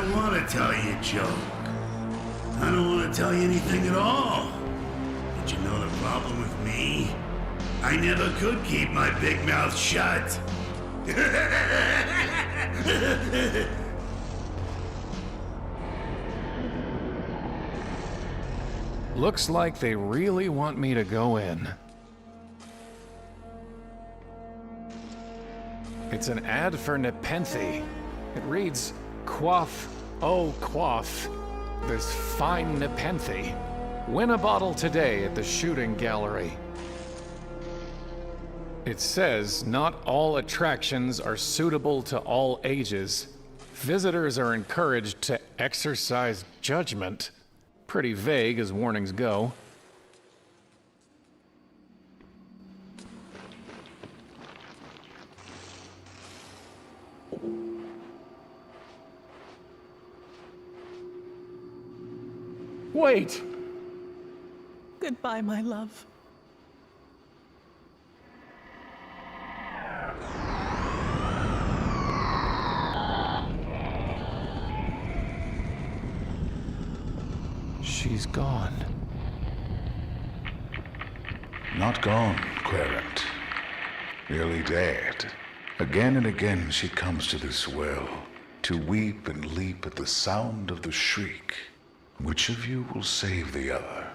don't want to tell you a joke. I don't want to tell you anything at all. But you know the problem with me? I never could keep my big mouth shut. Looks like they really want me to go in. It's an ad for Nepenthe. It reads, "Quaff, oh quaff, this fine Nepenthe. Win a bottle today at the shooting gallery." It says not all attractions are suitable to all ages. Visitors are encouraged to exercise judgment. Pretty vague as warnings go. Wait! Goodbye, my love. She's gone. Not gone, Querent. Nearly dead. Again and again she comes to this well, to weep and leap at the sound of the shriek. Which of you will save the other?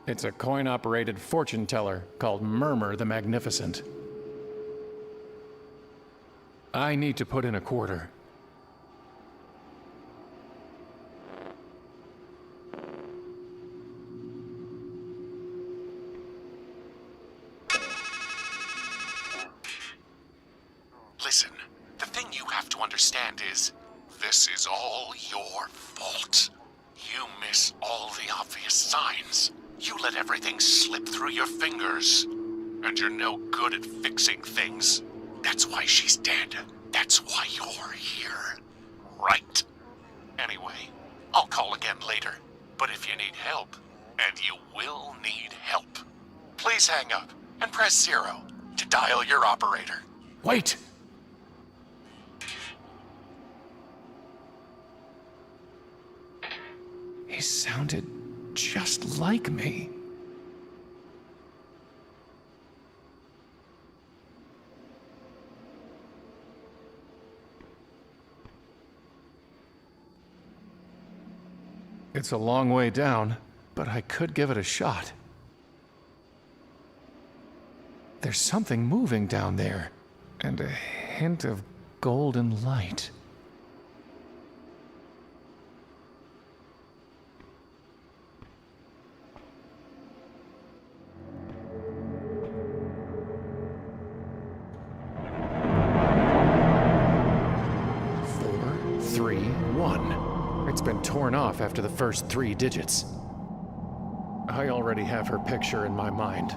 It's a coin-operated fortune teller called Murmur the Magnificent. I need to put in a quarter. Listen, the thing you have to understand is, this is all your fault. You miss all the obvious signs. You let everything slip through your fingers. And you're no good at fixing things. That's why she's dead. That's why you're here. Right. Anyway, I'll call again later. But if you need help, and you will need help, please hang up and press 0 to dial your operator. Wait! He sounded just like me. It's a long way down, but I could give it a shot. There's something moving down there, and a hint of golden light. It's been torn off after the first 3 digits. I already have her picture in my mind.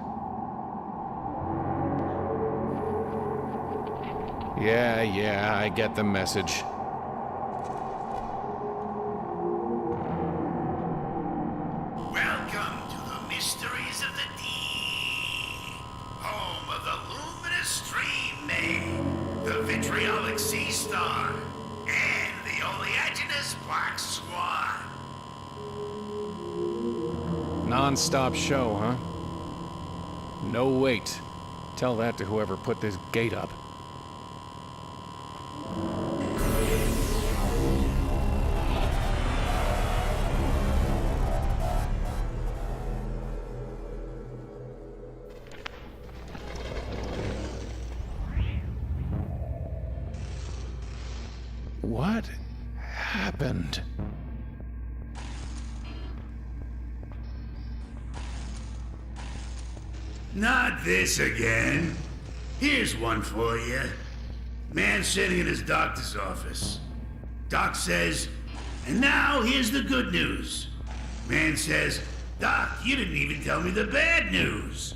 Yeah, I get the message. Welcome to the mysteries of the deep. Home of the luminous stream maid, the vitriolic sea star, and the oleaginous black swan. Non-stop show, huh? No wait. Tell that to whoever put this gate up. What happened? Not this again. Here's one for you. Man sitting in his doctor's office. Doc says, and now here's the good news. Man says, Doc, you didn't even tell me the bad news.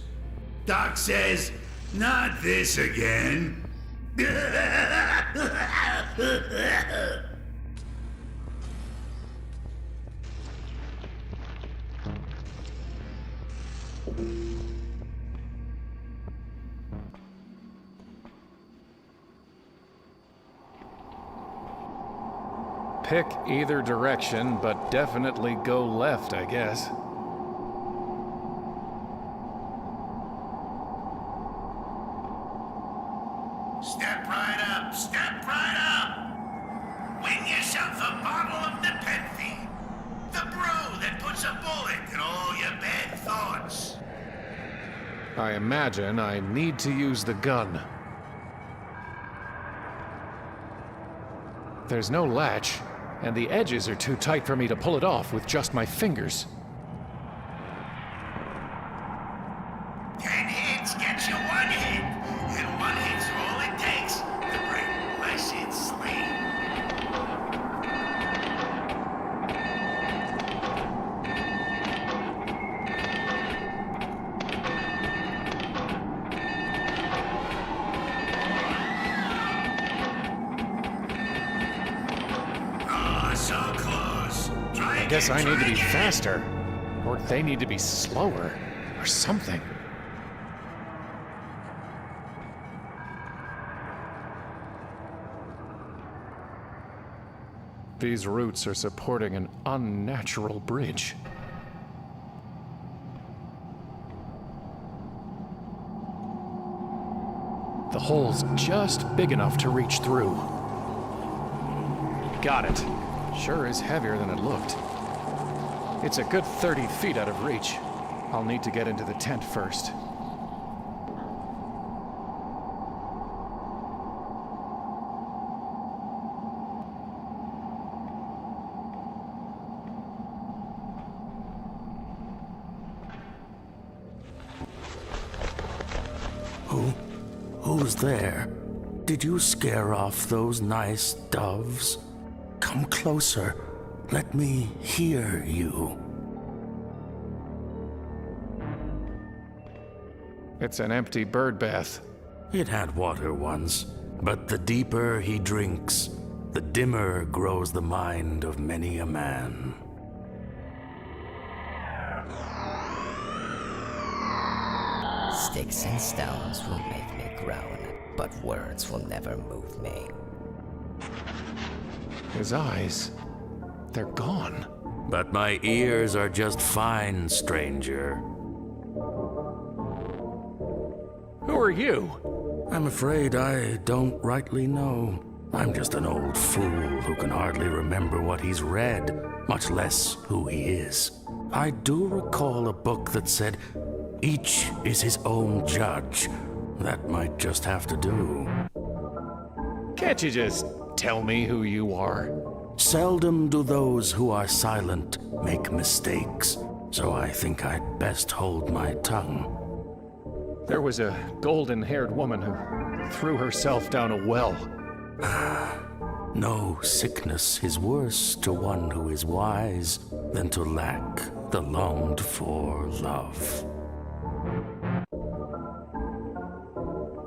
Doc says, not this again. Pick either direction, but definitely go left, I guess. Step right up, step right up! Win yourself a bottle of Nepenthe, the brew that puts a bullet in all your bad thoughts. I imagine I need to use the gun. There's no latch, and the edges are too tight for me to pull it off with just my fingers. 10 hits gets you 1 hit, and 1 hit's all it takes to break blessed sleep. Oh, so close. Try I guess again, I need to try be again. faster, or they need to be slower, or something. These roots are supporting an unnatural bridge. The hole's just big enough to reach through. Got it. Sure is heavier than it looked. It's a good 30 feet out of reach. I'll need to get into the tent first. Who's there? Did you scare off those nice doves? Come closer. Let me hear you. It's an empty bird bath. It had water once, but the deeper he drinks, the dimmer grows the mind of many a man. Sticks and stones will make me groan, but words will never move me. His eyes, they're gone. But my ears are just fine, stranger. Who are you? I'm afraid I don't rightly know. I'm just an old fool who can hardly remember what he's read, much less who he is. I do recall a book that said, "Each is his own judge." That might just have to do. Can't you just tell me who you are? Seldom do those who are silent make mistakes, so I think I'd best hold my tongue. There was a golden-haired woman who threw herself down a well. No sickness is worse to one who is wise than to lack the longed-for love.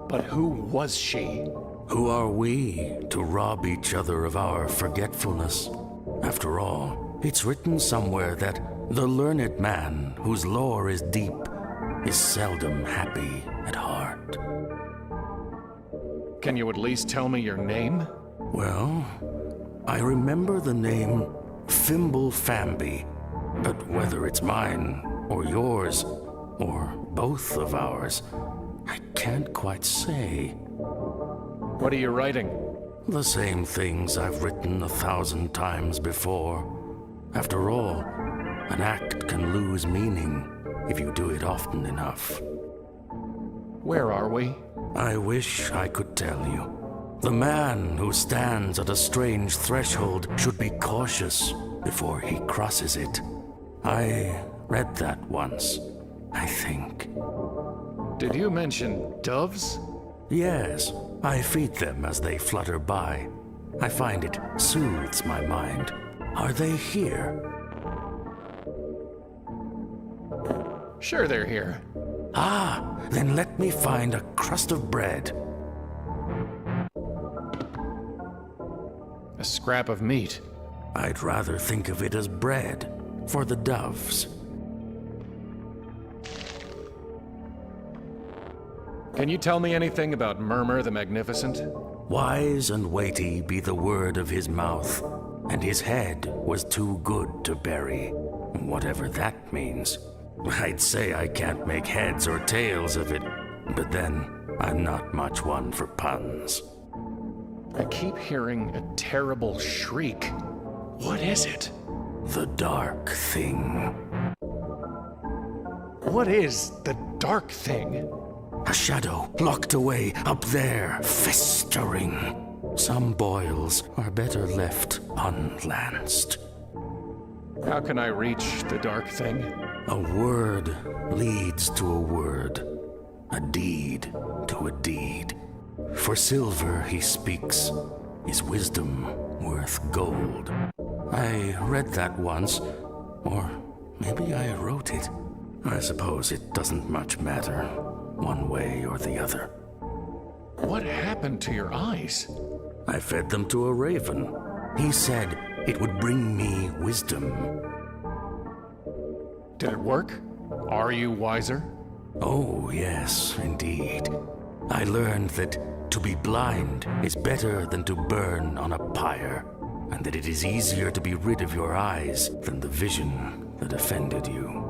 But who was she? Who are we to rob each other of our forgetfulness? After all, it's written somewhere that the learned man whose lore is deep is seldom happy at heart. Can you at least tell me your name? Well, I remember the name Fimble Famby, but whether it's mine or yours, or both of ours, I can't quite say. What are you writing? The same things I've written 1,000 times before. After all, an act can lose meaning if you do it often enough. Where are we? I wish I could tell you. The man who stands at a strange threshold should be cautious before he crosses it. I read that once, I think. Did you mention doves? Yes, I feed them as they flutter by. I find it soothes my mind. Are they here? Sure they're here. Ah, then let me find a crust of bread. A scrap of meat. I'd rather think of it as bread for the doves. Can you tell me anything about Murmur the Magnificent? Wise and weighty be the word of his mouth, and his head was too good to bury, whatever that means. I'd say I can't make heads or tails of it, but then I'm not much one for puns. I keep hearing a terrible shriek. What is it? The dark thing. What is the dark thing? A shadow locked away up there, festering. Some boils are better left unlanced. How can I reach the dark thing? A word leads to a word, a deed to a deed. For silver he speaks, is wisdom worth gold. I read that once, or maybe I wrote it. I suppose it doesn't much matter, one way or the other. What happened to your eyes? I fed them to a raven. He said it would bring me wisdom. Did it work? Are you wiser? Oh, yes, indeed. I learned that to be blind is better than to burn on a pyre, and that it is easier to be rid of your eyes than the vision that offended you.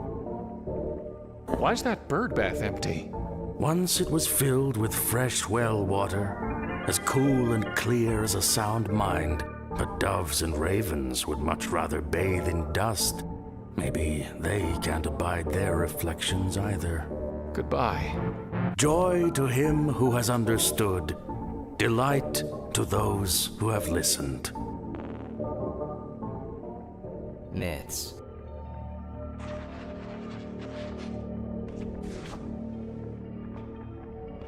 Why's that bird bath empty? Once it was filled with fresh well water, as cool and clear as a sound mind, but doves and ravens would much rather bathe in dust. Maybe they can't abide their reflections either. Goodbye. Joy to him who has understood, delight to those who have listened. Myths.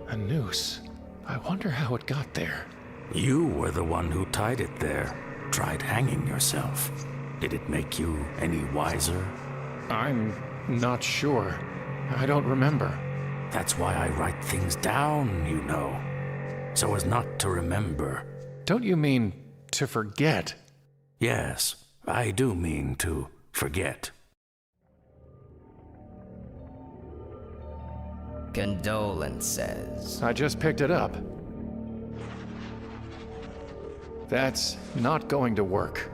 A noose. I wonder how it got there. You were the one who tied it there. Tried hanging yourself. Did it make you any wiser? I'm not sure. I don't remember. That's why I write things down, you know. So as not to remember. Don't you mean to forget? Yes, I do mean to forget. Condolences. I just picked it up. That's not going to work.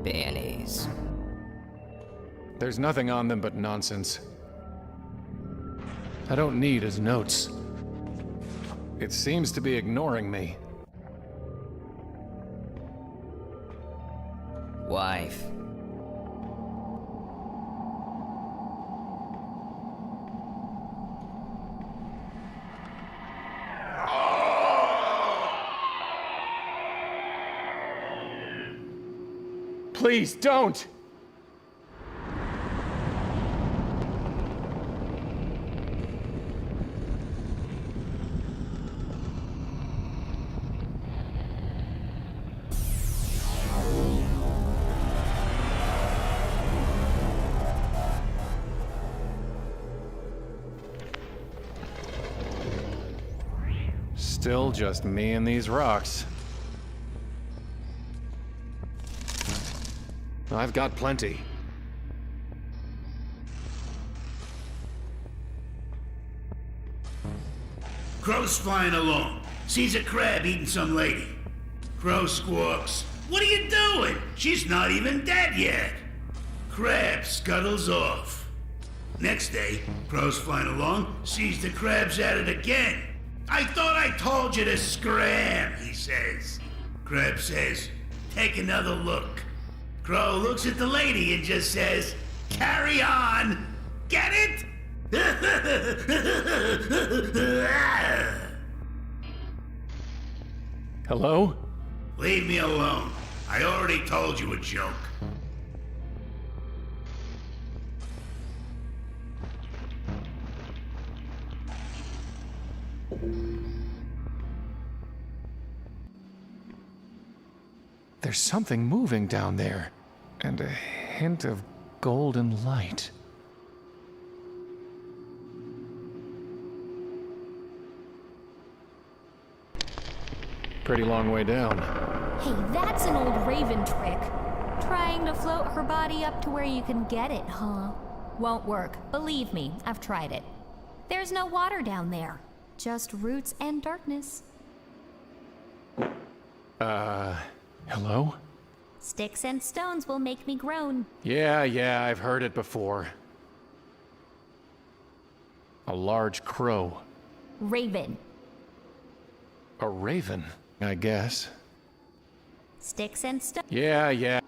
Bannies. There's nothing on them but nonsense. I don't need his notes. It seems to be ignoring me. Wife. Please don't! Still just me and these rocks. I've got plenty. Crow's flying along. Sees a crab eating some lady. Crow squawks, "What are you doing? She's not even dead yet." Crab scuttles off. Next day, Crow's flying along, sees the crabs at it again. "I thought I told you to scram," he says. Crab says, "Take another look." Crow looks at the lady and just says, "Carry on." Get it? Hello? Leave me alone. I already told you a joke. There's something moving down there, and a hint of golden light. Pretty long way down. Hey, that's an old raven trick. Trying to float her body up to where you can get it, huh? Won't work. Believe me, I've tried it. There's no water down there. Just roots and darkness. Hello? Sticks and stones will make me groan. Yeah, I've heard it before. A large crow. Raven. A raven, I guess. Sticks and stones. Yeah.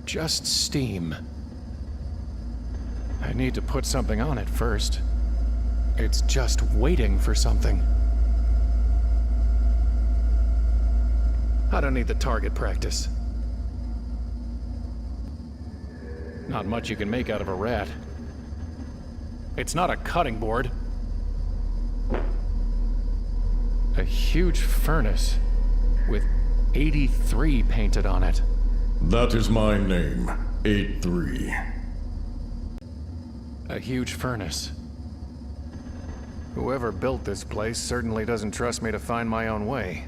Just steam. I need to put something on it first. It's just waiting for something. I don't need the target practice. Not much you can make out of a rat. It's not a cutting board. A huge furnace with 83 painted on it. That is my name, 83. A huge furnace. Whoever built this place certainly doesn't trust me to find my own way.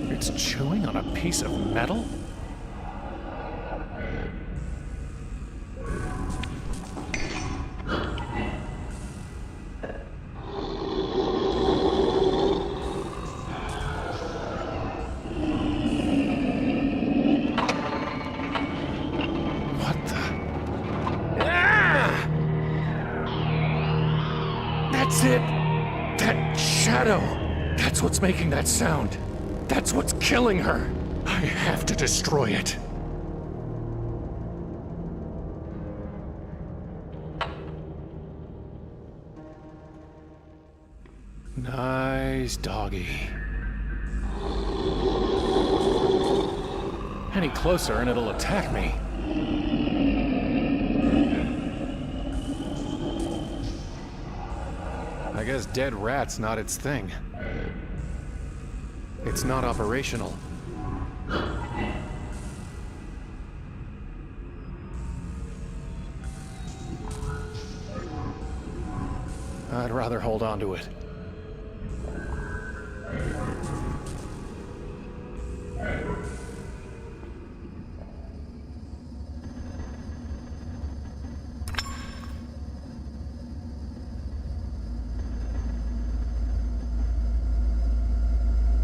It's chewing on a piece of metal? That's it! That shadow! That's what's making that sound. That's what's killing her. I have to destroy it. Nice doggy. Any closer and it'll attack me. I guess dead rat's not its thing. It's not operational. I'd rather hold on to it.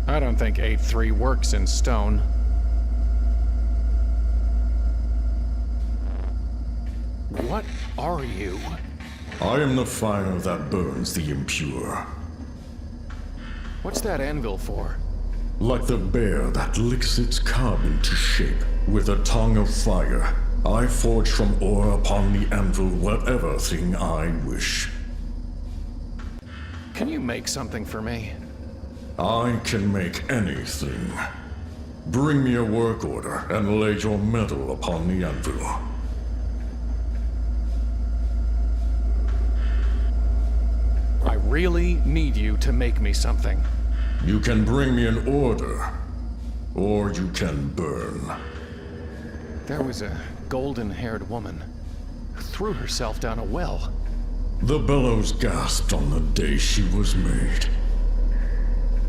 I don't think 8-3 works in stone. What are you? I am the fire that burns the impure. What's that anvil for? Like the bear that licks its cub into shape with a tongue of fire, I forge from ore upon the anvil whatever thing I wish. Can you make something for me? I can make anything. Bring me a work order and lay your metal upon the anvil. I really need you to make me something. You can bring me an order, or you can burn. There was a golden-haired woman who threw herself down a well. The bellows gasped on the day she was made.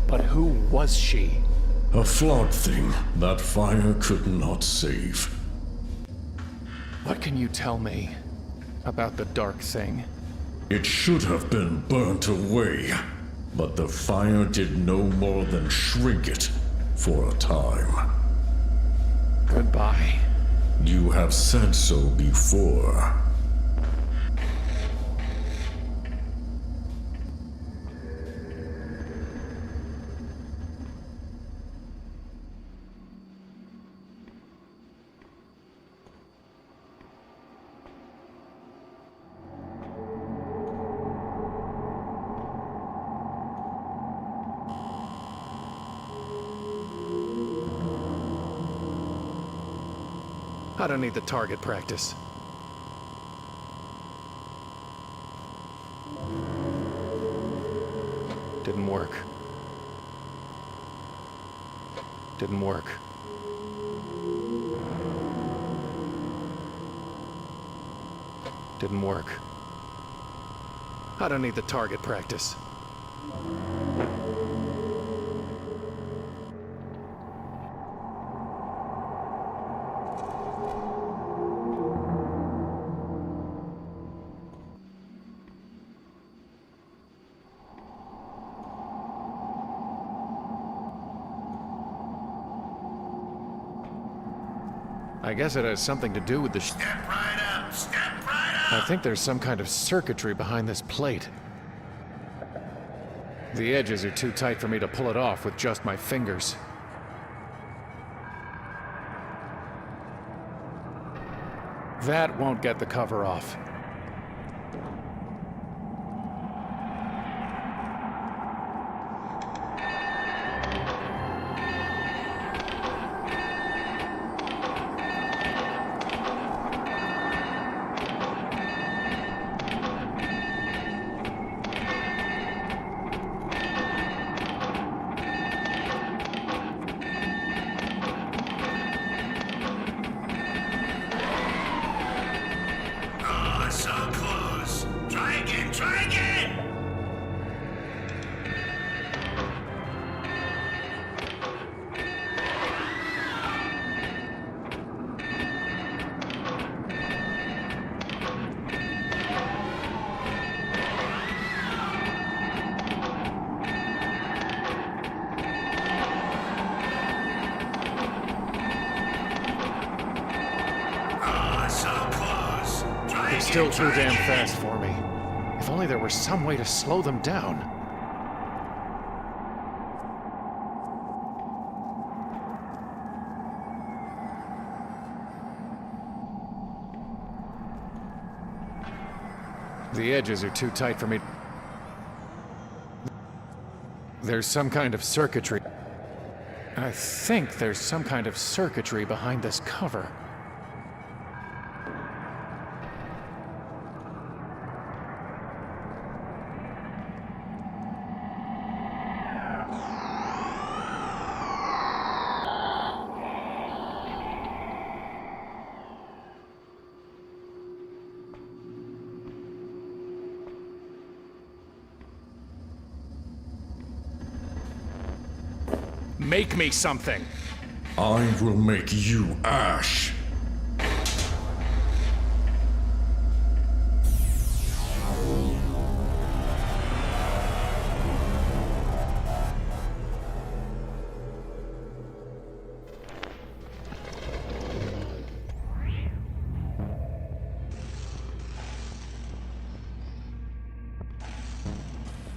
But who was she? A flawed thing that fire could not save. What can you tell me about the dark thing? It should have been burnt away, but the fire did no more than shrink it for a time. Goodbye. You have said so before. I don't need the target practice. Didn't work. Didn't work. Didn't work. I don't need the target practice. I guess it has something to do with the Step right up! Step right up! I think there's some kind of circuitry behind this plate. The edges are too tight for me to pull it off with just my fingers. That won't get the cover off. Still too damn fast for me. If only there were some way to slow them down. The edges are too tight for me. There's some kind of circuitry. I think there's some kind of circuitry behind this cover. Make me something! I will make you ash.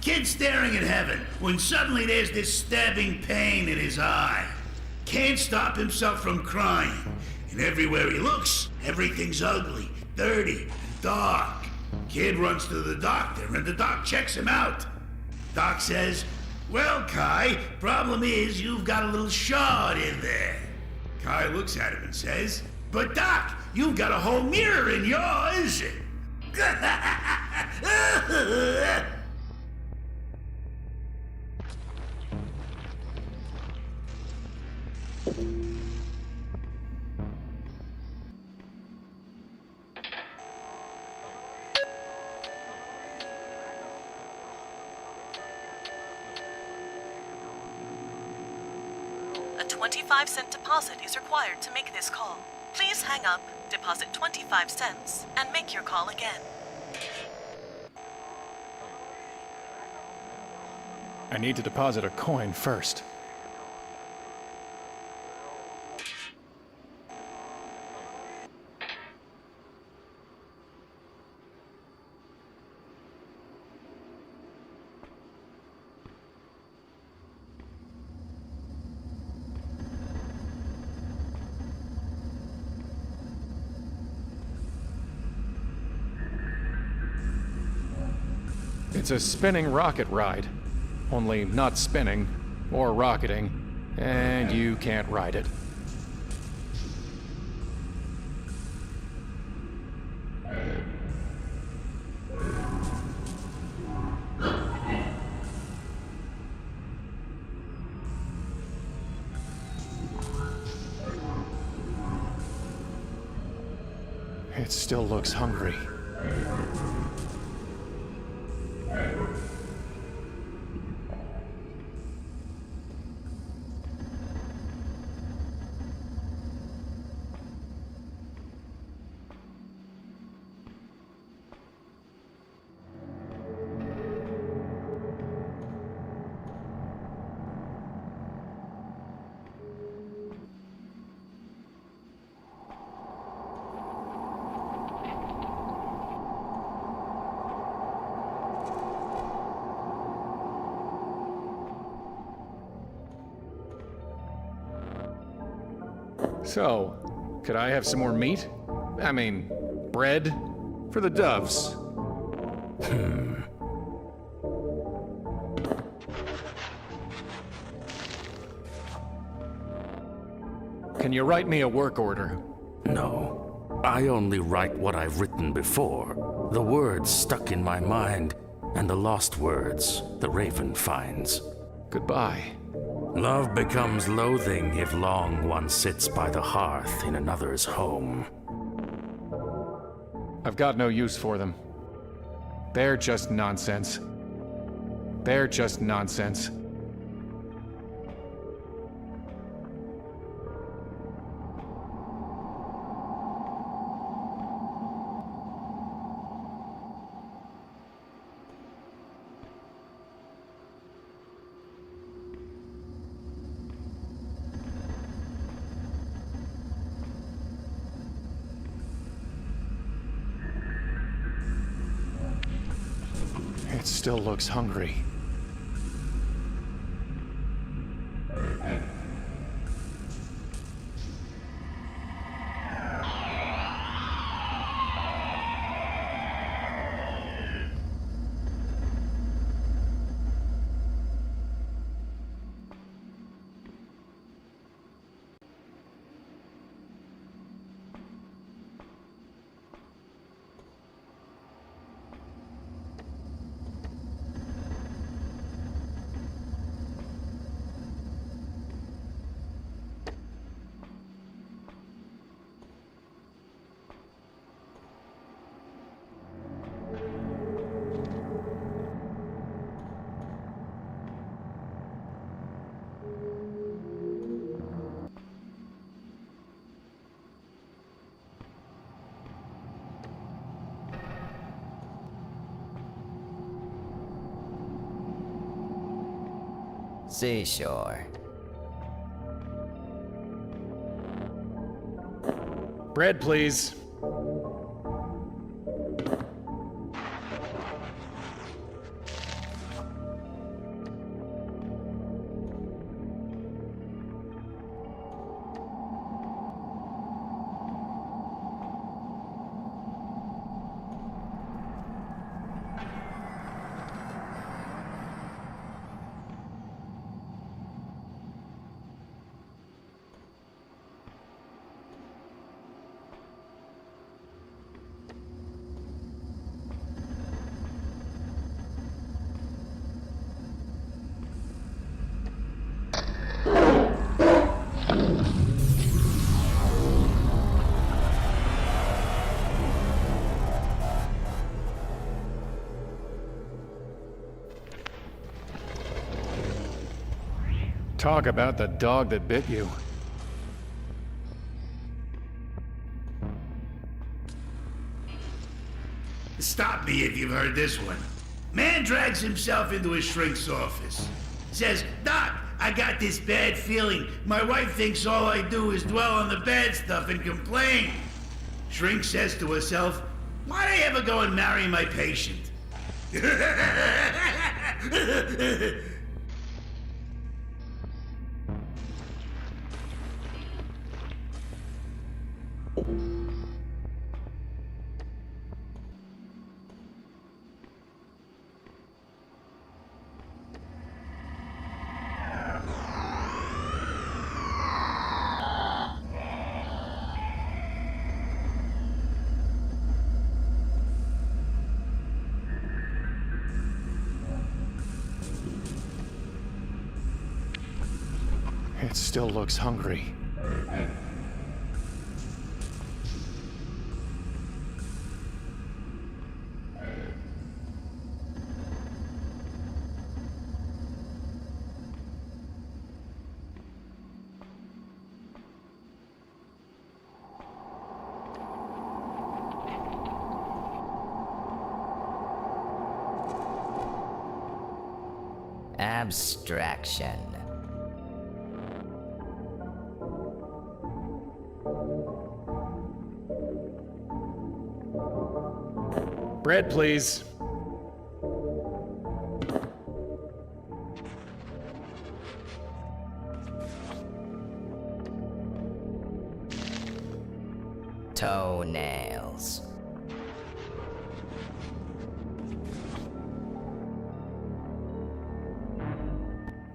Kid staring at heaven when suddenly there's this stabbing pain in his eye. Can't stop himself from crying. And everywhere he looks, everything's ugly, dirty, and dark. Kid runs to the doctor and the doc checks him out. Doc says, "Well, Kai, problem is you've got a little shard in there." Kai looks at him and says, "But Doc, you've got a whole mirror in yours." A 25-cent deposit is required to make this call. Please hang up, deposit 25 cents, and make your call again. I need to deposit a coin first. It's a spinning rocket ride. Only not spinning, or rocketing, and you can't ride it. It still looks hungry. So, could I have some more meat? I mean, bread? For the doves. Can you write me a work order? No. I only write what I've written before. The words stuck in my mind, and the lost words the raven finds. Goodbye. Love becomes loathing if long one sits by the hearth in another's home. I've got no use for them. They're just nonsense. They're just nonsense. It still looks hungry. Seashore. Bread, please. Talk about the dog that bit you. Stop me if you've heard this one. Man drags himself into his shrink's office. Says, "Doc, I got this bad feeling. My wife thinks all I do is dwell on the bad stuff and complain." Shrink says to herself, "Why'd I ever go and marry my patient?" It still looks hungry. Abstraction. Bread, please. Toenails.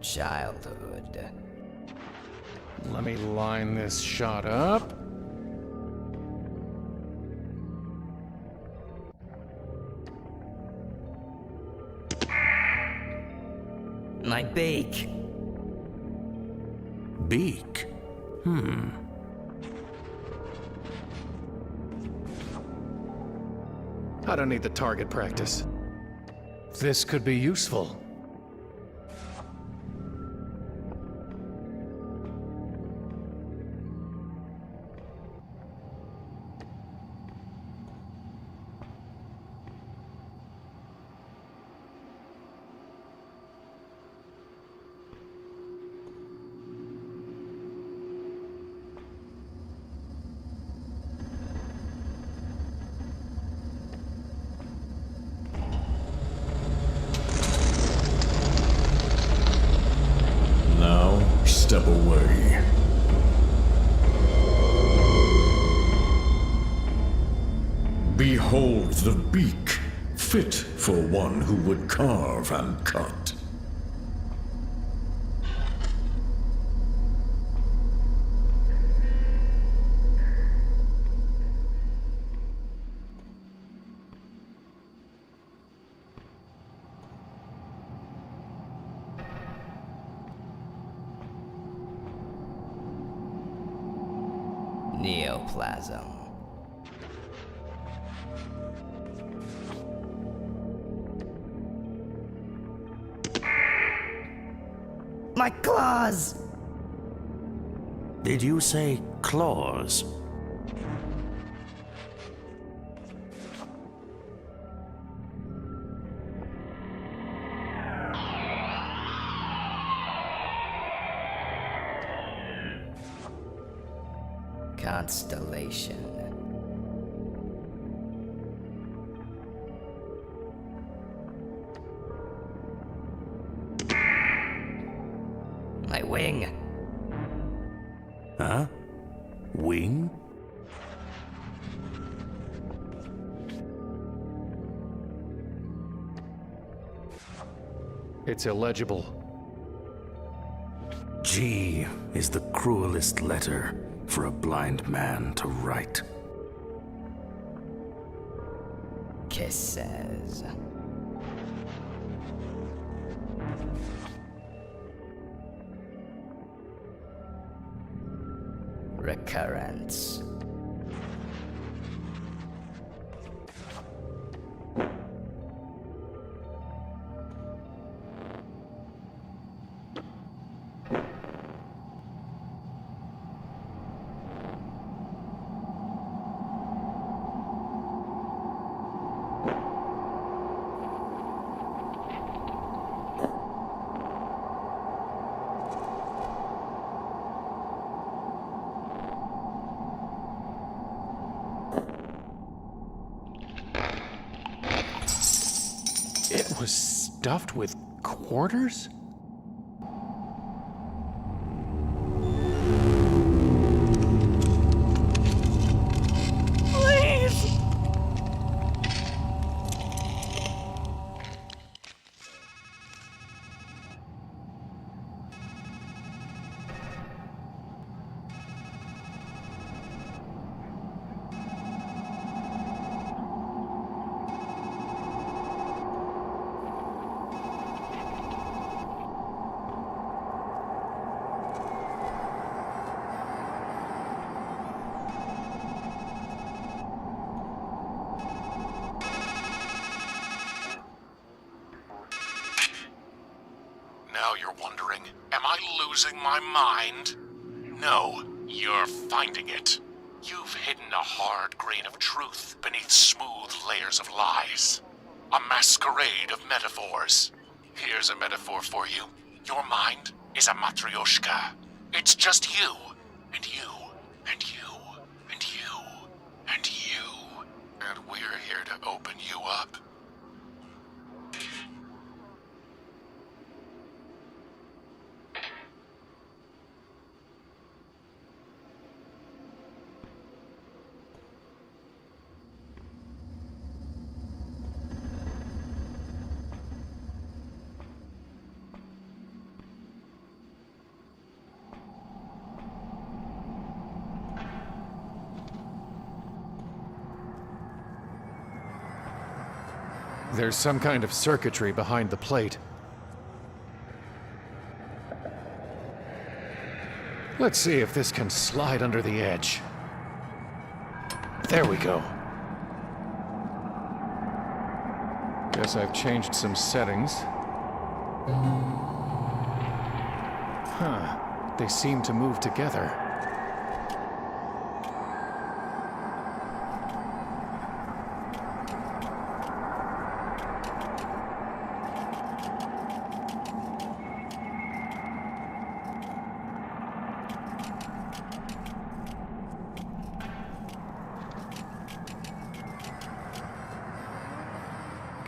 Childhood. Let me line this shot up. My beak. Beak? I don't need the target practice. This could be useful. Now, step away. Behold the beak, fit for one who would carve and cut. Neoplasm. My claws! Did you say claws? Constellation. My wing. Huh? Wing? It's illegible. G is the cruelest letter for a blind man to write. Kisses. Recurrence. It was stuffed with quarters? Please! Now you're wondering, am I losing my mind? No, you're finding it. You've hidden a hard grain of truth beneath smooth layers of lies. A masquerade of metaphors. Here's a metaphor for you. Your mind is a matryoshka. It's just you, and you, and you, and you, and you. And we're here to open you up. There's some kind of circuitry behind the plate. Let's see if this can slide under the edge. There we go. Guess I've changed some settings. Huh. They seem to move together.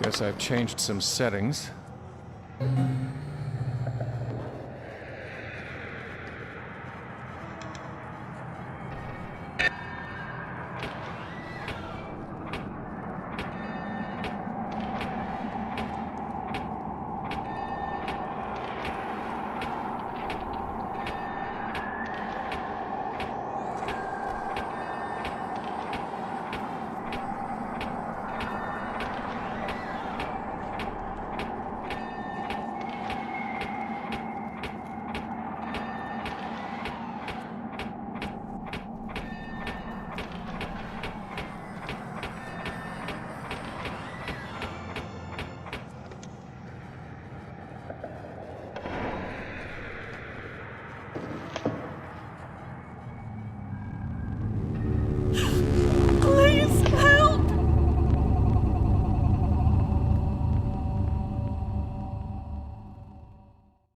Guess I've changed some settings. Please help!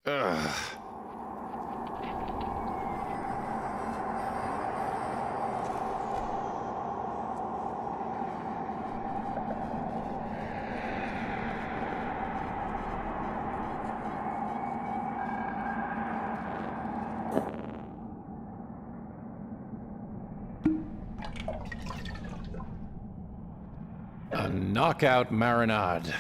Ugh. A knockout marinade.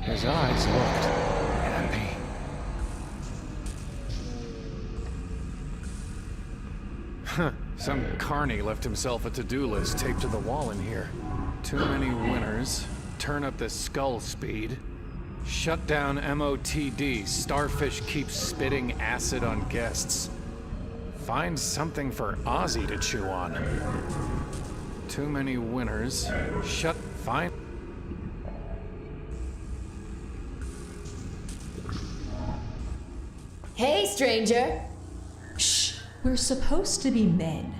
His eyes looked happy. Huh. Some carny left himself a to-do list taped to the wall in here. Too many winners. Turn up the skull speed. Shut down MOTD. Starfish keeps spitting acid on guests. Find something for Ozzy to chew on. Too many winners. Find... Hey, stranger! Shh! We're supposed to be men.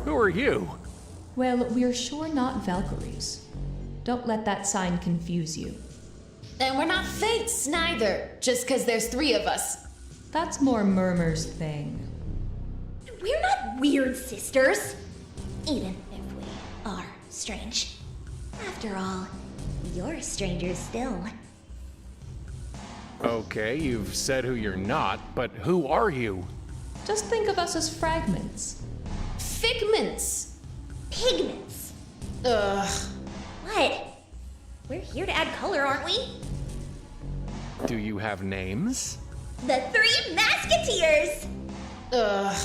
Who are you? Well, we're sure not Valkyries. Don't let that sign confuse you. And we're not fates, neither, just 'cause there's 3 of us. That's more Murmur's thing. We're not weird sisters, even if we are strange. After all, you're strangers still. Okay, you've said who you're not, but who are you? Just think of us as fragments. Figments! Pigments. Ugh. What? We're here to add color, aren't we? Do you have names? The Three Musketeers! Ugh.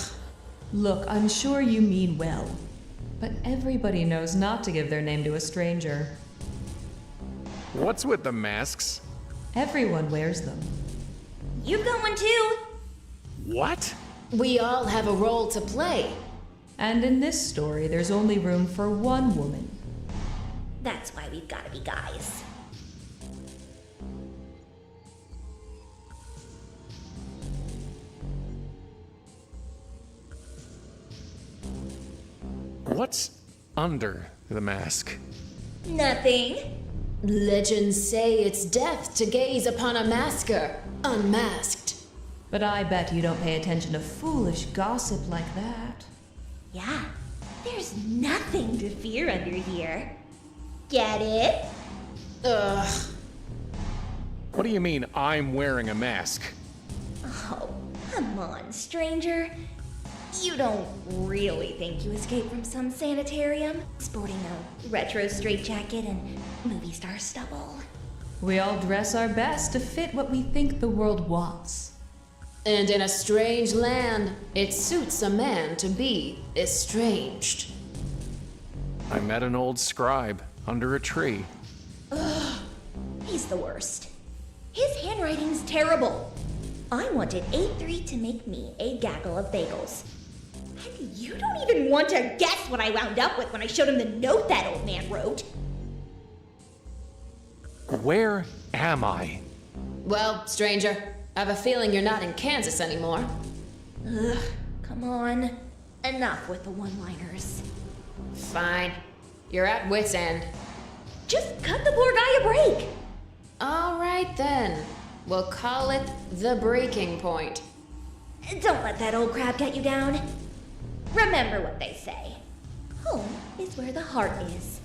Look, I'm sure you mean well, but everybody knows not to give their name to a stranger. What's with the masks? Everyone wears them. You've got one too. What? We all have a role to play. And in this story, there's only room for one woman. That's why we've got to be guys. What's under the mask? Nothing. Legends say it's death to gaze upon a masker, unmasked. But I bet you don't pay attention to foolish gossip like that. Yeah, there's nothing to fear under here. Get it? Ugh. What do you mean I'm wearing a mask? Oh, come on, stranger. You don't really think you escaped from some sanitarium, sporting a retro straitjacket and movie star stubble? We all dress our best to fit what we think the world wants. And in a strange land, it suits a man to be estranged. I met an old scribe under a tree. Ugh, he's the worst. His handwriting's terrible. I wanted A3 to make me a gaggle of bagels. And you don't even want to guess what I wound up with when I showed him the note that old man wrote. Where am I? Well, stranger, I have a feeling you're not in Kansas anymore. Ugh, come on. Enough with the one-liners. Fine. You're at wit's end. Just cut the poor guy a break. All right then. We'll call it the breaking point. Don't let that old crab get you down. Remember what they say. Home is where the heart is.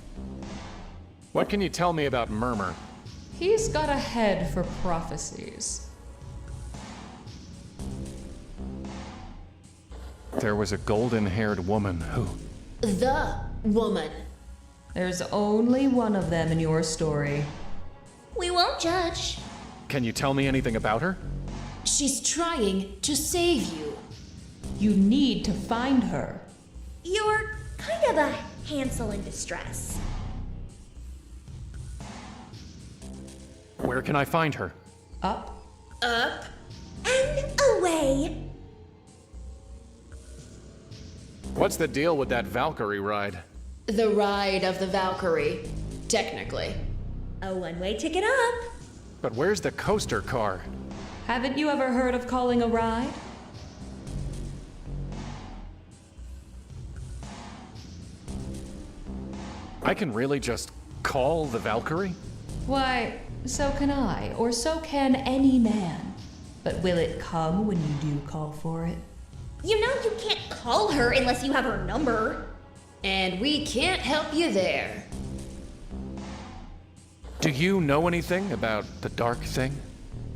What can you tell me about Murmur? He's got a head for prophecies. There was a golden-haired woman who... The woman. There's only one of them in your story. We won't judge. Can you tell me anything about her? She's trying to save you. You need to find her. You're kind of a Hansel in distress. Where can I find her? Up. Up. And away. What's the deal with that Valkyrie ride? The ride of the Valkyrie, technically. A one-way ticket up. But where's the coaster car? Haven't you ever heard of calling a ride? I can really just call the Valkyrie? Why, so can I, or so can any man. But will it come when you do call for it? You know you can't call her unless you have her number. And we can't help you there. Do you know anything about the dark thing?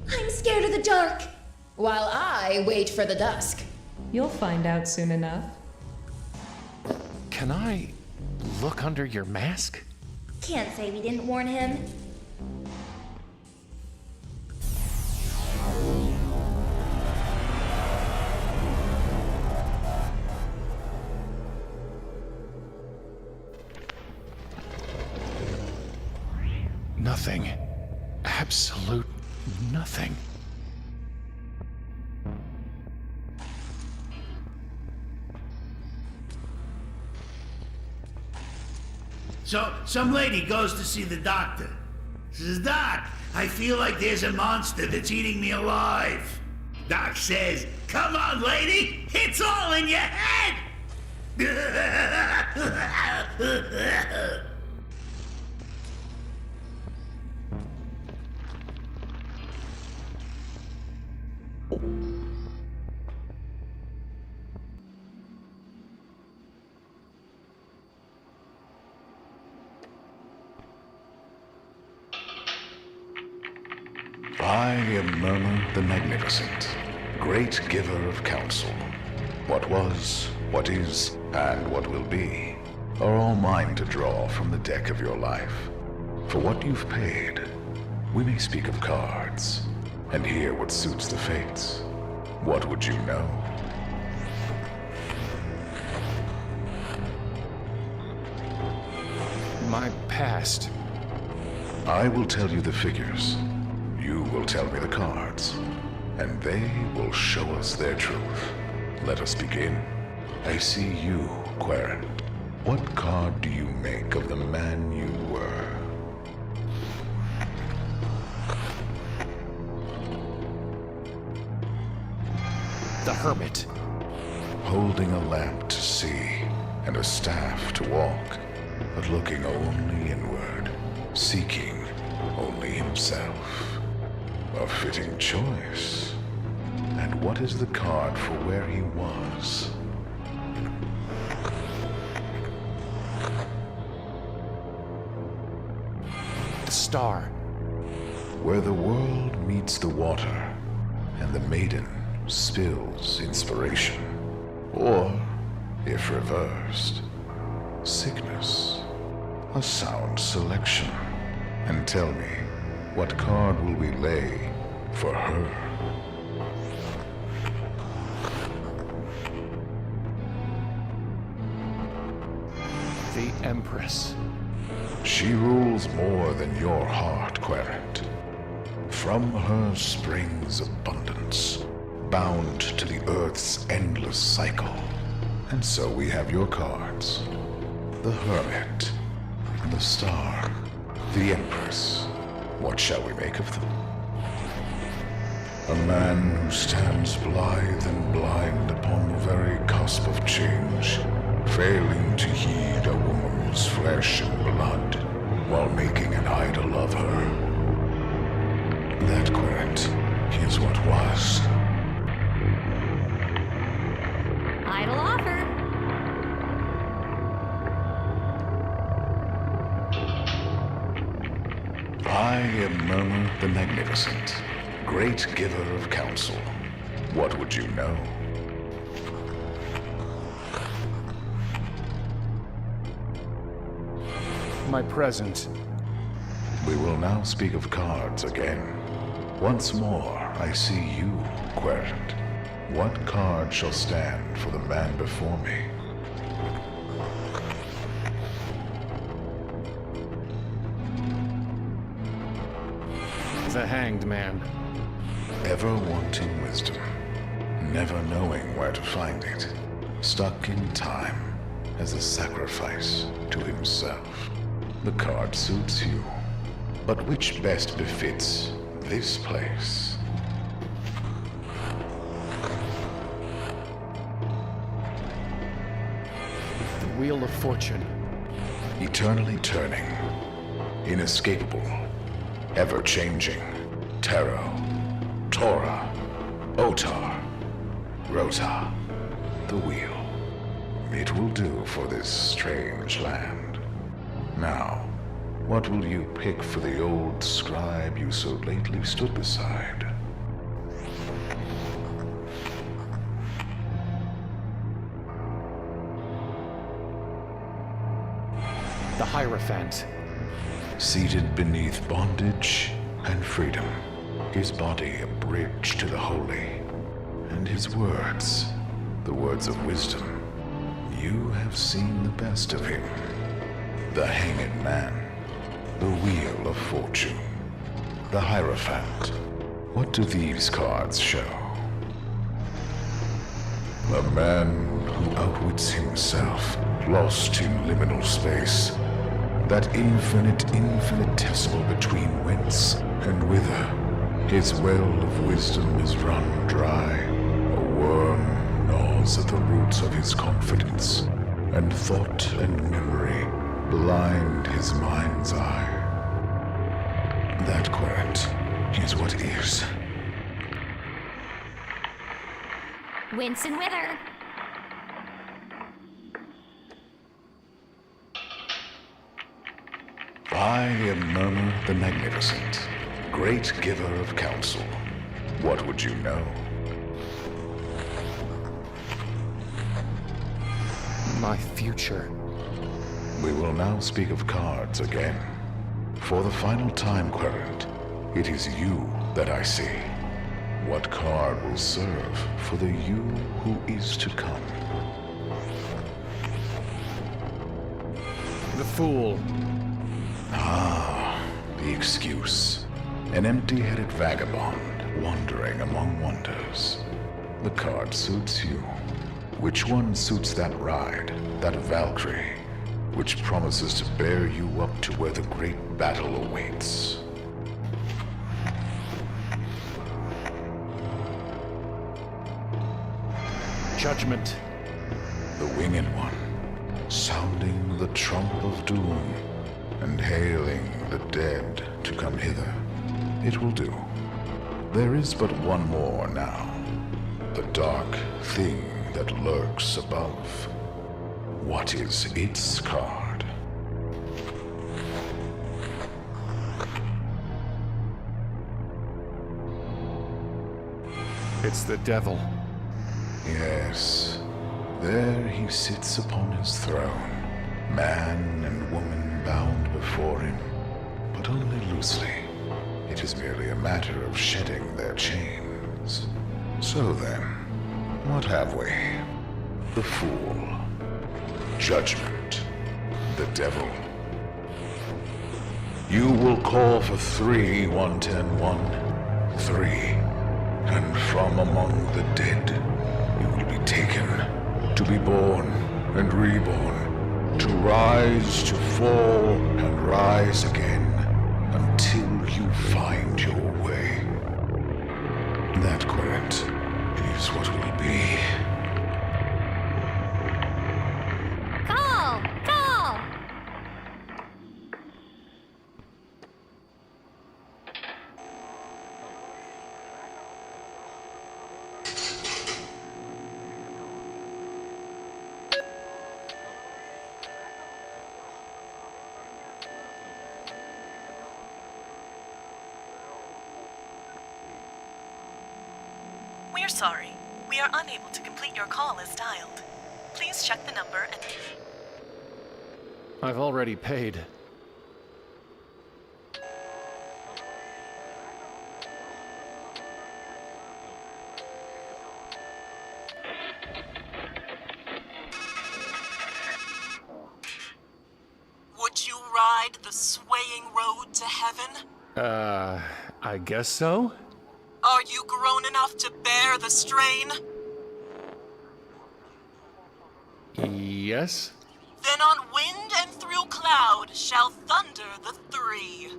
I'm scared of the dark. While I wait for the dusk. You'll find out soon enough. Can I look under your mask? Can't say we didn't warn him. Nothing. Absolute nothing. So, some lady goes to see the doctor. Says, Doc, I feel like there's a monster that's eating me alive. Doc says, come on, lady, it's all in your head! I am Murmur the Magnificent, great giver of counsel. What was what is, and what will be, are all mine to draw from the deck of your life. For what you've paid, we may speak of cards, and hear what suits the fates. What would you know? My past. I will tell you the figures. You will tell me the cards. And they will show us their truth. Let us begin. I see you, Querent. What card do you make of the man you were? The Hermit. Holding a lamp to see, and a staff to walk, but looking only inward, seeking only himself. A fitting choice. And what is the card for where he was? The Star. Where the world meets the water, and the maiden spills inspiration. Or, if reversed, sickness. A sound selection. And tell me, what card will we lay for her? The Empress. She rules more than your heart, Querent. From her springs abundance, bound to the Earth's endless cycle. And so we have your cards. The Hermit, the Star, the Empress. What shall we make of them? A man who stands blithe and blind upon the very cusp of change, failing to heed a woman's flesh and blood, while making an idol of her. That, Querent, is what was. Idle offer. I am Murmur the Magnificent, great giver of counsel. What would you know? My present. We will now speak of cards again. Once more, I see you, Querent. What card shall stand for the man before me? The Hanged Man. Ever wanting wisdom, never knowing where to find it, stuck in time as a sacrifice to himself. The card suits you, but which best befits this place? The Wheel of Fortune. Eternally turning, inescapable, ever-changing, Tarot, Torah, Otar, Rota, the wheel. It will do for this strange land. Now, what will you pick for the old scribe you so lately stood beside? The Hierophant. Seated beneath bondage and freedom, his body a bridge to the holy, and his words, the words of wisdom. You have seen the best of him. The Hanged Man, the Wheel of Fortune, the Hierophant. What do these cards show? A man who outwits himself, lost in liminal space. That infinitesimal between whence and whither. His well of wisdom is run dry. A worm gnaws at the roots of his confidence, and thought and memory blind his mind's eye. That, Querent, is what is. Wince and wither. I am Murmur the Magnificent, great giver of counsel. What would you know? my future. We will now speak of cards again. For the final time, Querent, it is you that I see. What card will serve for the you who is to come? The Fool. Ah, the excuse. An empty-headed vagabond wandering among wonders. The card suits you. Which one suits that ride, that Valkyrie, which promises to bear you up to where the great battle awaits? Judgment. The winged one, sounding the trump of doom, and hailing the dead to come hither. It will do. There is but one more now. The dark thing that lurks above. What is its card? It's the devil. Yes. There he sits upon his throne, man and woman bound before him, but only loosely. It is merely a matter of shedding their chains. So then, what have we? The Fool. Judgment. The Devil. You will call for 3, 110, 1. 3. And from among the dead, you will be taken, to be born and reborn, to rise, to fall, and rise again, until you find your way. That, Querent, is what will be. Call! Call! We're sorry. We are unable to complete your call as dialed. Please check the number and... I've already paid. Would you ride the swaying road to heaven? I guess so? Are you grown enough to bear the strain? Yes? Then on wind and through cloud shall thunder the 3.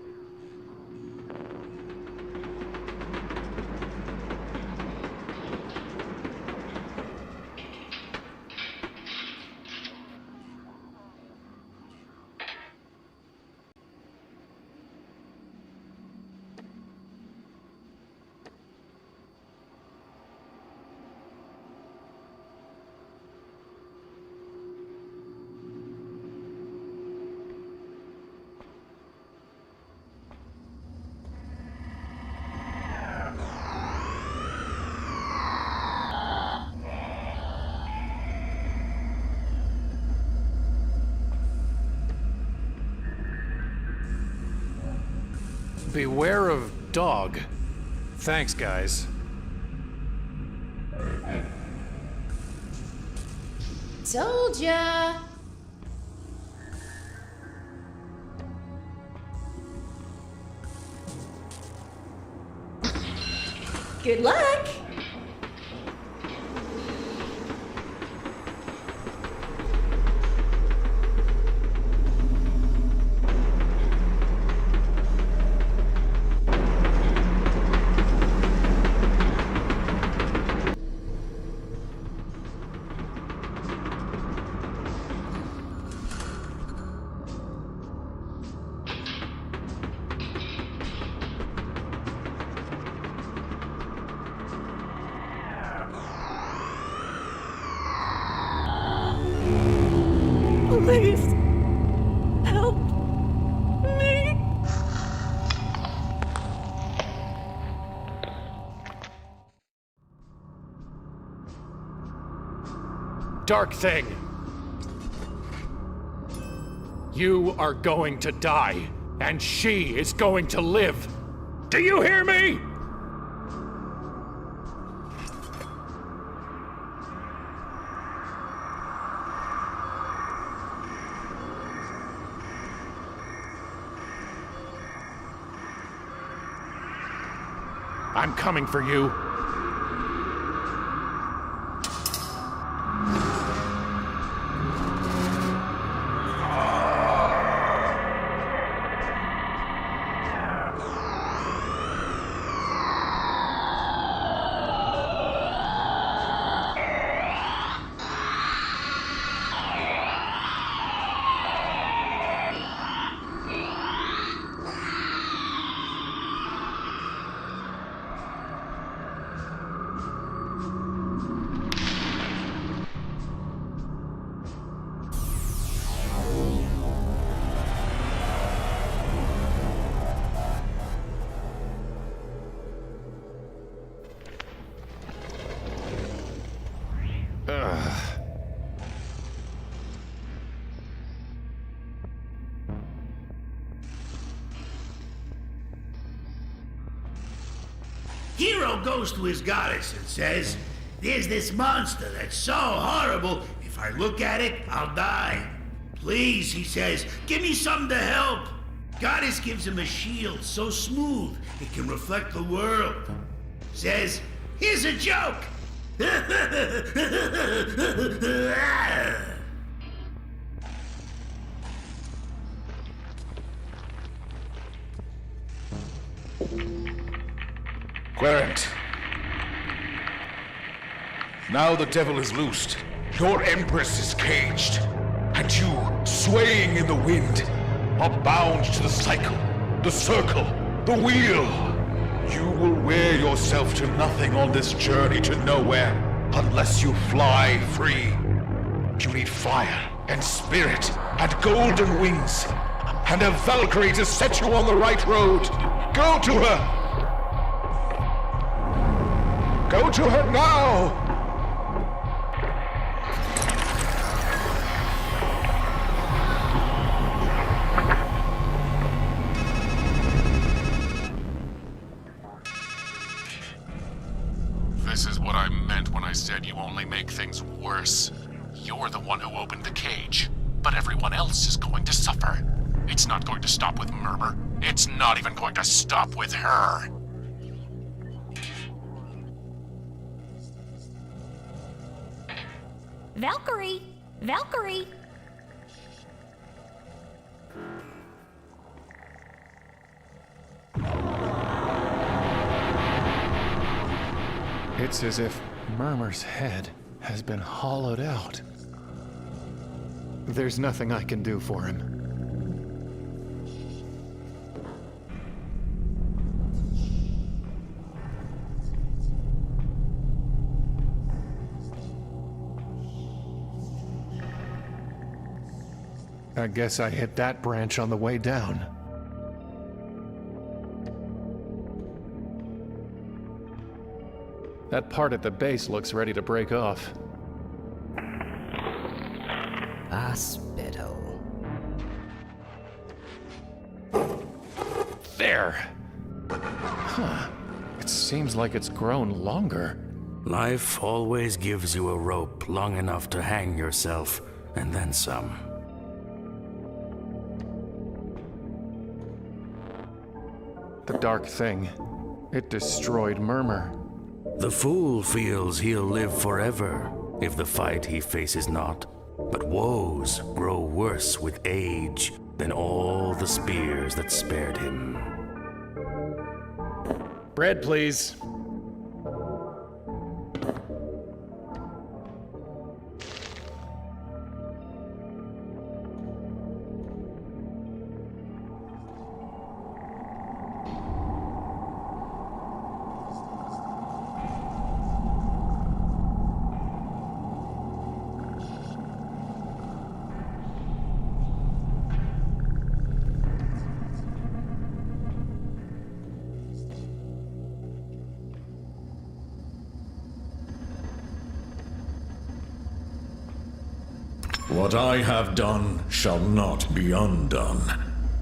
Beware of dog. Thanks, guys. Told ya! Good luck! Please, help me. Dark thing! You are going to die, and she is going to live. Do you hear me? I'm coming for you. Hero goes to his goddess and says, "There's this monster that's so horrible, if I look at it, I'll die. Please," he says, "give me something to help." Goddess gives him a shield so smooth it can reflect the world. Says, "Here's a joke." Querent. Now the devil is loosed. Your empress is caged. And you, swaying in the wind, are bound to the cycle, the circle, the wheel. You will wear yourself to nothing on this journey to nowhere unless you fly free. You need fire and spirit and golden wings and a Valkyrie to set you on the right road. Go to her! Go to her now! This is what I meant when I said you only make things worse. You're the one who opened the cage, but everyone else is going to suffer. It's not going to stop with Murmur. It's not even going to stop with her. Valkyrie! Valkyrie! It's as if Murmur's head has been hollowed out. There's nothing I can do for him. I guess I hit that branch on the way down. That part at the base looks ready to break off. Hospital. There! Huh. It seems like it's grown longer. Life always gives you a rope long enough to hang yourself, and then some. The dark thing. It destroyed Murmur. The fool feels he'll live forever if the fight he faces not. But woes grow worse with age than all the spears that spared him. Bread, please. What I have done shall not be undone.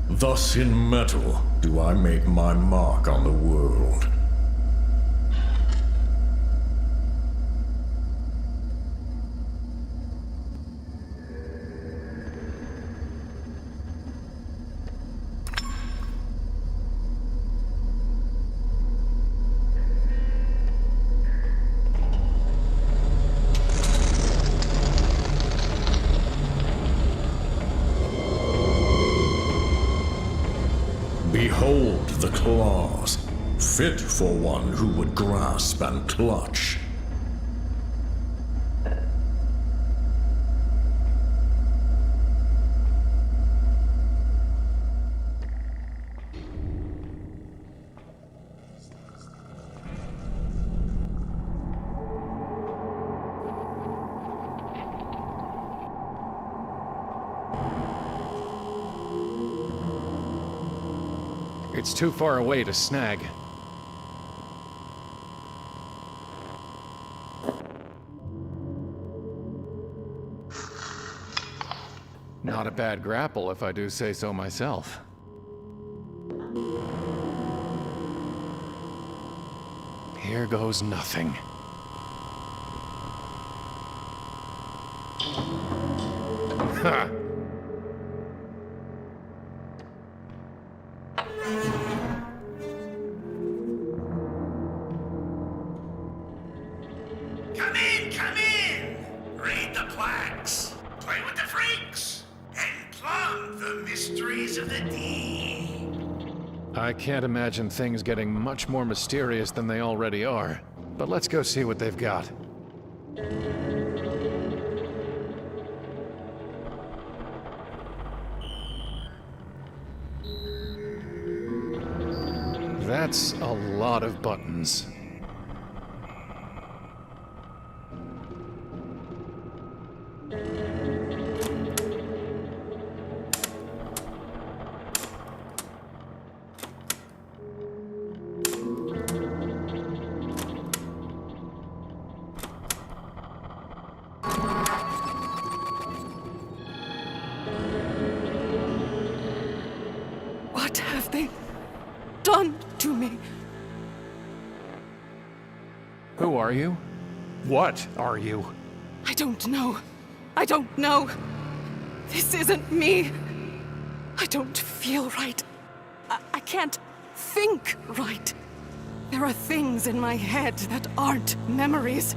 Thus in metal do I make my mark on the world. Behold the claws, fit for one who would grasp and clutch. It's too far away to snag. Not a bad grapple, if I do say so myself. Here goes nothing. Ha! Come in! Read the plaques, play with the freaks, and plumb the mysteries of the deep. I can't imagine things getting much more mysterious than they already are. But let's go see what they've got. That's a lot of buttons. What have they done to me? Who are you? What are you? I don't know. I don't know. This isn't me. I don't feel right. I can't think right. There are things in my head that aren't memories.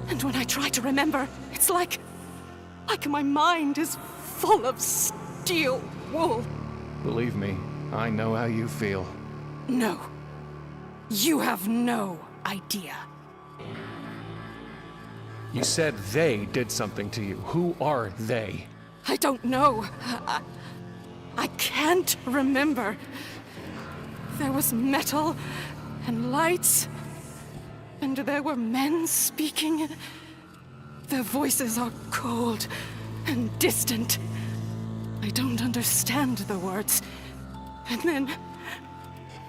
And when I try to remember, it's like my mind is full of steel wool. Believe me, I know how you feel. No. You have no idea. You said they did something to you. Who are they? I don't know. I can't remember. There was metal and lights, and there were men speaking. Their voices are cold and distant. I don't understand the words. And then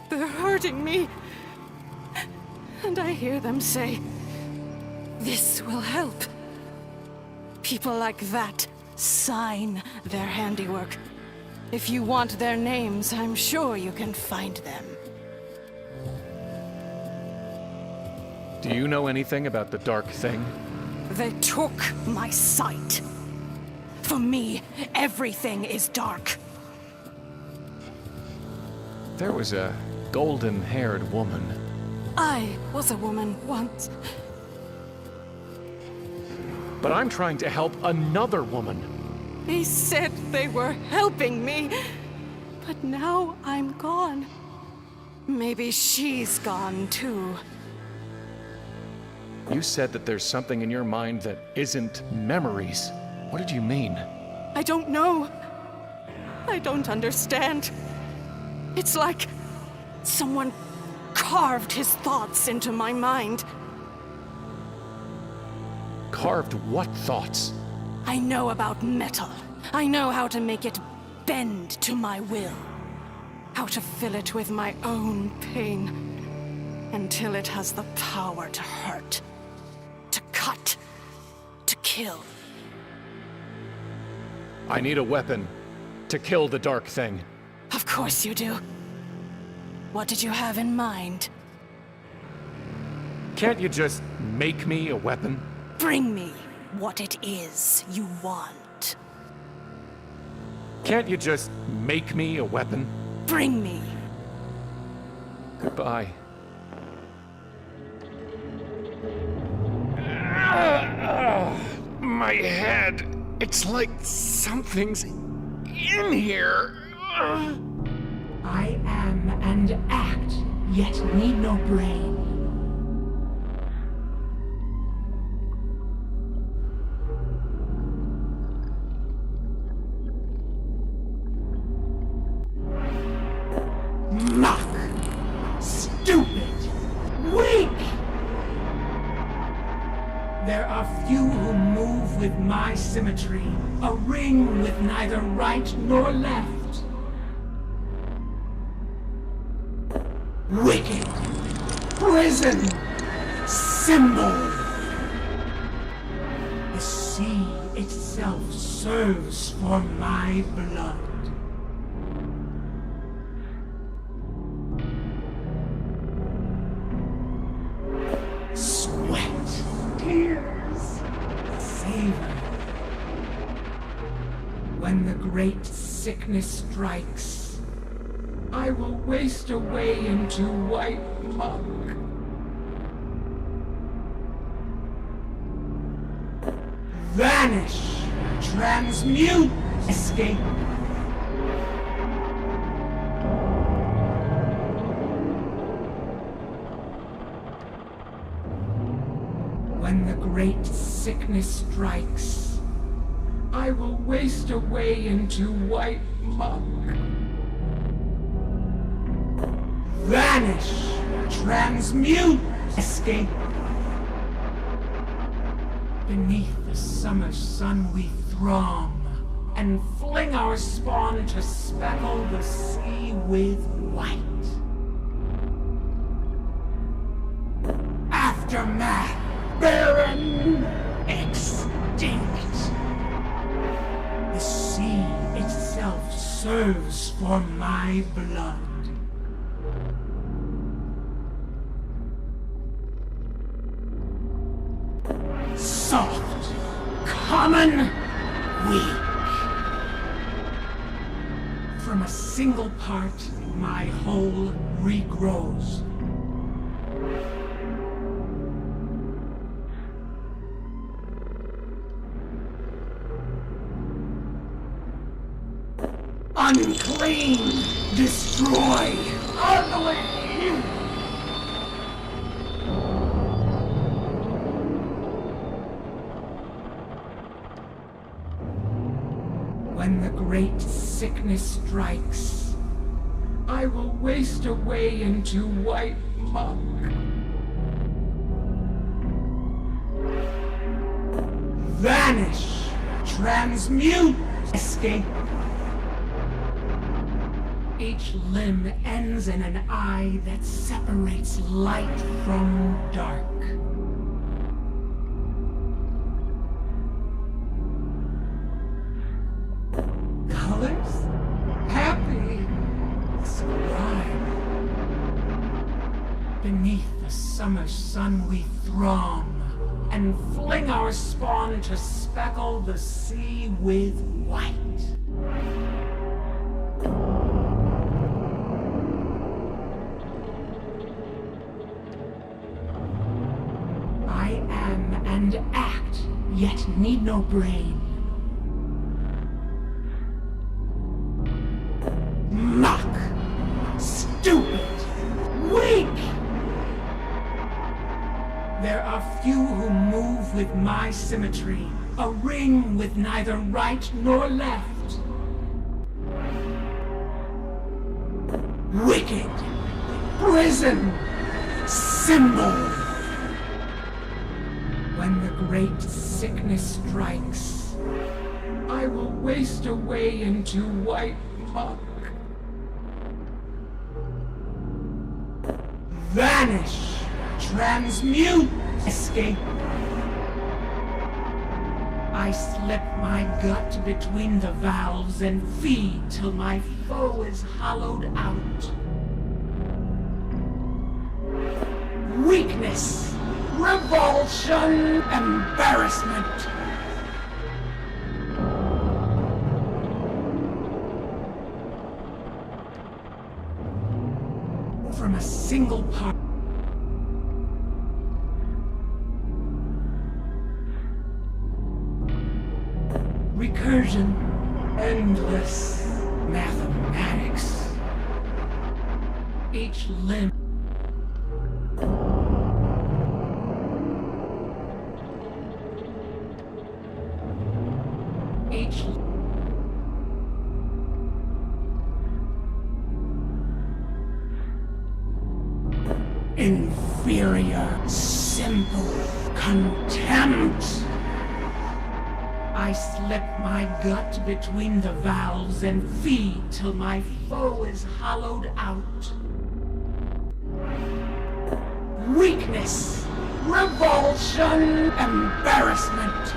they're hurting me. And I hear them say, "This will help." People like that sign their handiwork. If you want their names, I'm sure you can find them. Do you know anything about the Dark Thing? They took my sight. For me, everything is dark. There was a golden-haired woman. I was a woman once. But I'm trying to help another woman. They said they were helping me, but now I'm gone. Maybe she's gone too. You said that there's something in your mind that isn't memories. What did you mean? I don't know. I don't understand. It's like someone carved his thoughts into my mind. Carved what thoughts? I know about metal. I know how to make it bend to my will. How to fill it with my own pain until it has the power to hurt, to cut, to kill. I need a weapon to kill the Dark Thing. Of course you do. What did you have in mind? Can't you just make me a weapon? Bring me what it is you want. Can't you just make me a weapon? Bring me. Goodbye. My head. It's like something's in here. I am and act, yet need no brain. Mock, stupid, weak. There are few who move with my symmetry, a ring with neither right nor left. Wicked, prison, symbol. The sea itself serves for my blood. Sweat, tears, savor. When the great sickness strikes, I will waste away into white muck. Vanish, transmute, escape. When the great sickness strikes, I will waste away into white muck. Vanish, transmute, escape. Beneath the summer sun we throng, and fling our spawn to speckle the sea with white. Aftermath, barren, extinct. The sea itself serves for my blood. Soft, common, weak. From a single part, my whole regrows. Unclean, destroy, ugly. When the great sickness strikes, I will waste away into white muck. Vanish, transmute, escape. Each limb ends in an eye that separates light from dark. Colors? Happy. Scribe. Beneath the summer sun we throng, and fling our spawn to speckle the sea with white. I am and act, yet need no brain. Mock, stupid, weak. There are few who move with my symmetry, a ring with neither right nor left. Wicked, prison, symbol. When the great sickness strikes, I will waste away into white muck. Vanish, transmute, escape. I slip my gut between the valves and feed till my foe is hollowed out. Weakness, revulsion, embarrassment. From a single part. Recursion, endless mathematics. Each limb. Each inferior, simple contempt. I slip my gut between the valves and feed till my foe is hollowed out. Weakness, revulsion, embarrassment.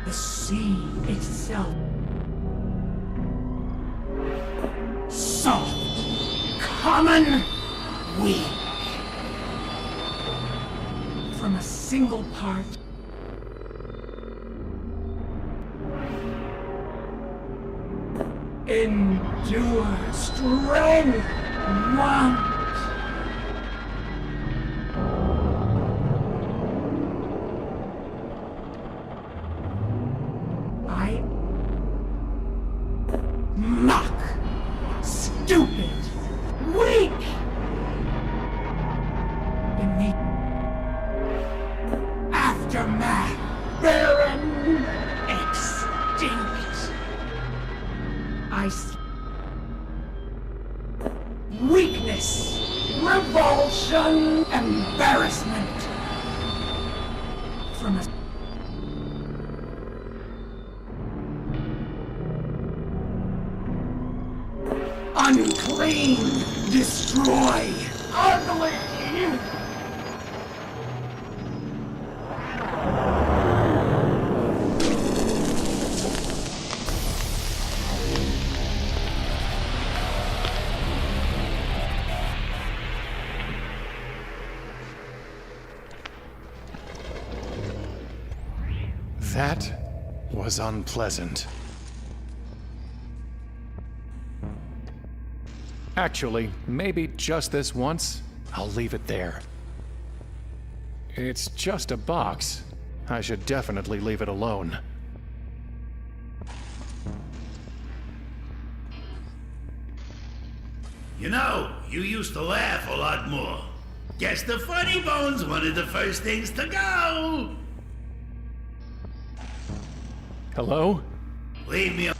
The sea itself. Soft, common, weak. From a single part. Endure, strength, want. I mock, stupid, weak. Beneath aftermath, barren, extinct. Weakness, revulsion, embarrassment. From a unclean, destroy, ugly. That was unpleasant. Actually, maybe just this once, I'll leave it there. It's just a box. I should definitely leave it alone. You know, you used to laugh a lot more. Guess the funny bone's one of the first things to go. Hello? Leave me alone.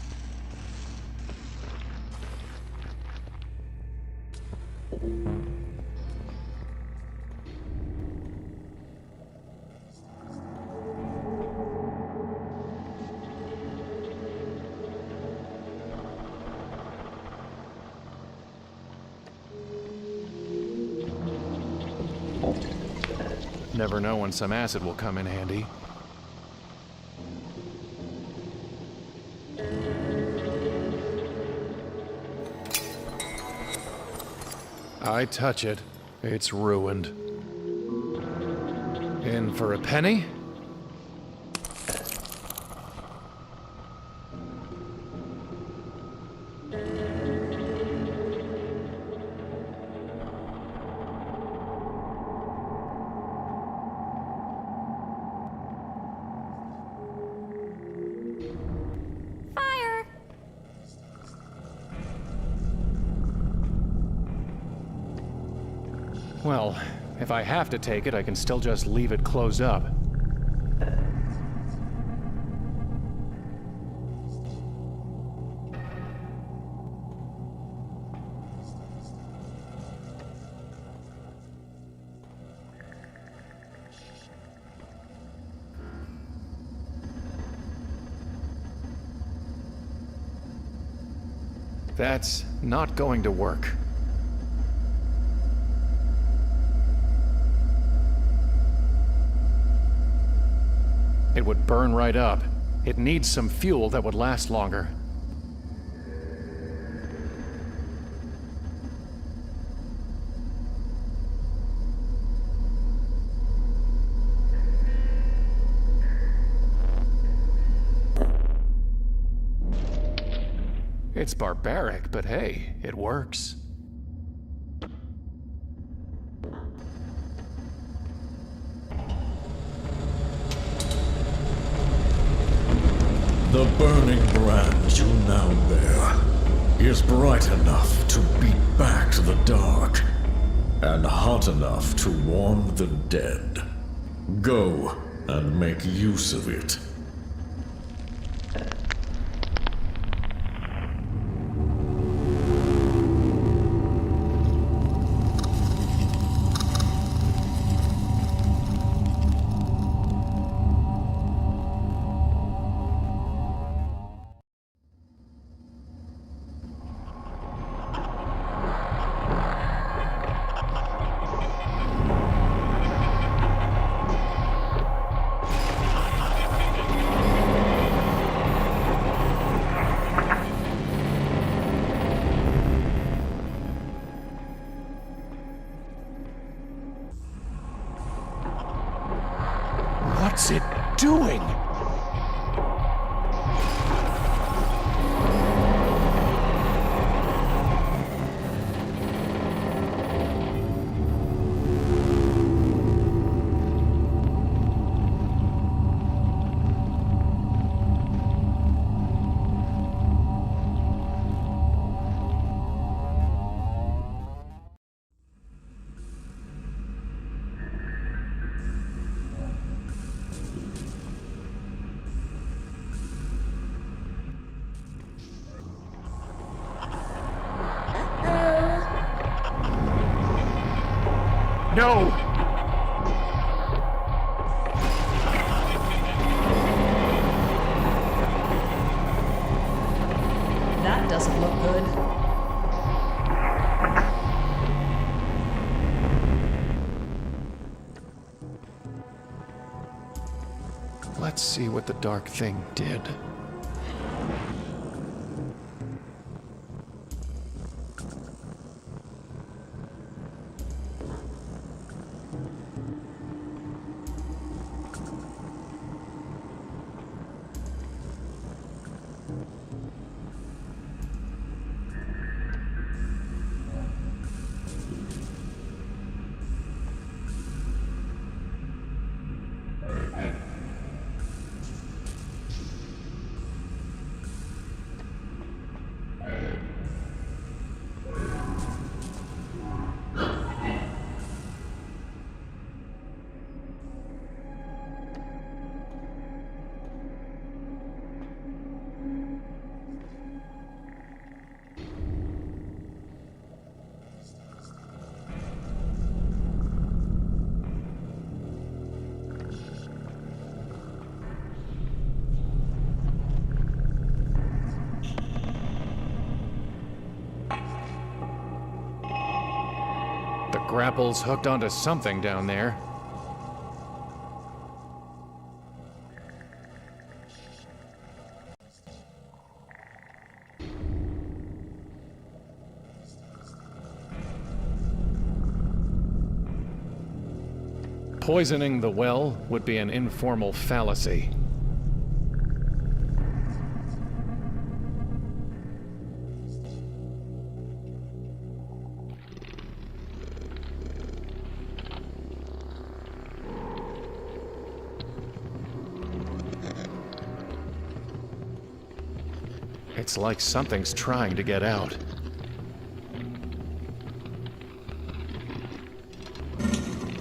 Never know when some acid will come in handy. I touch it, it's ruined. In for a penny? Well, if I have to take it, I can still just leave it closed up. That's not going to work. It would burn right up. It needs some fuel that would last longer. It's barbaric, but hey, it works. The burning brand you now bear is bright enough to beat back the dark, and hot enough to warm the dead. Go and make use of it. What's it doing? No! That doesn't look good. Let's see what the dark thing did. The grapple's hooked onto something down there. Poisoning the well would be an informal fallacy. It's like something's trying to get out.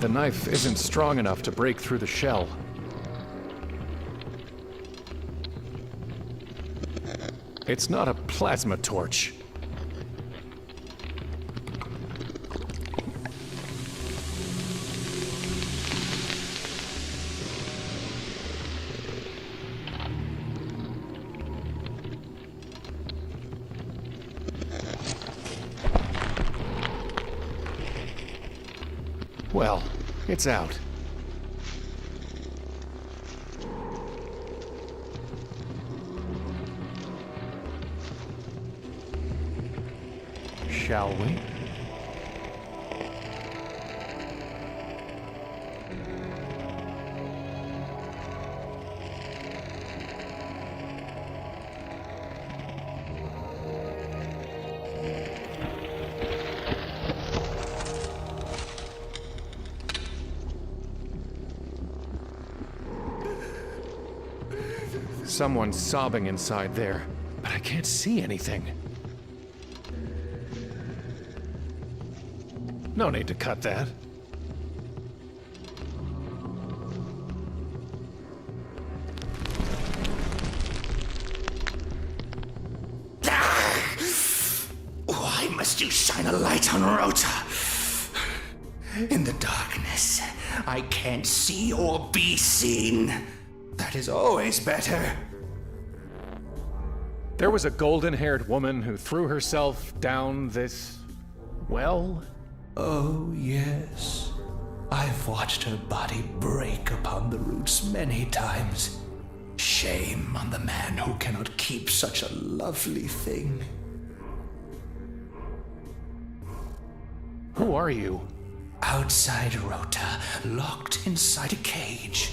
The knife isn't strong enough to break through the shell. It's not a plasma torch. Well, it's out. shall we? Someone's sobbing inside there, but I can't see anything. No need to cut that. Why must you shine a light on Rota? In the darkness, I can't see or be seen. That is always better. There was a golden-haired woman who threw herself down this well? Oh, yes. I've watched her body break upon the roots many times. Shame on the man who cannot keep such a lovely thing. Who are you? Outside Rota, locked inside a cage.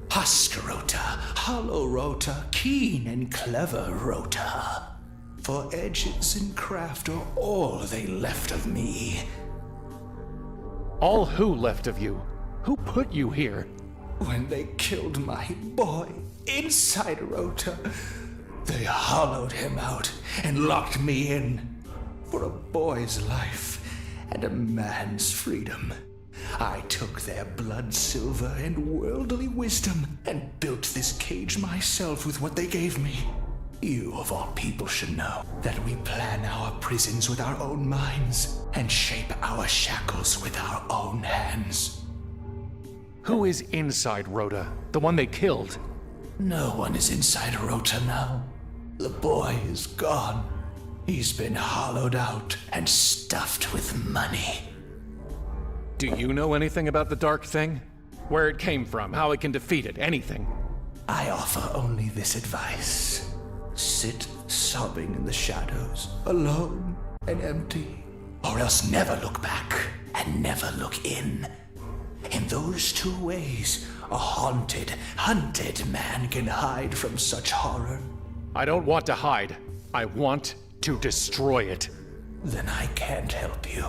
Husk Rota, hollow Rota, keen and clever Rota. For edges and craft are all they left of me. All who left of you? Who put you here? When they killed my boy inside Rota, they hollowed him out and locked me in. For a boy's life and a man's freedom, I took their blood silver and worldly wisdom and built this cage myself with what they gave me. You, of all people, should know that we plan our prisons with our own minds and shape our shackles with our own hands. Who is inside Rhoda? The one they killed? No one is inside Rota now. The boy is gone. He's been hollowed out and stuffed with money. Do you know anything about the Dark Thing? Where it came from, how it can defeat it, anything? I offer only this advice. Sit sobbing in the shadows, alone and empty. Or else never look back and never look in. In those two ways, a haunted, hunted man can hide from such horror. I don't want to hide. I want to destroy it. Then I can't help you.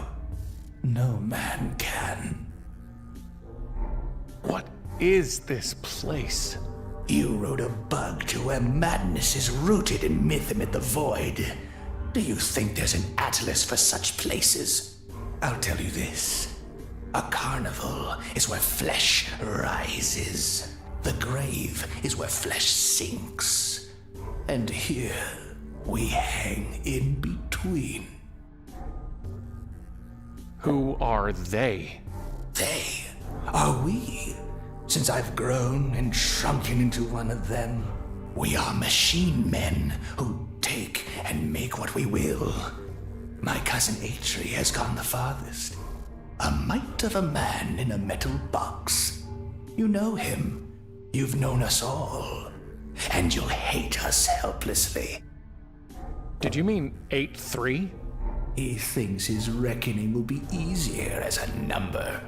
No man can. What is this place? You rode a bug to where madness is rooted in myth amid the void. Do you think there's an atlas for such places? I'll tell you this. A carnival is where flesh rises. The grave is where flesh sinks. And here we hang in between. Who are they? They are we. Since I've grown and shrunken into one of them, we are machine men who take and make what we will. My cousin Atri has gone the farthest. A mite of a man in a metal box. You know him. You've known us all. And you'll hate us helplessly. Did you mean 8-3? He thinks his reckoning will be easier as a number.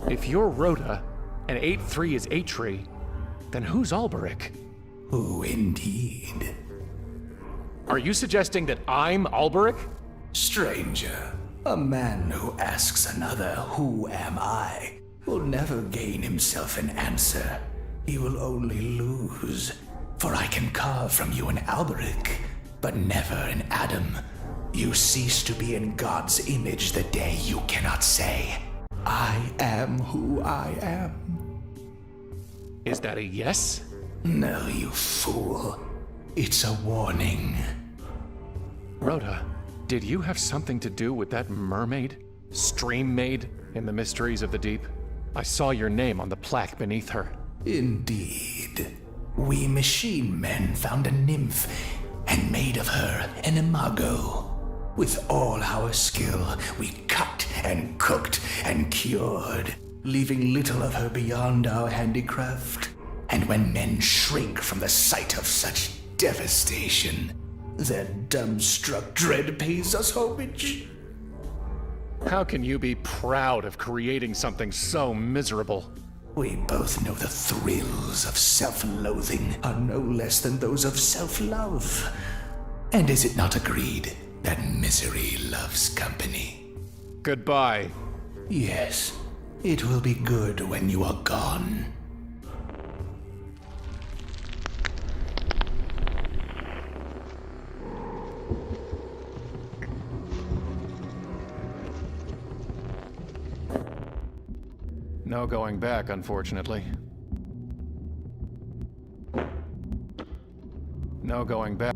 If you're Rhoda, and 8-3 is Atri, then who's Alberic? Who indeed? Are you suggesting that I'm Alberic? Stranger, a man who asks another, "Who am I?" will never gain himself an answer. He will only lose. For I can carve from you an Alberic, but never an Adam. You cease to be in God's image the day you cannot say, "I am who I am." Is that a yes? No, you fool. It's a warning. Rhoda, did you have something to do with that mermaid? Stream maid in the mysteries of the deep? I saw your name on the plaque beneath her. Indeed. We machine men found a nymph and made of her an imago. With all our skill, we cut and cooked and cured, leaving little of her beyond our handicraft. And when men shrink from the sight of such devastation, Their dumbstruck dread pays us homage. How can you be proud of creating something so miserable? We both know the thrills of self-loathing are no less than those of self-love. And is it not agreed that misery loves company? Goodbye. Yes, it will be good when you are gone. No going back, unfortunately. No going back.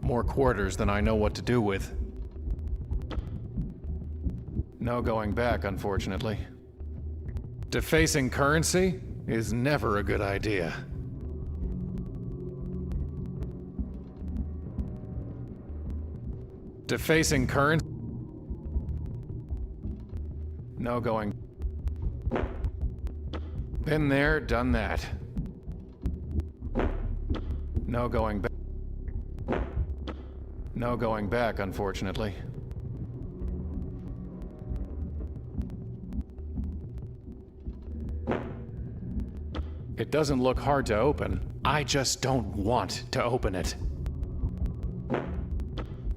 More quarters than I know what to do with. No going back, unfortunately. Defacing currency is never a good idea. Defacing currency. No going. Been there, done that. No going back. No going back, unfortunately. It doesn't look hard to open. I just don't want to open it.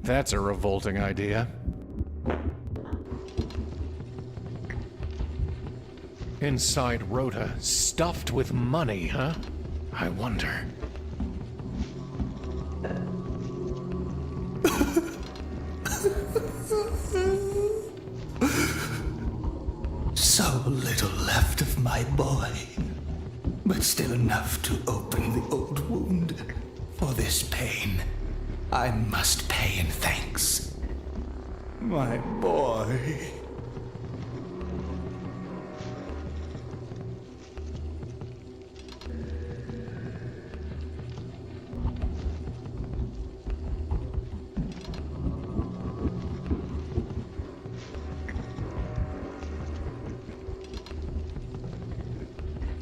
That's a revolting idea. Inside Rhoda, stuffed with money, huh? I wonder. So little left of my boy, but still enough to open the old wound. For this pain, I must pay in thanks. My boy.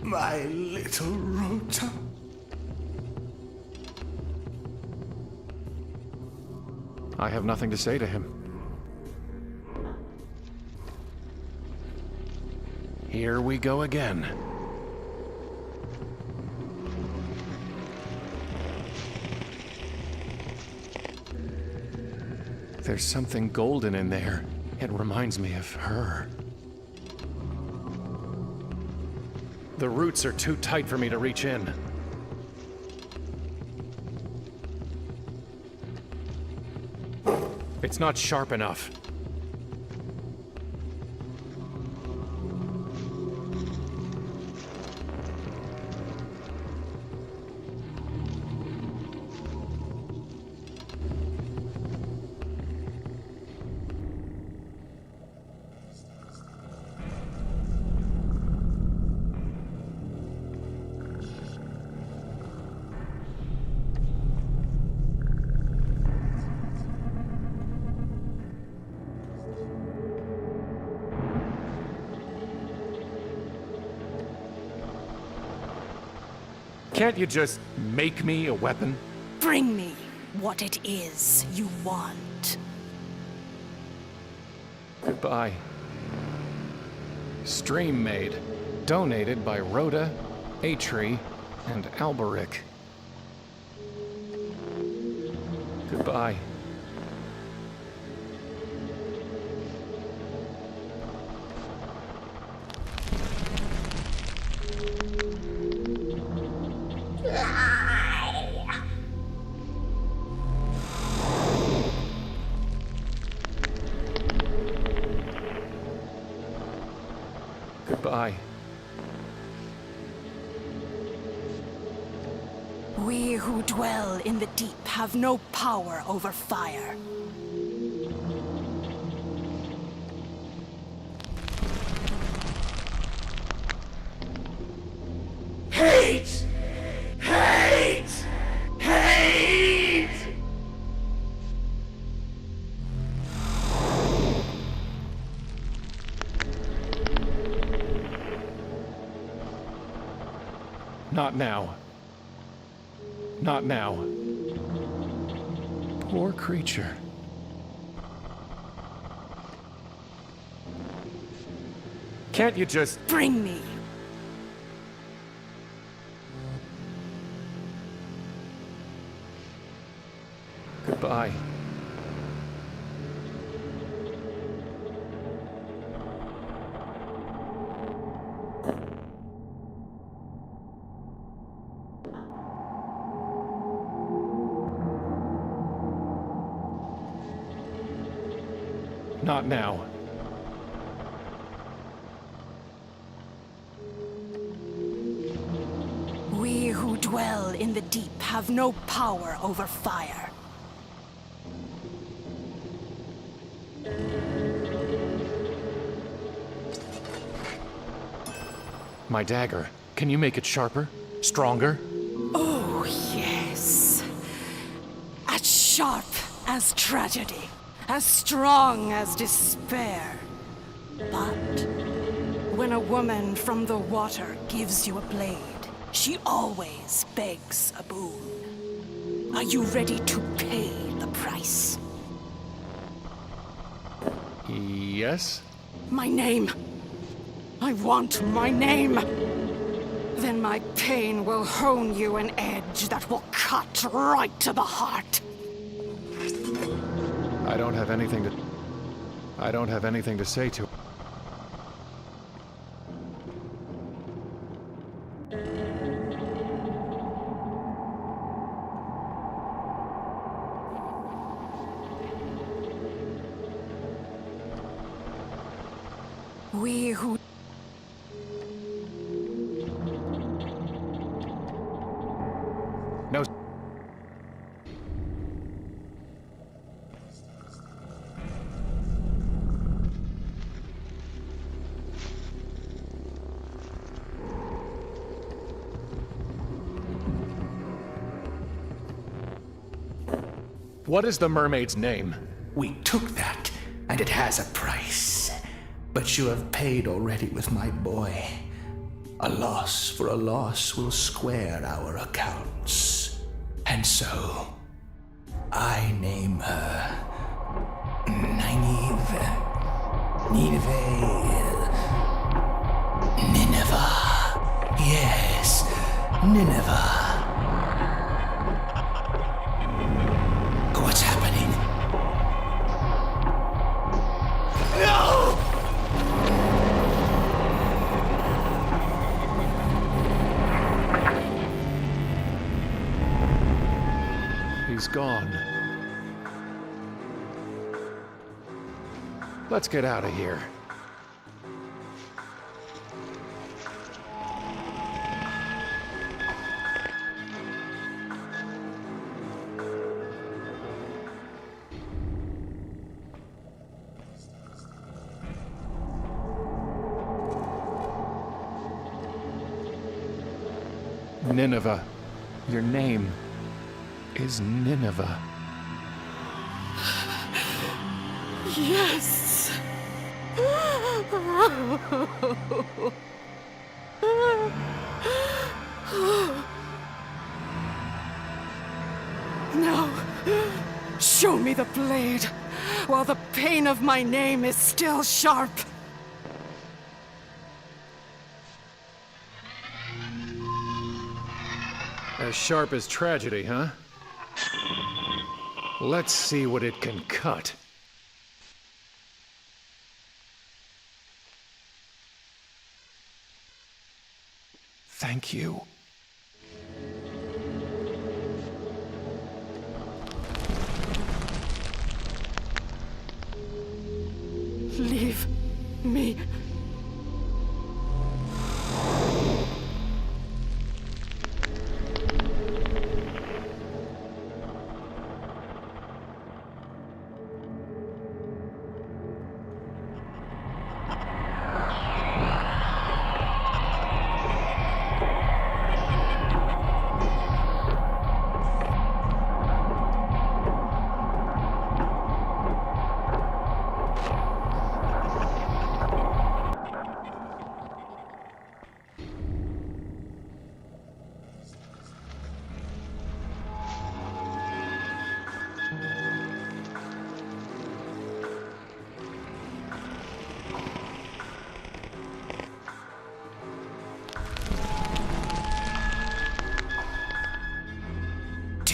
My little Rota. I have nothing to say to him. Here we go again. There's something golden in there. It reminds me of her. The roots are too tight for me to reach in. It's not sharp enough. Can't you just make me a weapon? Bring me what it is you want. Goodbye. Stream made. Donated by Rhoda, Atri, and Alberic. Goodbye. Goodbye. We who dwell in the deep have no power over fire. Hate! Hate! Hate! Not now. Not now. Poor creature. Can't you just... Bring me. Goodbye. Not now. We who dwell in the deep have no power over fire. My dagger. Can you make it sharper? Stronger? Oh, yes. As sharp as tragedy, as strong as despair. But when a woman from the water gives you a blade, she always begs a boon. Are you ready to pay the price? Yes? My name. I want my name. Then my pain will hone you an edge that will cut right to the heart. I don't have anything to say to... We who... No. What is the mermaid's name? We took that, and it has a price. But you have paid already with my boy. A loss for a loss will square our accounts. And so, I name her Nineveh. Yes, Nineveh. What's happening? No! He's gone. Let's get out of here. Nineveh. Your name is Nineveh. Yes. Now, show me the blade, while the pain of my name is still sharp. As sharp as tragedy, huh? Let's see what it can cut. Thank you. Leave me.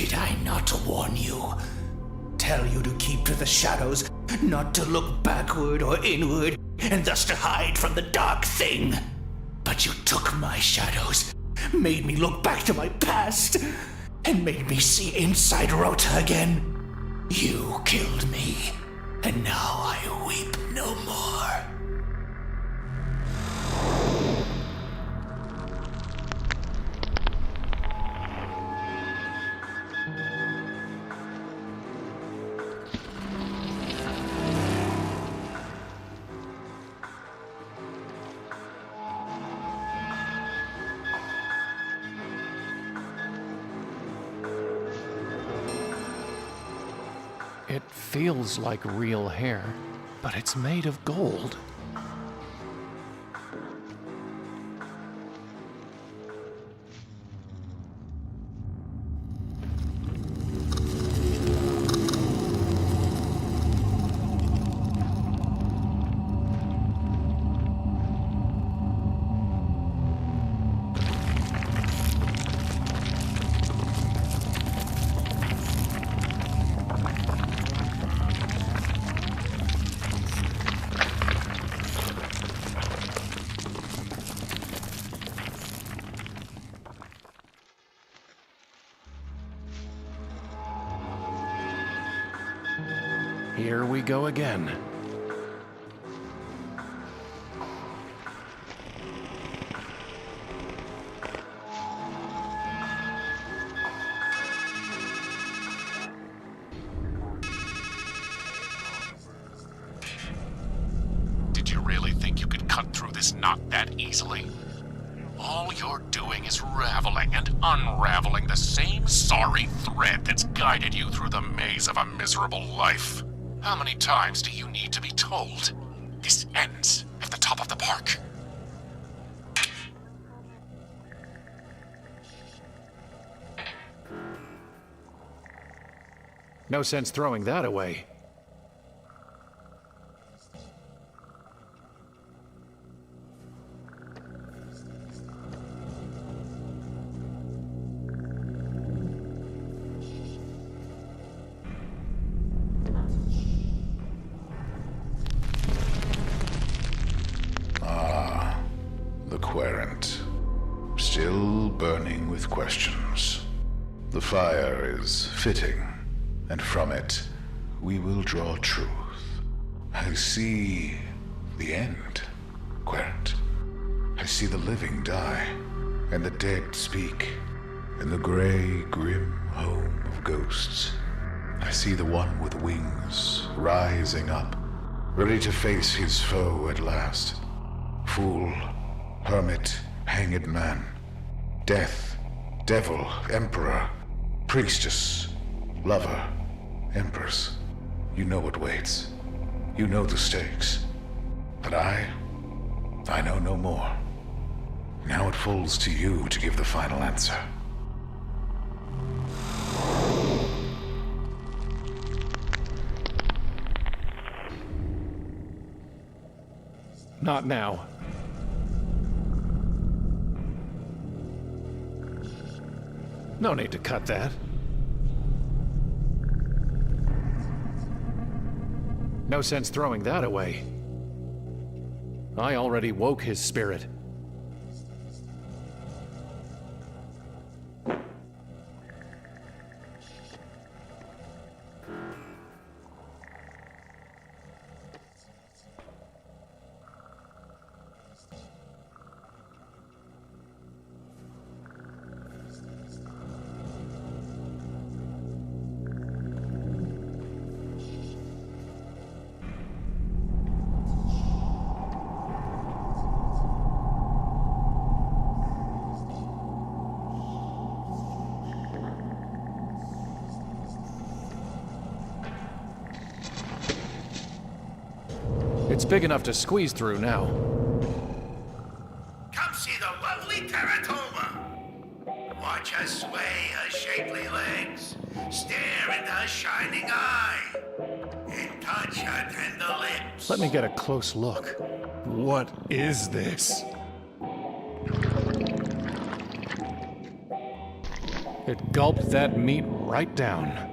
Did I not warn you? Tell you to keep to the shadows, not to look backward or inward, and thus to hide from the dark thing. But you took my shadows, made me look back to my past, and made me see inside Rota again. You killed me, and now I weep no more. It feels like real hair, but it's made of gold. Here we go again. Did you really think you could cut through this knot that easily? All you're doing is raveling and unraveling the same sorry thread that's guided you through the maze of a miserable life. How many times do you need to be told? This ends at the top of the park. No sense throwing that away. The querent, still burning with questions. The fire is fitting, and from it we will draw truth. I see the end, querent. I see the living die, and the dead speak, in the gray, grim home of ghosts. I see the one with wings rising up, ready to face his foe at last. Fool, hermit, hanged man, death, devil, emperor, priestess, lover, empress. You know what waits. You know the stakes. But I know no more. Now it falls to you to give the final answer. Not now. No need to cut that. No sense throwing that away. I already woke his spirit. It's big enough to squeeze through now. Come see the lovely Teratoma. Watch her sway her shapely legs, stare into her shining eye, and touch her tender lips. Let me get a close look. What is this? It gulped that meat right down.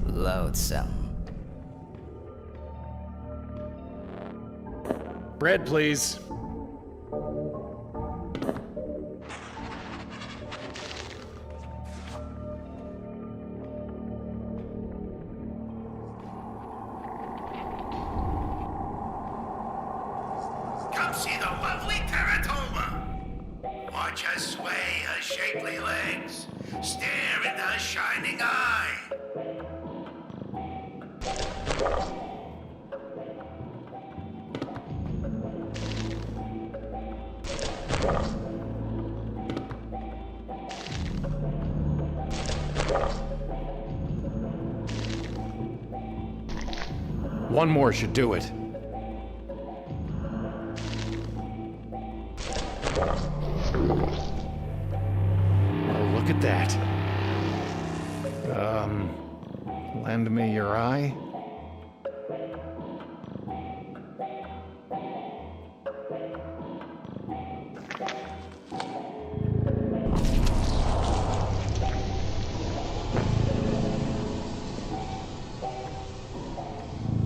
Loadsome. Bread, please. Come see the lovely teratoma. Watch her sway her shapely legs. Stare into her shining eye. One more should do it. Oh, look at that. Lend me your eye?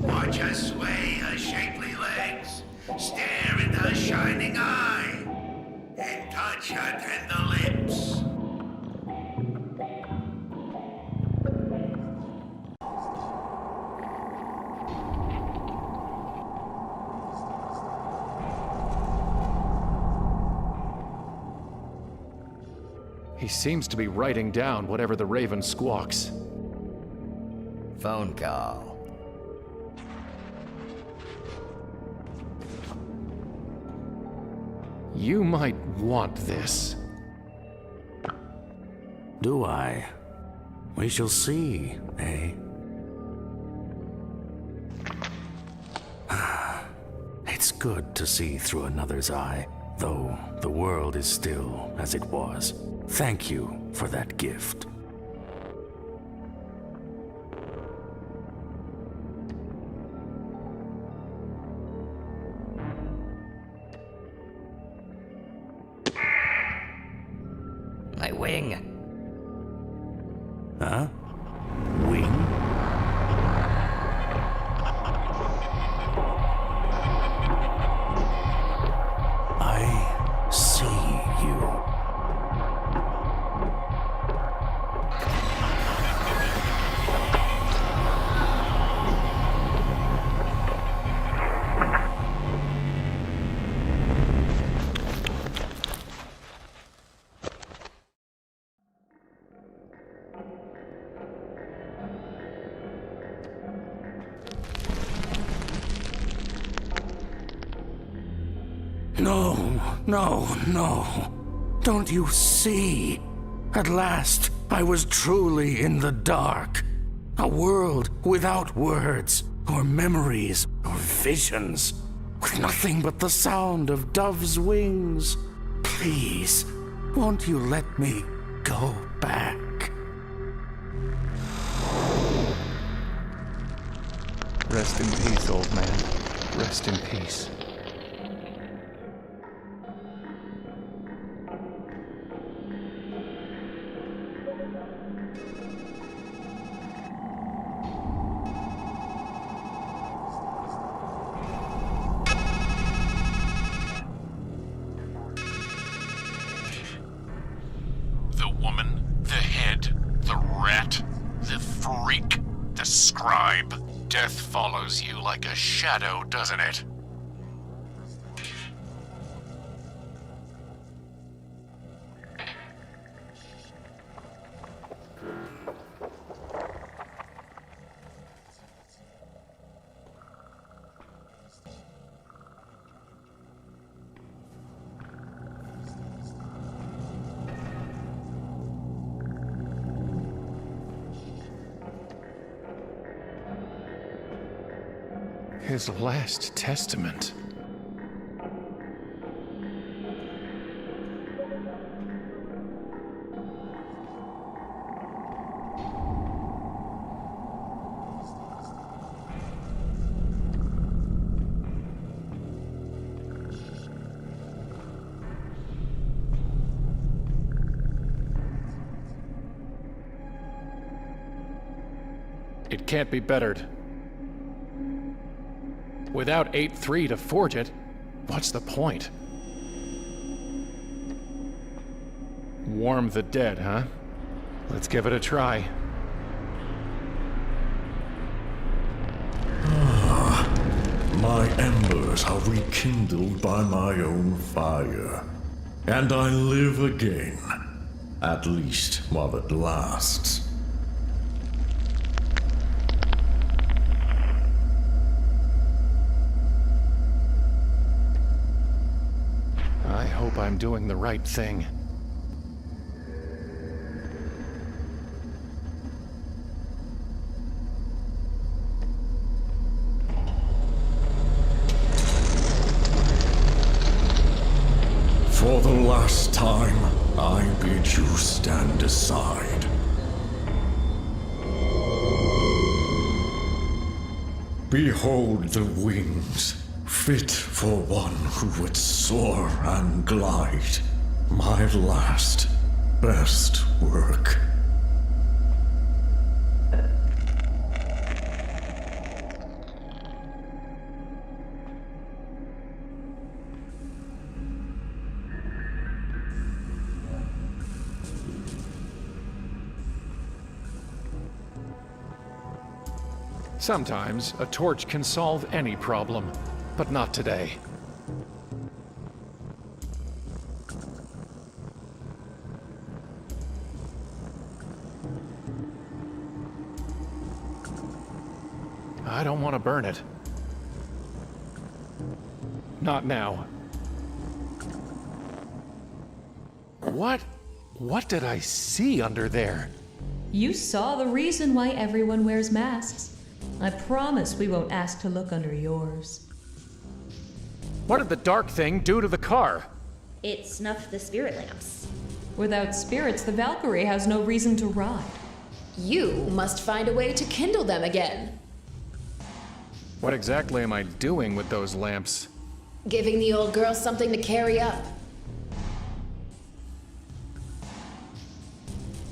Watch her sway her shapely legs. Stare into her shining eye. And touch her tender lips. He seems to be writing down whatever the raven squawks. Phone call. You might want this. Do I? We shall see, eh? It's good to see through another's eye, though the world is still as it was. Thank you for that gift. My wing. Huh? Wing? I see you. No. Don't you see? At last, I was truly in the dark. A world without words, or memories, or visions. With nothing but the sound of doves' wings. Please, won't you let me go back? Rest in peace, old man. Rest in peace. The woman, the head, the rat, the freak, the scribe. Death follows you like a shadow, doesn't it? His last testament. It can't be bettered. Without 8-3 to forge it, what's the point? Warm the dead, huh? Let's give it a try. My embers are rekindled by my own fire, and I live again, at least while it lasts. I hope I'm doing the right thing. For the last time, I bid you stand aside. Behold the wings, fit for one who would soar and glide. My last, best work. Sometimes a torch can solve any problem, but not today. I don't want to burn it. Not now. What did I see under there? You saw the reason why everyone wears masks. I promise we won't ask to look under yours. What did the dark thing do to the car? It snuffed the spirit lamps. Without spirits, the Valkyrie has no reason to ride. You must find a way to kindle them again. What exactly am I doing with those lamps? Giving the old girl something to carry up.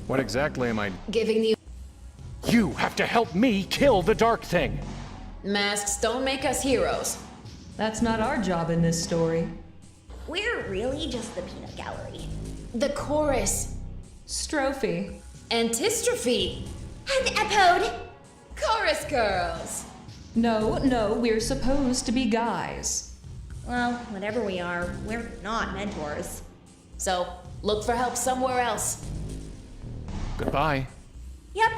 What exactly am I... Giving the... You have to help me kill the dark thing! Masks don't make us heroes. That's not our job in this story. We're really just the peanut gallery. The chorus. Strophe. Antistrophe. And epode. Chorus girls. No, we're supposed to be guys. Well, whatever we are, we're not mentors. So, look for help somewhere else. Goodbye. Yep.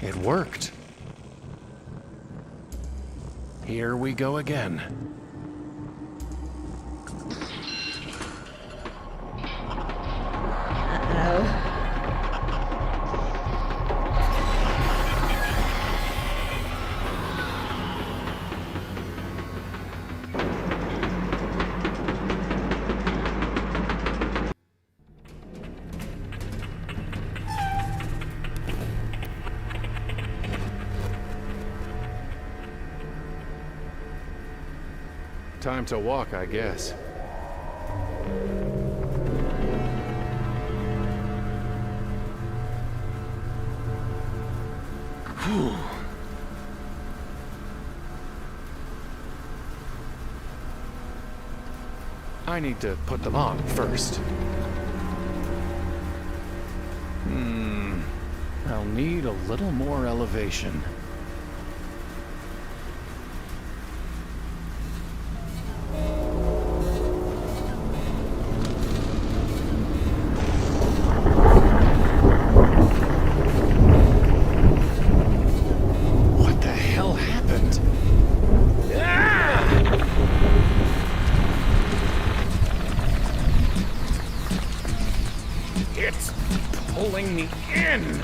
It worked. Here we go again. Uh-oh. Time to walk, I guess. Whew. I need to put them on first. I'll need a little more elevation. What the hell happened? It's pulling me in.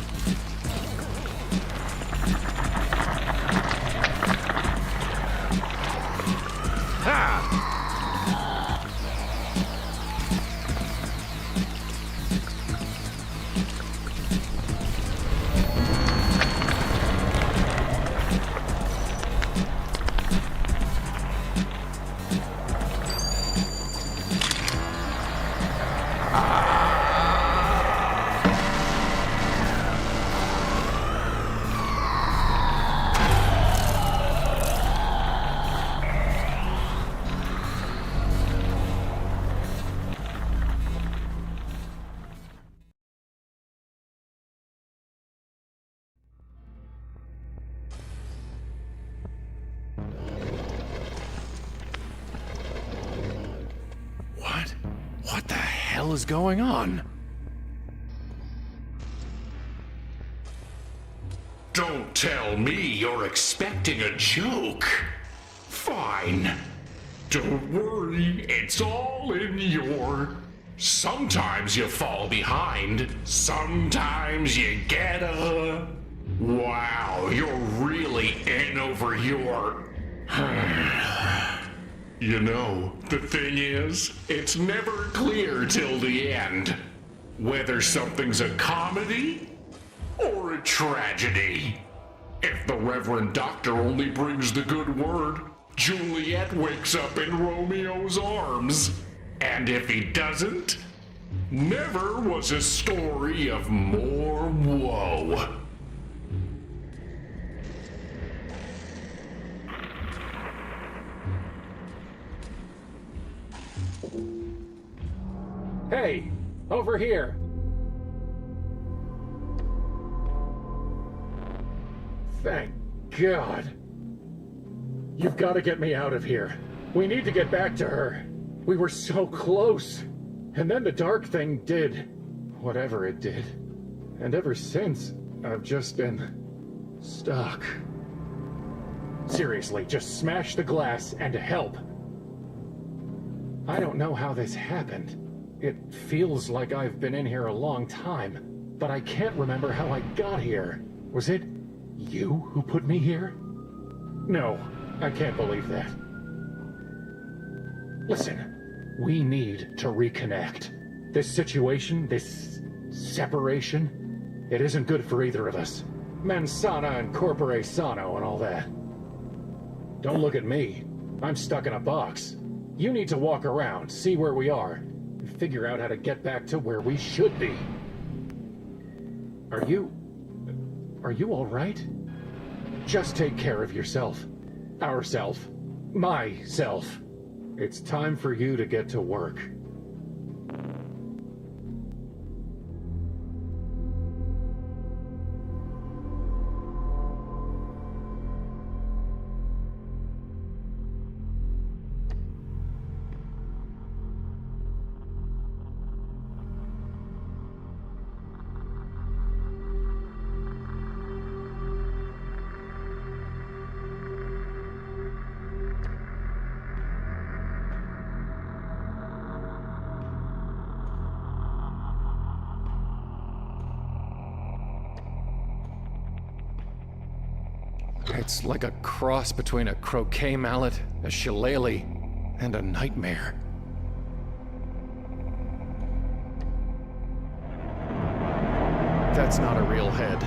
What the hell is going on? Don't tell me you're expecting a joke. Fine. Don't worry, it's all in your... Sometimes you fall behind, sometimes you get a... Wow, you're really in over your... You know, the thing is, it's never clear till the end whether something's a comedy or a tragedy. If the Reverend Doctor only brings the good word, Juliet wakes up in Romeo's arms. And if he doesn't, never was a story of more woe. Hey, over here. Thank God. You've got to get me out of here. We need to get back to her. We were so close. And then the dark thing did whatever it did. And ever since, I've just been stuck. Seriously, just smash the glass and help. I don't know how this happened. It feels like I've been in here a long time, but I can't remember how I got here. Was it you who put me here? No, I can't believe that. Listen, we need to reconnect. This situation, this separation, it isn't good for either of us. Mens sana and corpore sano and all that. Don't look at me. I'm stuck in a box. You need to walk around, see where we are, and figure out how to get back to where we should be. Are you all right? Just take care of yourself. Ourself. Myself. It's time for you to get to work. It's like a cross between a croquet mallet, a shillelagh, and a nightmare. That's not a real head.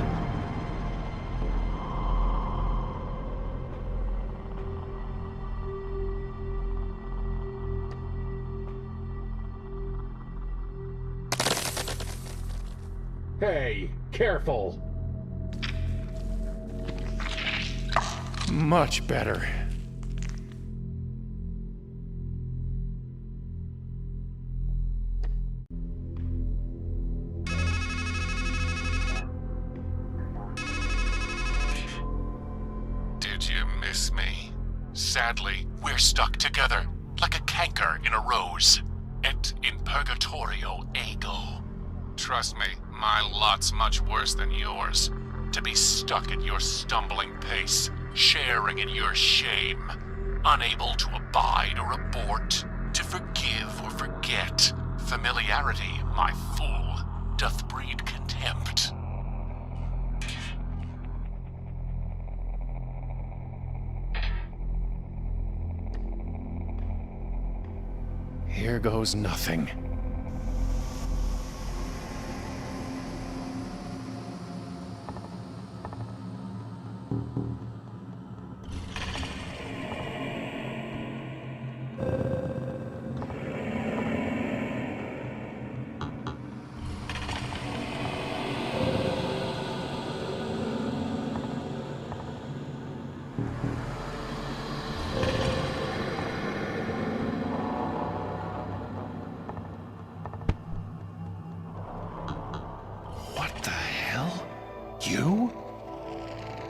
Hey, careful! Much better. miss me. Sadly, we're stuck together, like a canker in a rose. Et in purgatorio ego. Trust me, my lot's much worse than yours. To be stuck at your stumbling pace, sharing in your shame, unable to abide or abort, to forgive or forget. Familiarity, my fool, doth breed contempt. Here goes nothing. You?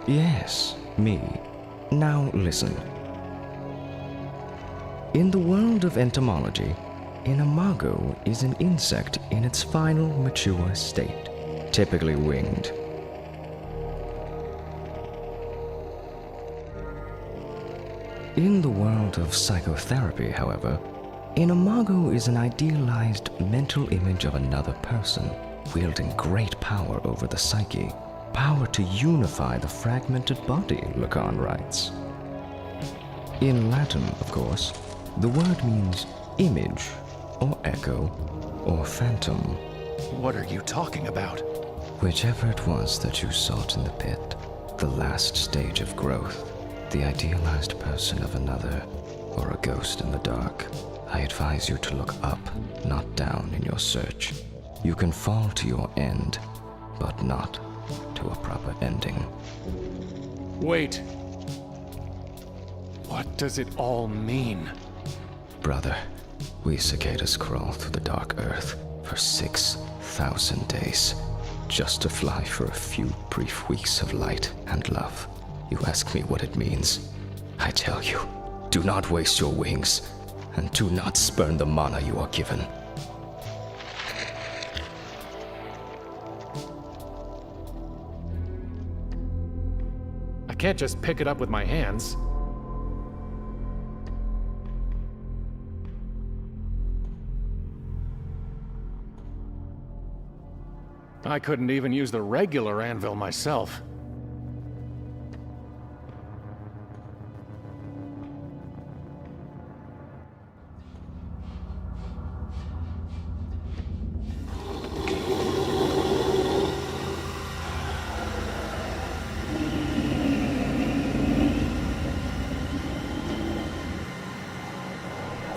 Yes, me. Now listen. In the world of entomology, an imago is an insect in its final mature state, typically winged. In the world of psychotherapy, however, an imago is an idealized mental image of another person, wielding great power over the psyche. Power to unify the fragmented body, Lacan writes. In Latin, of course, the word means image, or echo, or phantom. What are you talking about? Whichever it was that you sought in the pit, the last stage of growth, the idealized person of another, or a ghost in the dark, I advise you to look up, not down in your search. You can fall to your end, but not to a proper ending. Wait. What does it all mean? Brother, we cicadas crawl through the dark earth for 6,000 days, just to fly for a few brief weeks of light and love. You ask me what it means. I tell you, do not waste your wings, and do not spurn the mana you are given. I can't just pick it up with my hands. I couldn't even use the regular anvil myself.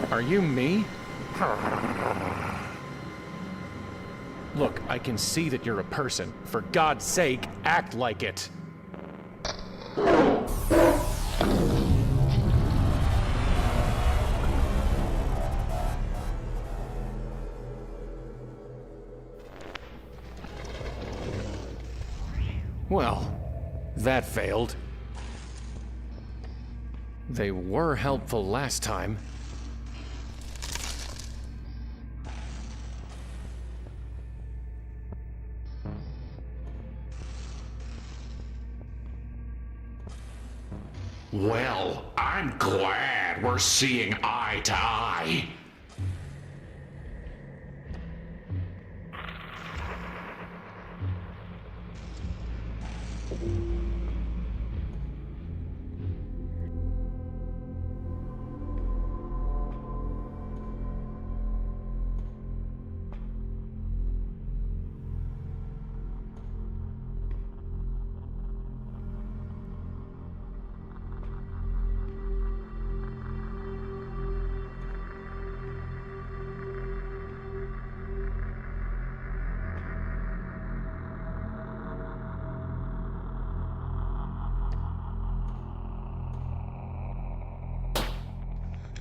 Are you me? Look, I can see that you're a person. For God's sake, act like it. Well, that failed. They were helpful last time. Well, I'm glad we're seeing eye to eye.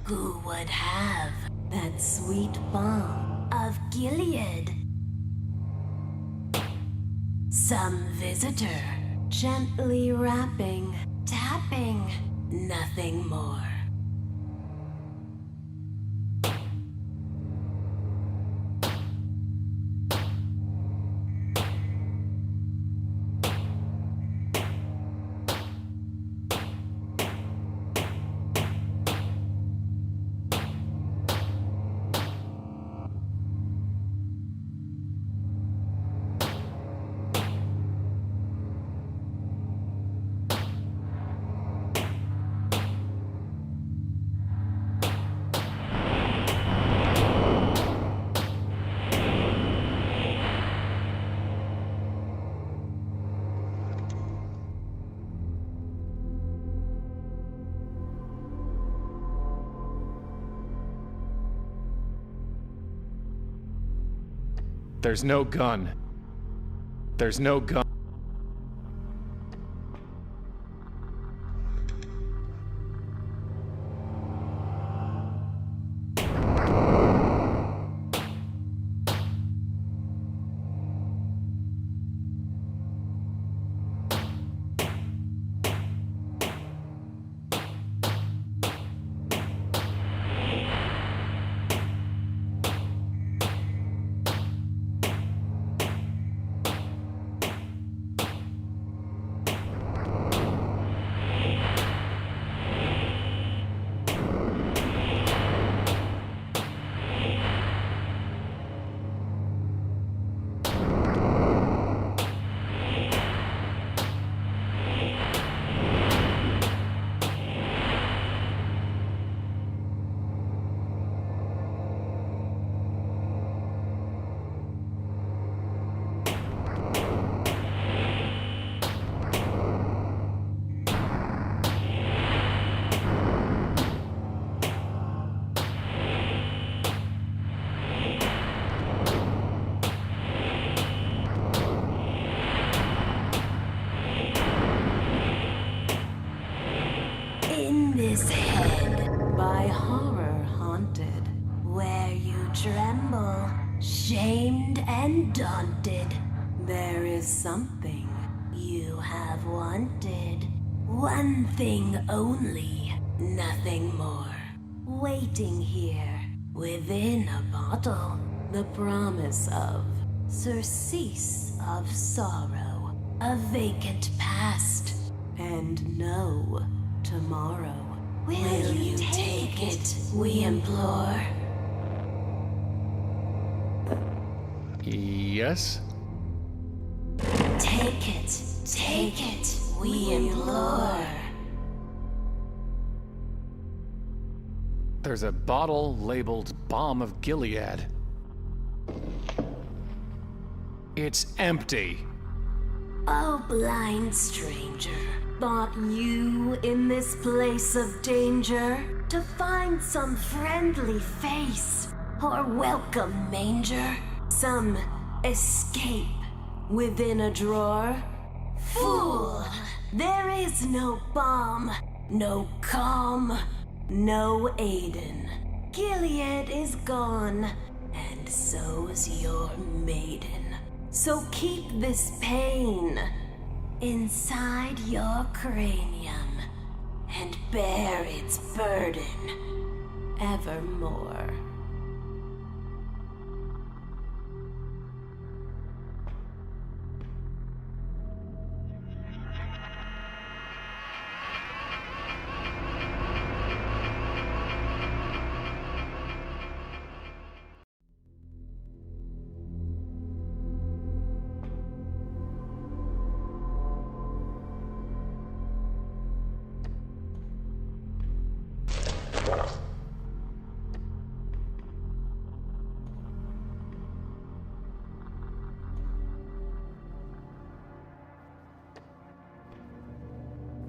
Who would have that sweet balm of Gilead? Some visitor, gently rapping, tapping nothing more. There's no gun. There's no gun. In this head, by horror haunted, where you tremble, shamed and daunted, there is something you have wanted. One thing only, nothing more. Waiting here, within a bottle, the promise of surcease of sorrow, a vacant past, and no tomorrow. Will you take it, we implore? Yes? Take it, we implore. There's a bottle labeled Balm of Gilead. It's empty. Oh, blind stranger, thought you in this place of danger to find some friendly face or welcome manger, some escape within a drawer? Fool! There is no balm, no calm, no Aiden. Gilead is gone, and so's your maiden. So keep this pain inside your cranium and bear its burden evermore.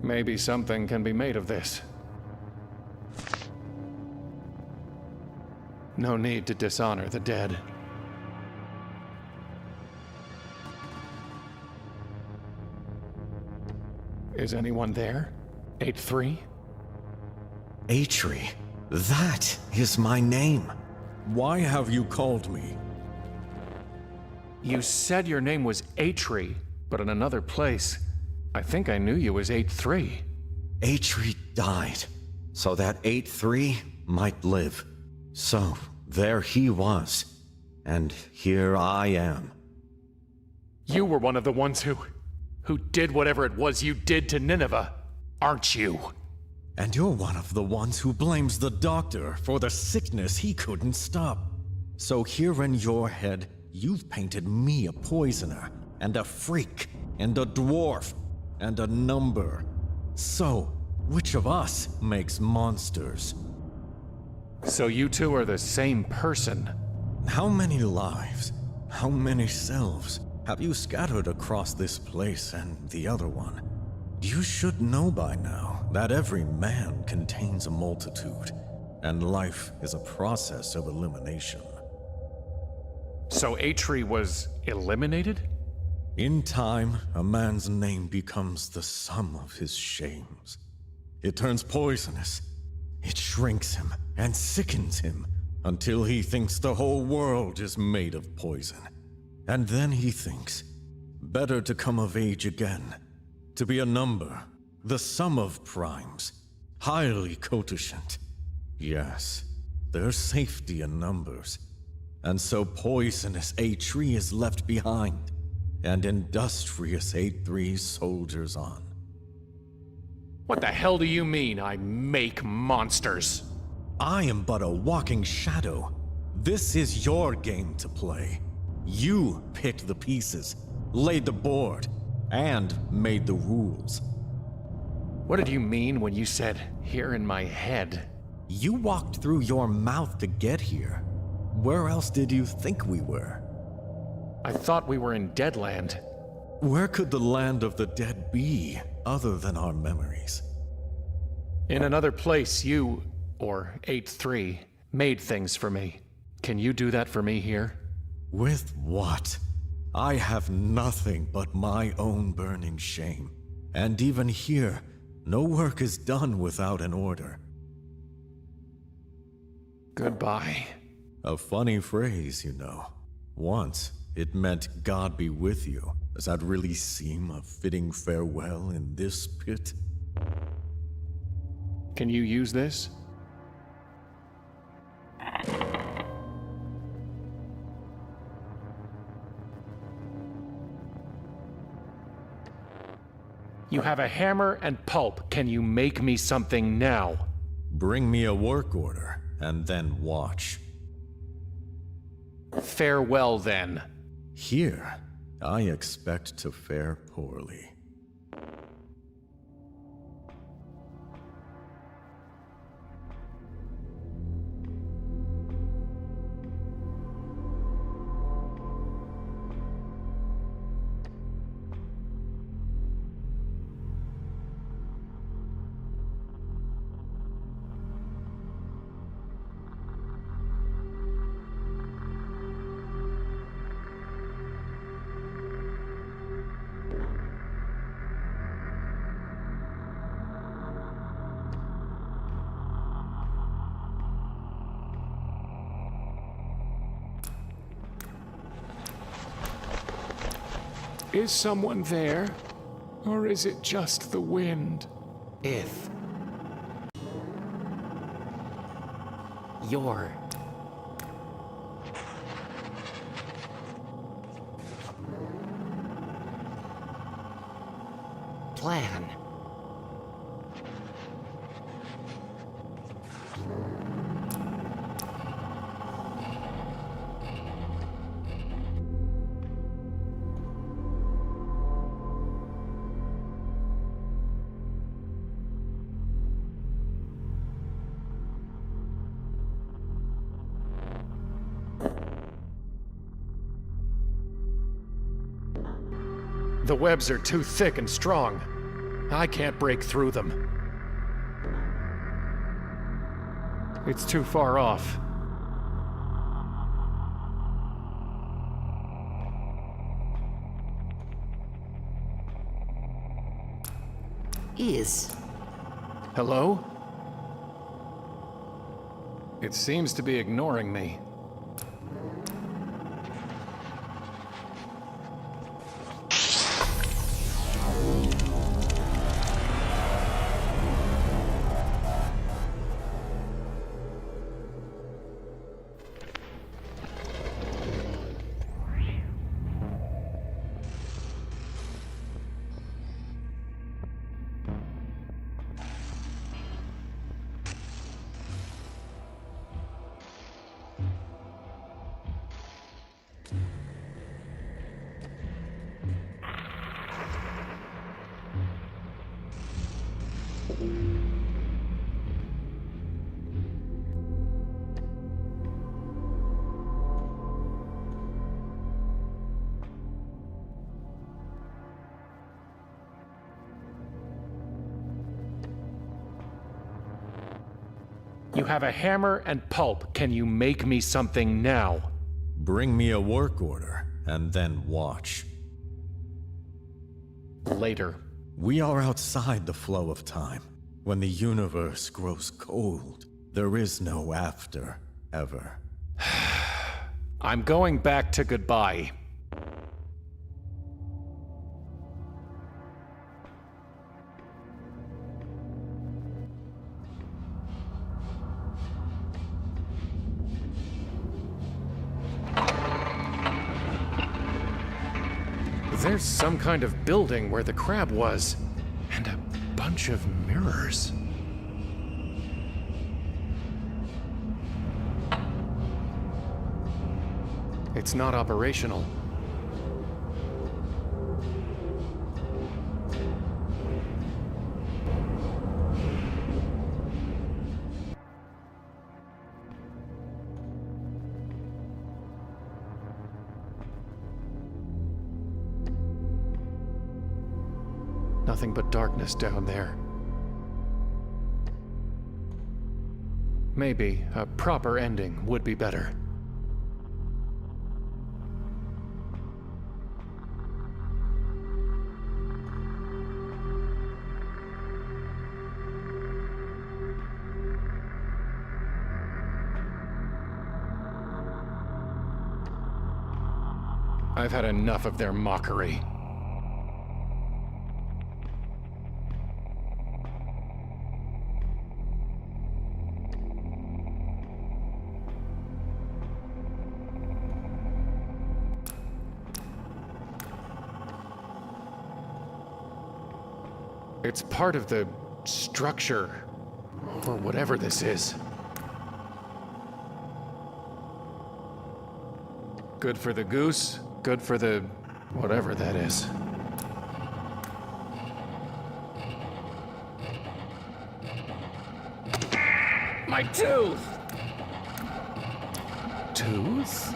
Maybe something can be made of this. No need to dishonor the dead. Is anyone there? 8-3? Atri, that is my name. Why have you called me? You said your name was Atri, but in another place. I think I knew you as 8-3. Atri died, so that 8-3 might live. So, there he was, and here I am. You were one of the ones who did whatever it was you did to Nineveh, aren't you? And you're one of the ones who blames the doctor for the sickness he couldn't stop. So here in your head, you've painted me a poisoner, and a freak, and a dwarf, and a number. So, which of us makes monsters? So you two are the same person? How many lives, how many selves have you scattered across this place and the other one? You should know by now that every man contains a multitude, and life is a process of elimination. So Atri was eliminated? In time, a man's name becomes the sum of his shames. It turns poisonous. It shrinks him and sickens him until he thinks the whole world is made of poison. And then he thinks, better to come of age again, to be a number, the sum of primes, highly cototient. Yes, there's safety in numbers. And so poisonous Atri is left behind, and industrious 8-3 soldiers on. What the hell do you mean, I make monsters? I am but a walking shadow. This is your game to play. You picked the pieces, laid the board, and made the rules. What did you mean when you said, here in my head? You walked through your mouth to get here. Where else did you think we were? I thought we were in Deadland. Where could the land of the dead be, other than our memories? In another place, you, or 8-3, made things for me. Can you do that for me here? With what? I have nothing but my own burning shame. And even here, no work is done without an order. Goodbye. A funny phrase, you know. Once, it meant God be with you. Does that really seem a fitting farewell in this pit? Can you use this? You have a hammer and pulp. Can you make me something now? Bring me a work order, and then watch. Farewell, then. Here, I expect to fare poorly. Is someone there? Or is it just the wind? If your plan The webs are too thick and strong. I can't break through them. It's too far off. is. Hello? It seems to be ignoring me. You have a hammer and pulp. Can you make me something now? Bring me a work order, and then watch. Later. We are outside the flow of time. When the universe grows cold, there is no after, ever. I'm going back to goodbye. There's some kind of building where the crab was, and a bunch of mirrors. It's not operational. Nothing but darkness down there. Maybe a proper ending would be better. I've had enough of their mockery. It's part of the structure, or whatever this is. Good for the goose, good for the whatever that is. My tooth! Tooth?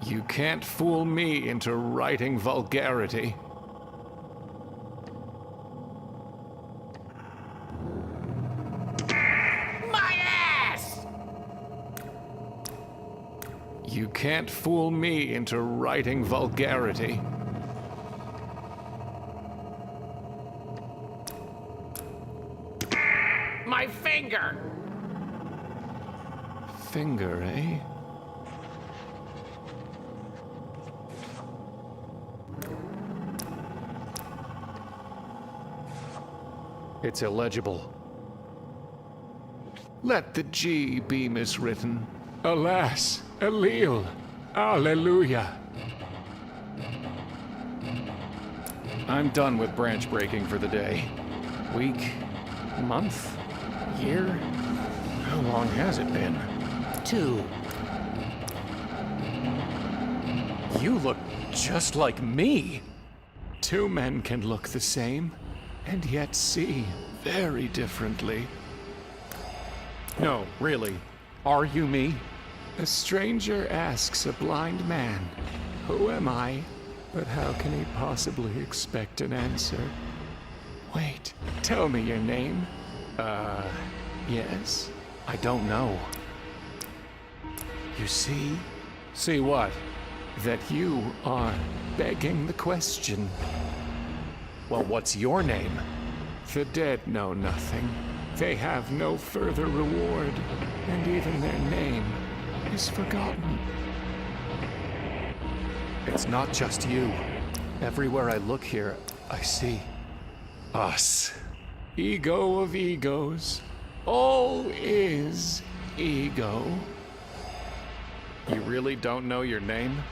You can't fool me into writing vulgarity. My ass! You can't fool me into writing vulgarity. My finger! Finger, eh? It's illegible. Let the G be miswritten. Alas, Allele, Alleluia. I'm done with branch breaking for the day. Week, month, year? How long has it been? 2. You look just like me. 2 men can look the same, and yet see very differently. No, really. Are you me? A stranger asks a blind man, "Who am I?" But how can he possibly expect an answer? Wait, tell me your name. Yes? I don't know. You see? See what? That you are begging the question. Well, what's your name? The dead know nothing. They have no further reward, and even their name is forgotten. It's not just you. Everywhere I look here, I see us. Ego of egos. All is ego. You really don't know your name?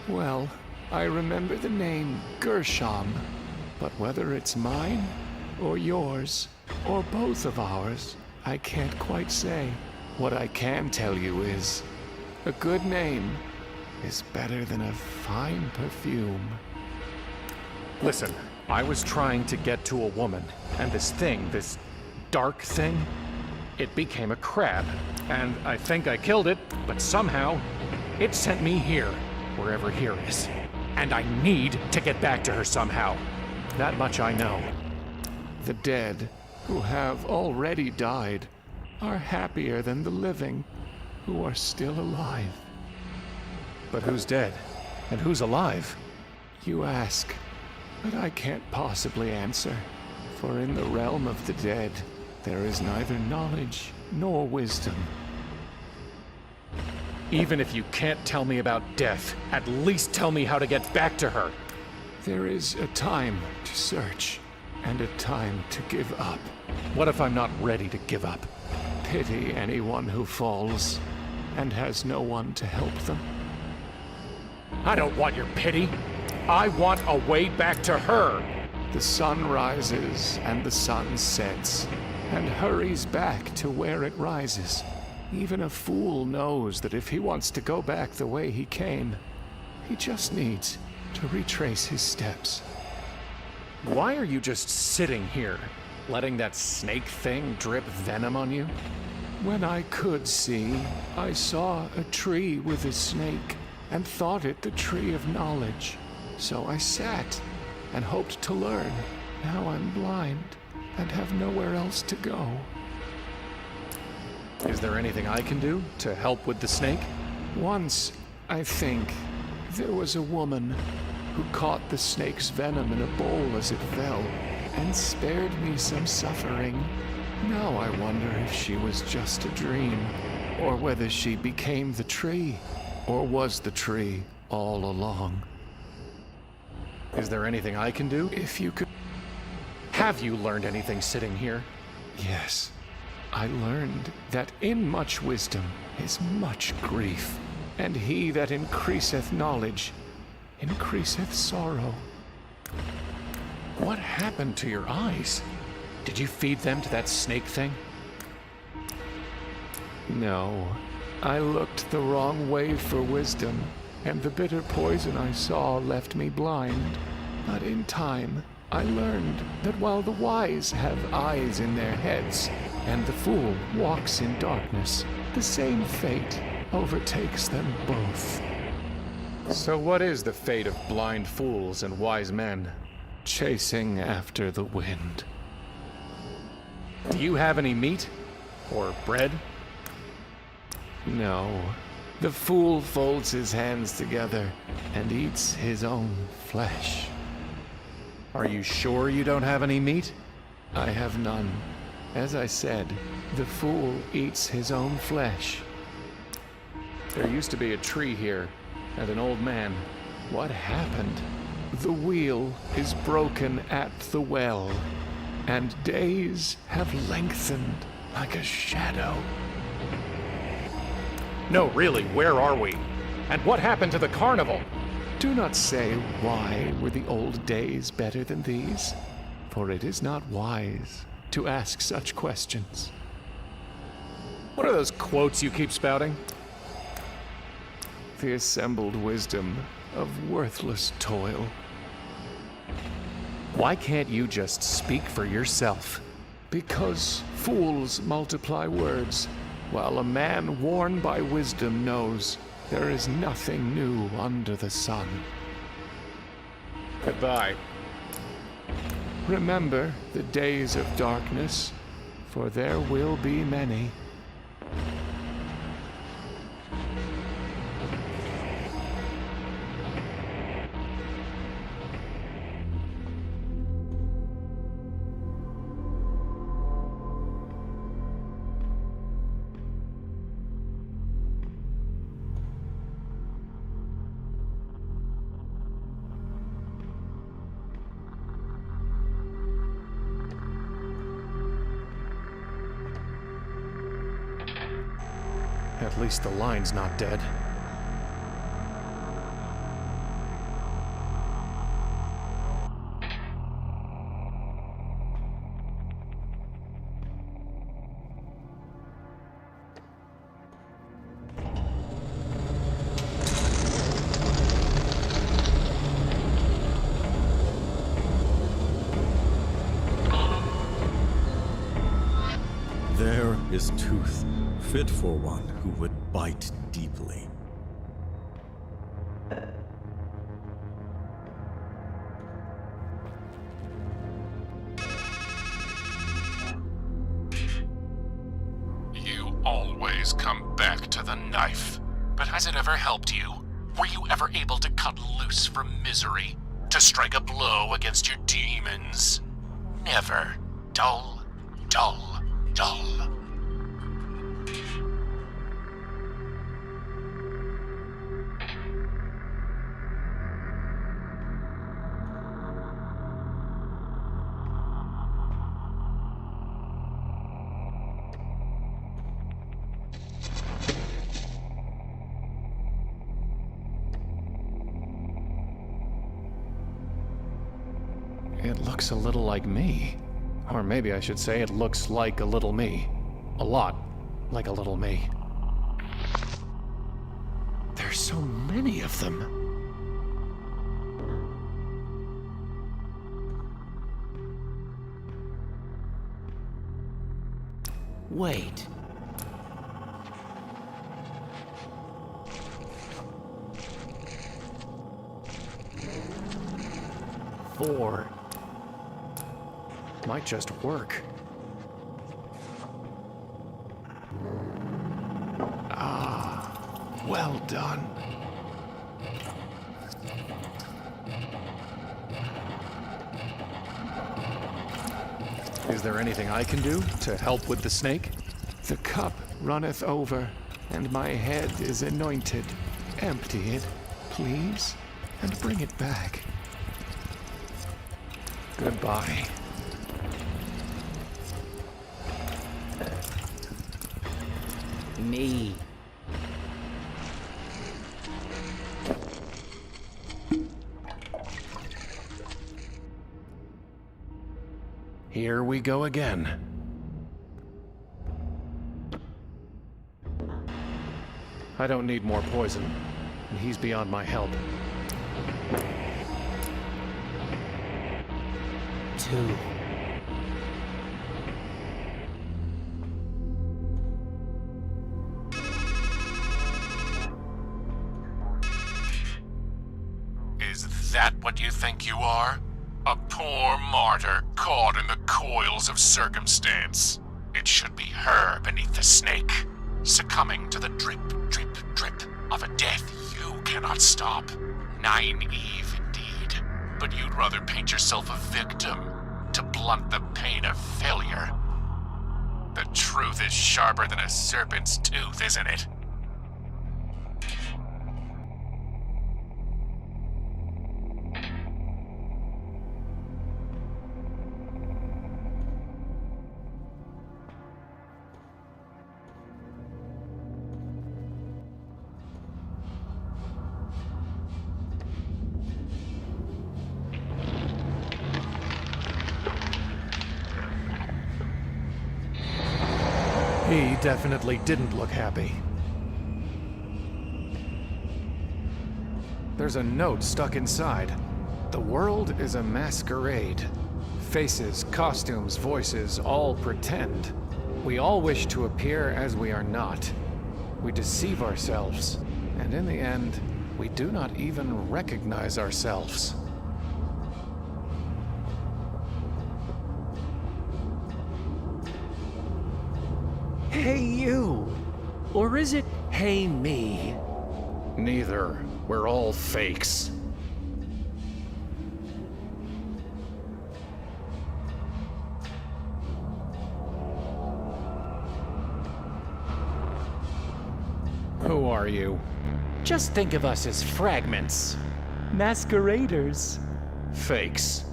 Well, I remember the name Gershom, but whether it's mine, or yours, or both of ours, I can't quite say. What I can tell you is, a good name is better than a fine perfume. Listen, I was trying to get to a woman, and this thing, this dark thing, it became a crab. And I think I killed it, but somehow it sent me here, wherever here is. And I need to get back to her somehow. That much I know. The dead, who have already died, are happier than the living, who are still alive. But who's dead? And who's alive? You ask, but I can't possibly answer. For in the realm of the dead, there is neither knowledge nor wisdom. Even if you can't tell me about death, at least tell me how to get back to her. There is a time to search, and a time to give up. What if I'm not ready to give up? Pity anyone who falls, and has no one to help them. I don't want your pity. I want a way back to her. The sun rises and the sun sets, and hurries back to where it rises. Even a fool knows that if he wants to go back the way he came, he just needs to retrace his steps. Why are you just sitting here, letting that snake thing drip venom on you? When I could see, I saw a tree with a snake, and thought it the tree of knowledge. So I sat and hoped to learn. Now I'm blind and have nowhere else to go. Is there anything I can do to help with the snake? Once, I think, there was a woman who caught the snake's venom in a bowl as it fell, and spared me some suffering. Now I wonder if she was just a dream, or whether she became the tree, or was the tree all along. Is there anything I can do? If you could... Have you learned anything sitting here? Yes. I learned that in much wisdom is much grief, and he that increaseth knowledge increaseth sorrow. What happened to your eyes? Did you feed them to that snake thing? No. I looked the wrong way for wisdom, and the bitter poison I saw left me blind. But in time, I learned that while the wise have eyes in their heads, and the fool walks in darkness, the same fate overtakes them both. So what is the fate of blind fools and wise men? Chasing after the wind. Do you have any meat? Or bread? No. The fool folds his hands together and eats his own flesh. Are you sure you don't have any meat? I have none. As I said, the fool eats his own flesh. There used to be a tree here, and an old man. What happened? The wheel is broken at the well, and days have lengthened like a shadow. No, really, where are we? And what happened to the carnival? Do not say why were the old days better than these, for it is not wise to ask such questions. What are those quotes you keep spouting? The assembled wisdom of worthless toil. Why can't you just speak for yourself? Because fools multiply words, while a man worn by wisdom knows there is nothing new under the sun. Goodbye. Remember the days of darkness, for there will be many. At least the line's not dead. his tooth, fit for one who would bite deeply. You always come back to the knife. But has it ever helped you? Were you ever able to cut loose from misery? To strike a blow against your demons? Never. Dull, dull, dull. It looks a little like me. Or maybe I should say it looks like a little me. A lot like a little me. There's so many of them. Wait. Four. Might just work. Ah, well done. Is there anything I can do to help with the snake? The cup runneth over, and my head is anointed. Empty it, please, and bring it back. Goodbye. Me. Here we go again. I don't need more poison, and he's beyond my help. 2. Is that what you think you are? A poor martyr caught in the coils of circumstance. It should be her beneath the snake, succumbing to the drip, drip, drip of a death you cannot stop. Naive indeed, but you'd rather paint yourself a victim to blunt the pain of failure. The truth is sharper than a serpent's tooth, isn't it? He definitely didn't look happy. There's a note stuck inside. The world is a masquerade. Faces, costumes, voices, all pretend. We all wish to appear as we are not. We deceive ourselves, and in the end, we do not even recognize ourselves. Hey you! Or is it hey me? Neither. We're all fakes. Who are you? Just think of us as fragments. Masqueraders. Fakes.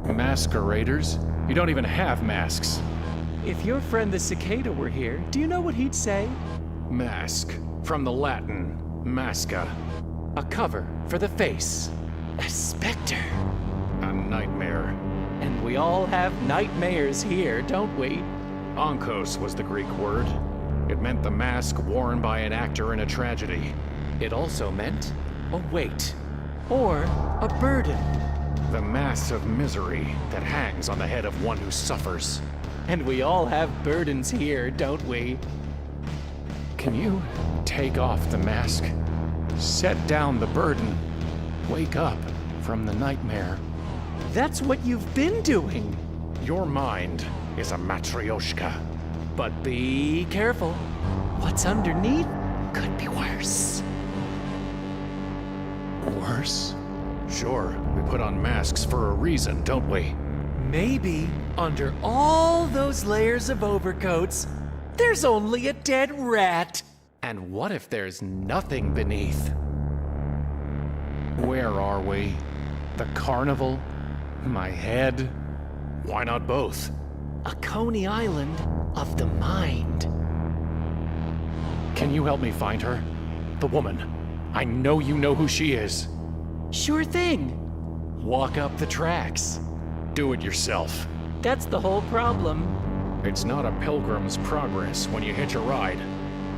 Masqueraders? You don't even have masks. If your friend the cicada were here, do you know what he'd say? Mask. From the Latin, masca. A cover for the face. A specter. A nightmare. And we all have nightmares here, don't we? Onkos was the Greek word. It meant the mask worn by an actor in a tragedy. It also meant a weight or a burden. The mass of misery that hangs on the head of one who suffers. And we all have burdens here, don't we? Can you take off the mask? Set down the burden. Wake up from the nightmare. That's what you've been doing. Your mind is a matryoshka. But be careful. What's underneath could be worse. Worse? Sure, we put on masks for a reason, don't we? Maybe under all those layers of overcoats, there's only a dead rat. And what if there's nothing beneath? Where are we? The carnival? My head? Why not both? A Coney Island of the mind. Can you help me find her? The woman. I know you know who she is. Sure thing. Walk up the tracks. Do it yourself. That's the whole problem. It's not a pilgrim's progress when you hitch a ride.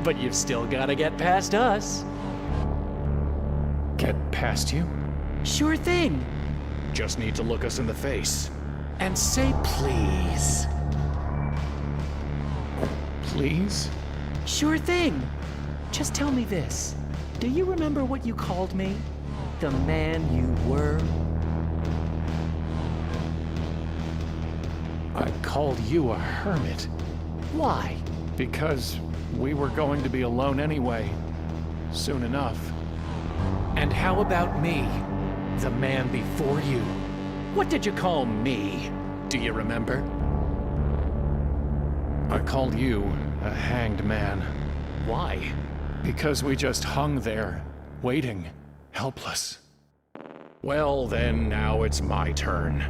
But you've still gotta get past us. Get past you? Sure thing. Just need to look us in the face. And say please. Please? Sure thing. Just tell me this. Do you remember what you called me? The man you were? I called you a hermit. Why? Because we were going to be alone anyway. Soon enough. And how about me? The man before you. What did you call me? Do you remember? I called you a hanged man. Why? Because we just hung there, waiting, helpless. Well then, now it's my turn.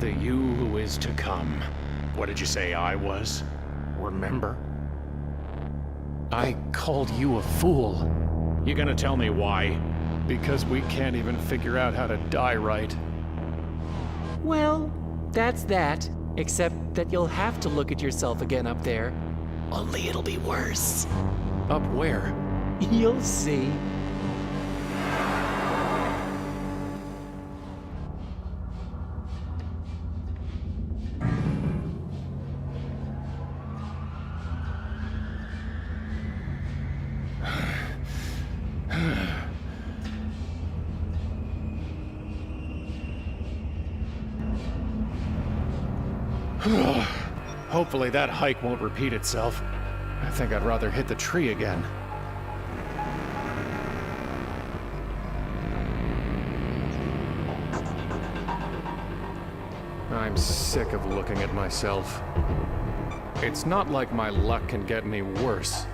The you who is to come. What did you say I was? Remember? I called you a fool. You gonna tell me why? Because we can't even figure out how to die right. Well, that's that. Except that you'll have to look at yourself again up there. Only it'll be worse. Up where? You'll see. Hopefully that hike won't repeat itself. I think I'd rather hit the tree again. I'm sick of looking at myself. It's not like my luck can get any worse.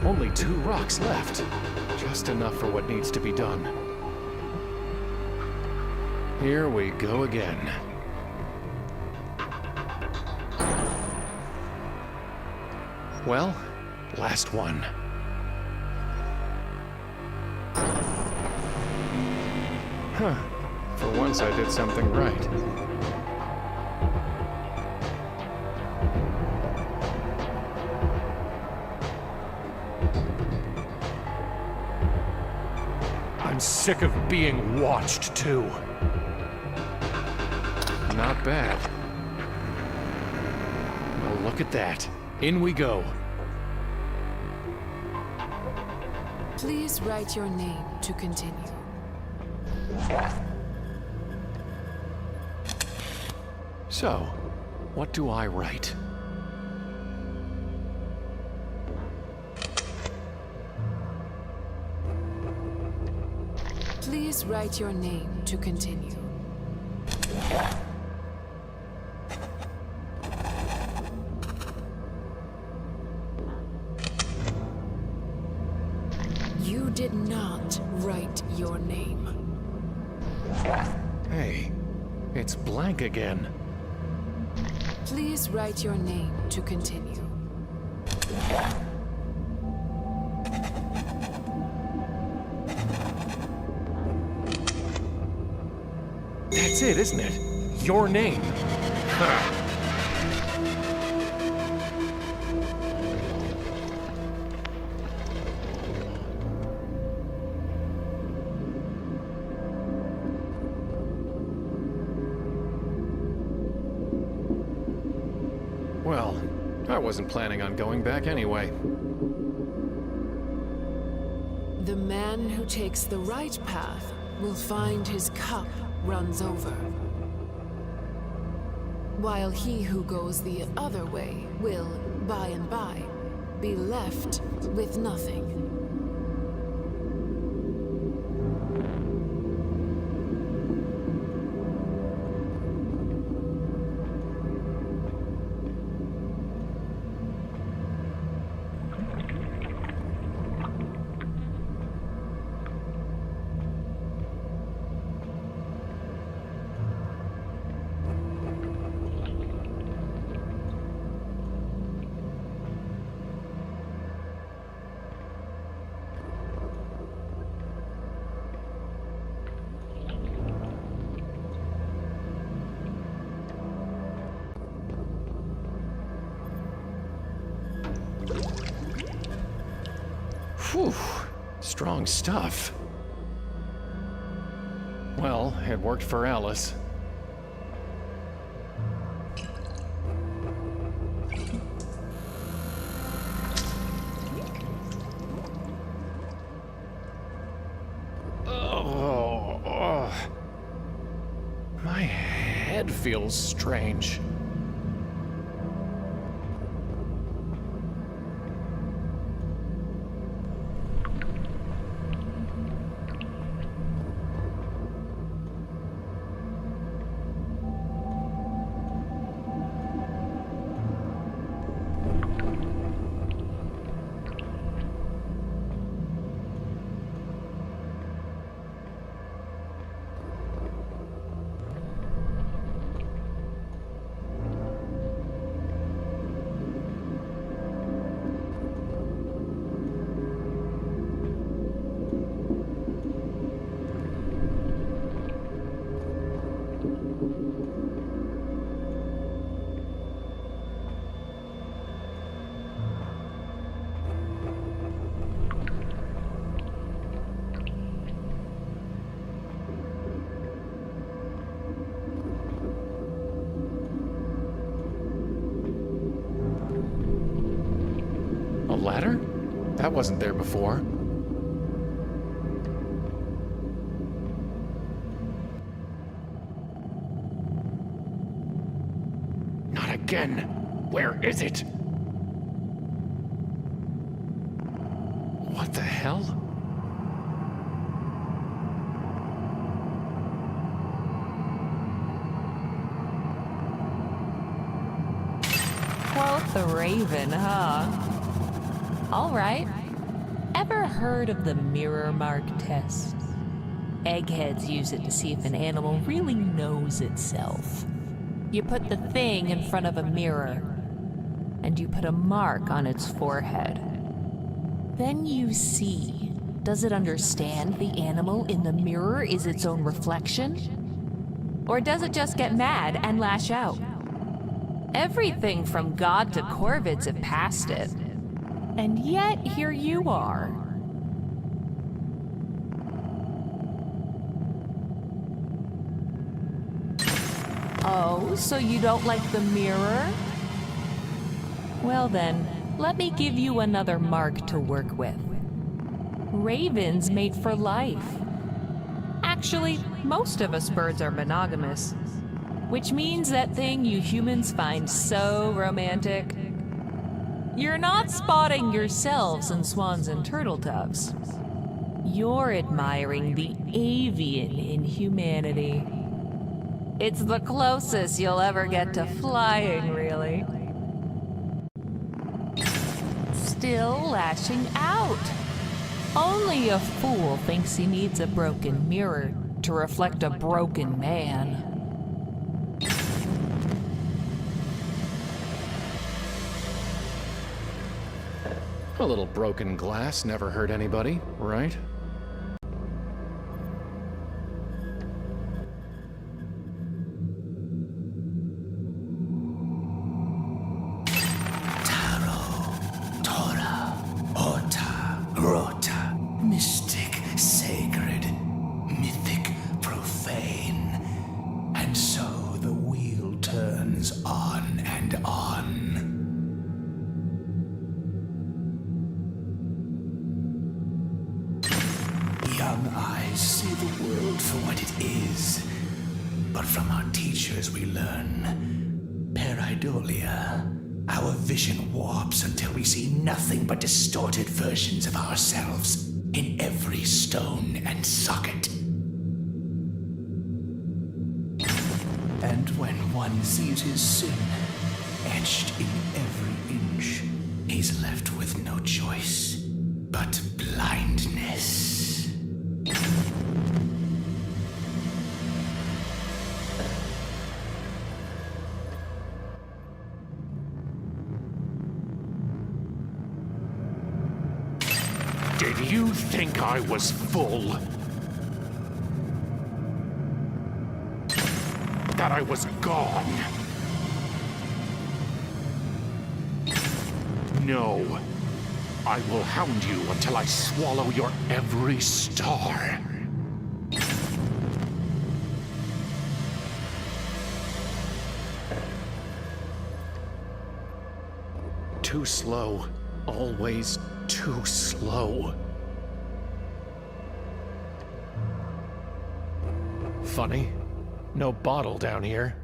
Only 2 rocks left. Just enough for what needs to be done. Here we go again. Well, last one. Huh. For once I did something right. I'm sick of being watched, too. Not bad. Well, look at that. In we go. Please write your name to continue. So, what do I write? Please write your name to continue. You did not write your name. Hey, it's blank again. Please write your name to continue. That's it, isn't it? Your name. Ha. wasn't planning on going back anyway. The man who takes the right path will find his cup runs over, while he who goes the other way will, by and by, be left with nothing. Whew, strong stuff. Well, it worked for Alice. Oh, my head feels strange. Ladder? That wasn't there before. Not again! Where is it? What the hell? Quote the Raven, huh? All right. Ever heard of the mirror mark test? Eggheads use it to see if an animal really knows itself. You put the thing in front of a mirror, and you put a mark on its forehead. Then you see, does it understand the animal in the mirror is its own reflection? Or does it just get mad and lash out? Everything from God to Corvids have passed it. And yet, here you are. Oh, so you don't like the mirror? Well then, let me give you another mark to work with. Ravens mate for life. Actually, most of us birds are monogamous, which means that thing you humans find so romantic. You're not spotting yourselves in swans and turtle doves. You're admiring the avian in humanity. It's the closest you'll ever get to flying, really. Still lashing out. Only a fool thinks he needs a broken mirror to reflect a broken man. A little broken glass never hurt anybody, right? Mystic, sacred, mythic, profane. And so the wheel turns on and on. young eyes see the world for what it is. But from our teachers we learn pareidolia. Our vision warps until we see nothing but distorted versions of ourselves in every stone and socket. And when one sees his sin etched in every inch, he's left with no choice but blindness. Did you think I was full? That I was gone? No. I will hound you until I swallow your every star. Too slow. Always too slow. Funny. No bottle down here.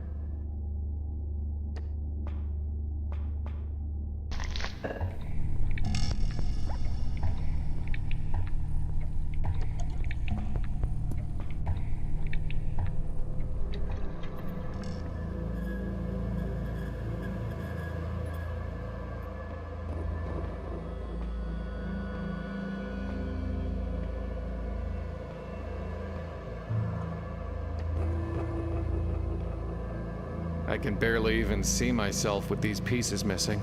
I can barely even see myself with these pieces missing.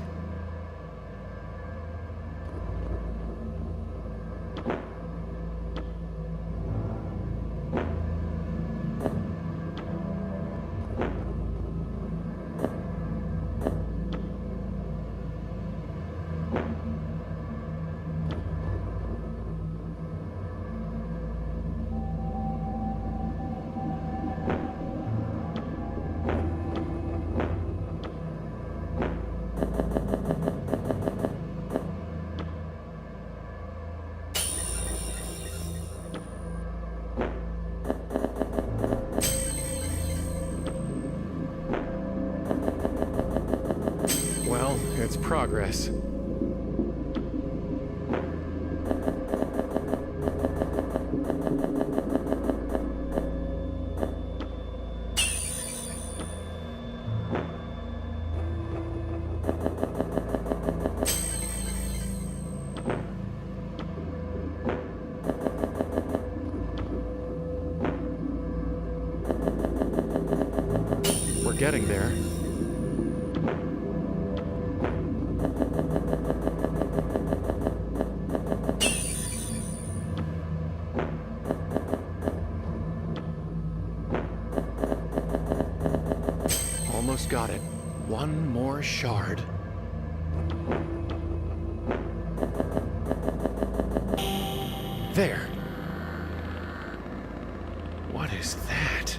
Well, it's progress. We're getting there. Almost got it. One more shard. There. What is that?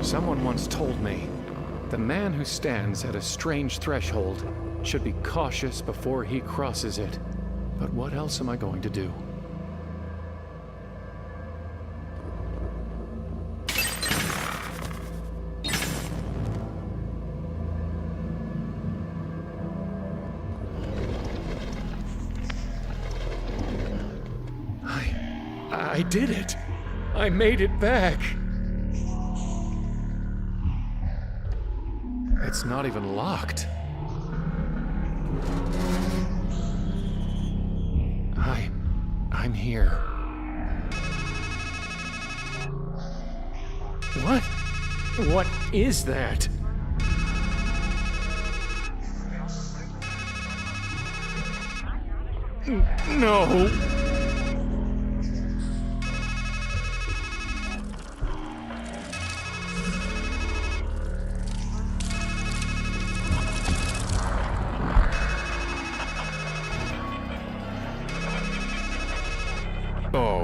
Someone once told me, the man who stands at a strange threshold should be cautious before he crosses it. But what else am I going to do? I did it! I made it back! It's not even locked. I'm here. What? What is that? No!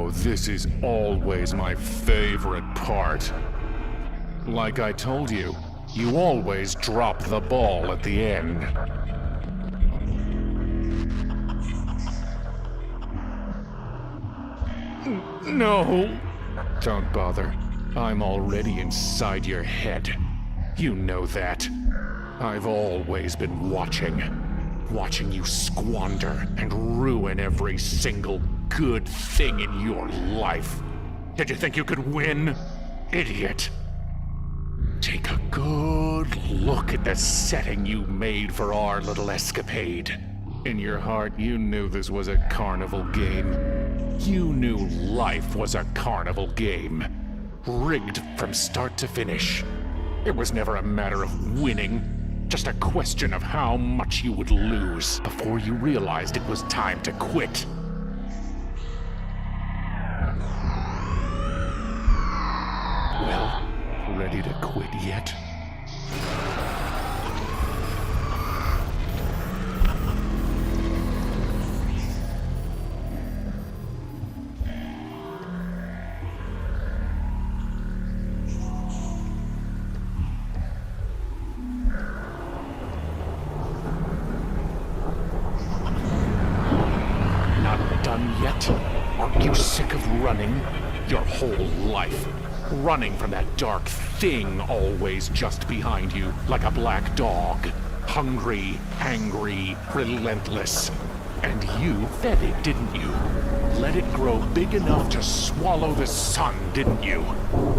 Oh, this is always my favorite part. Like I told you, you always drop the ball at the end. No! Don't bother. I'm already inside your head. You know that. I've always been watching. Watching you squander and ruin every single good thing in your life. Did you think you could win? Idiot. Take a good look at the setting you made for our little escapade. In your heart, you knew this was a carnival game. You knew life was a carnival game. Rigged from start to finish. It was never a matter of winning, just a question of how much you would lose before you realized it was time to quit. Well, ready to quit yet? Yet? Aren't you sick of running? Your whole life. Running from that dark thing always just behind you, like a black dog. Hungry, angry, relentless. And you fed it, didn't you? Let it grow big enough to swallow the sun, didn't you?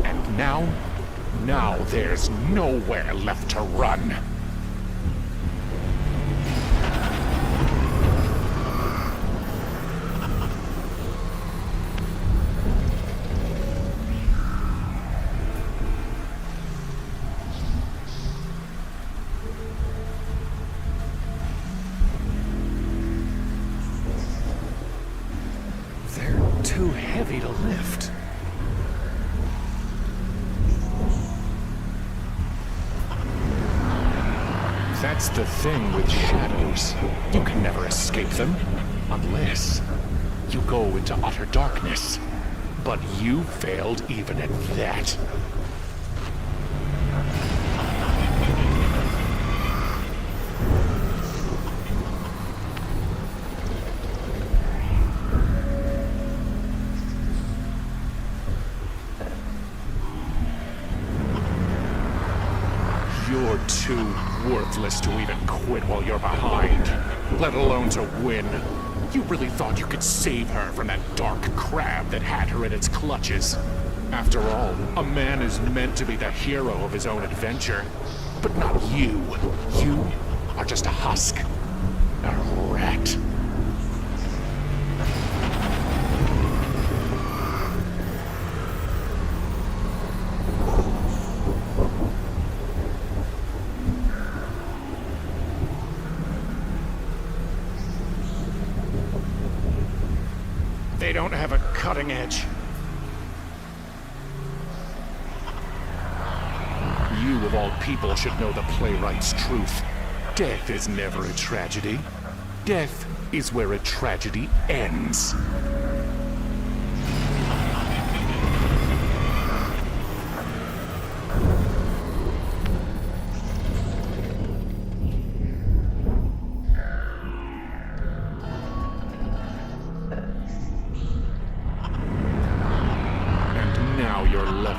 And now there's nowhere left to run. Too heavy to lift. That's the thing with shadows. You can never escape them, unless you go into utter darkness. But you failed even at that. You're too worthless to even quit while you're behind, let alone to win. You really thought you could save her from that dark crab that had her in its clutches. After all, a man is meant to be the hero of his own adventure. But not you. You are just a husk. A rat. They don't have a cutting edge. You, of all people, should know the playwright's truth. Death is never a tragedy. Death is where a tragedy ends.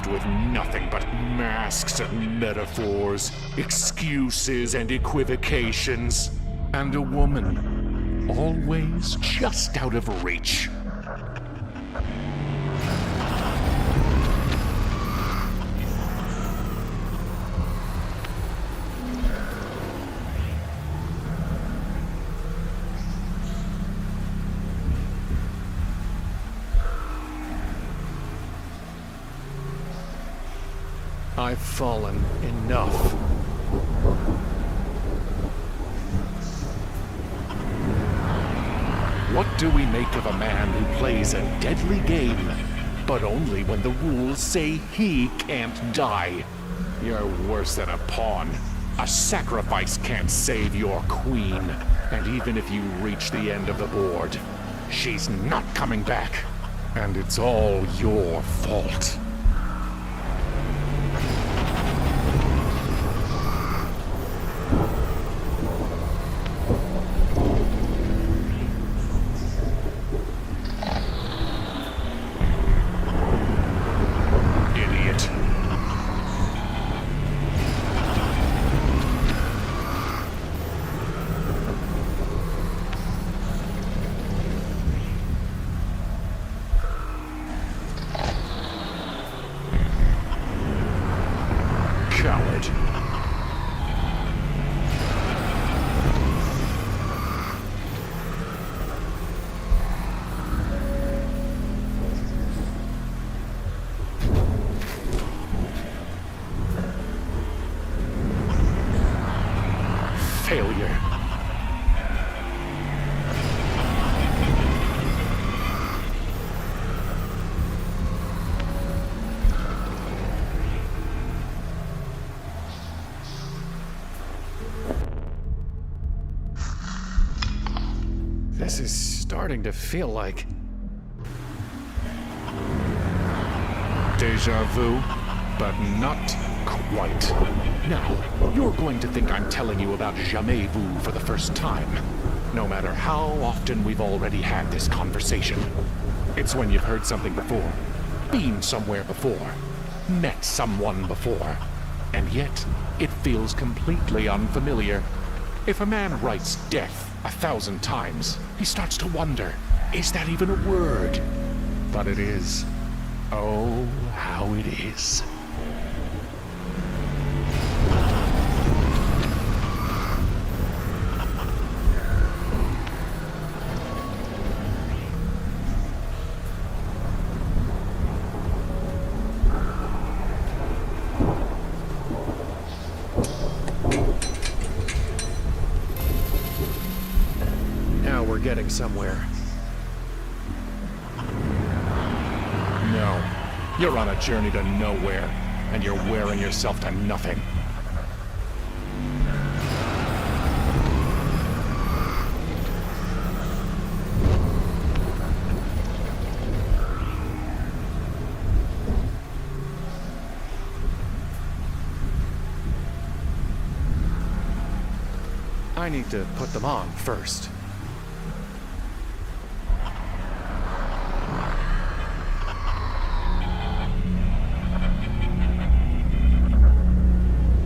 With nothing but masks and metaphors, excuses and equivocations, and a woman always just out of reach. I've fallen enough. What do we make of a man who plays a deadly game, but only when the rules say he can't die? You're worse than a pawn. A sacrifice can't save your queen. And even if you reach the end of the board, she's not coming back. And it's all your fault. Idiot. Coward. Failure. This is starting to feel like déjà vu, but not quite. Now, you're going to think I'm telling you about jamais vu for the first time, no matter how often we've already had this conversation. It's when you've heard something before, been somewhere before, met someone before, and yet it feels completely unfamiliar. If a man writes death 1,000 times, he starts to wonder, is that even a word? But it is. Oh, how it is. Now we're getting somewhere. No. You're on a journey to nowhere, and you're wearing yourself to nothing. I need to put them on first.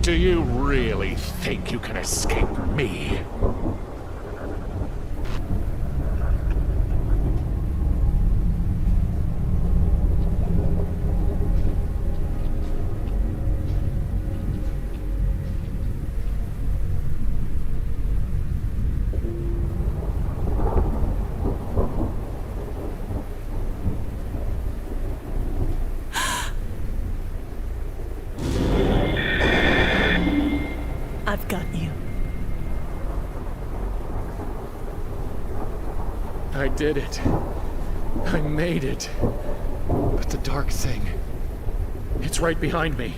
Do you really think you can escape me? I've got you. I did it. I made it. But the dark thing, it's right behind me.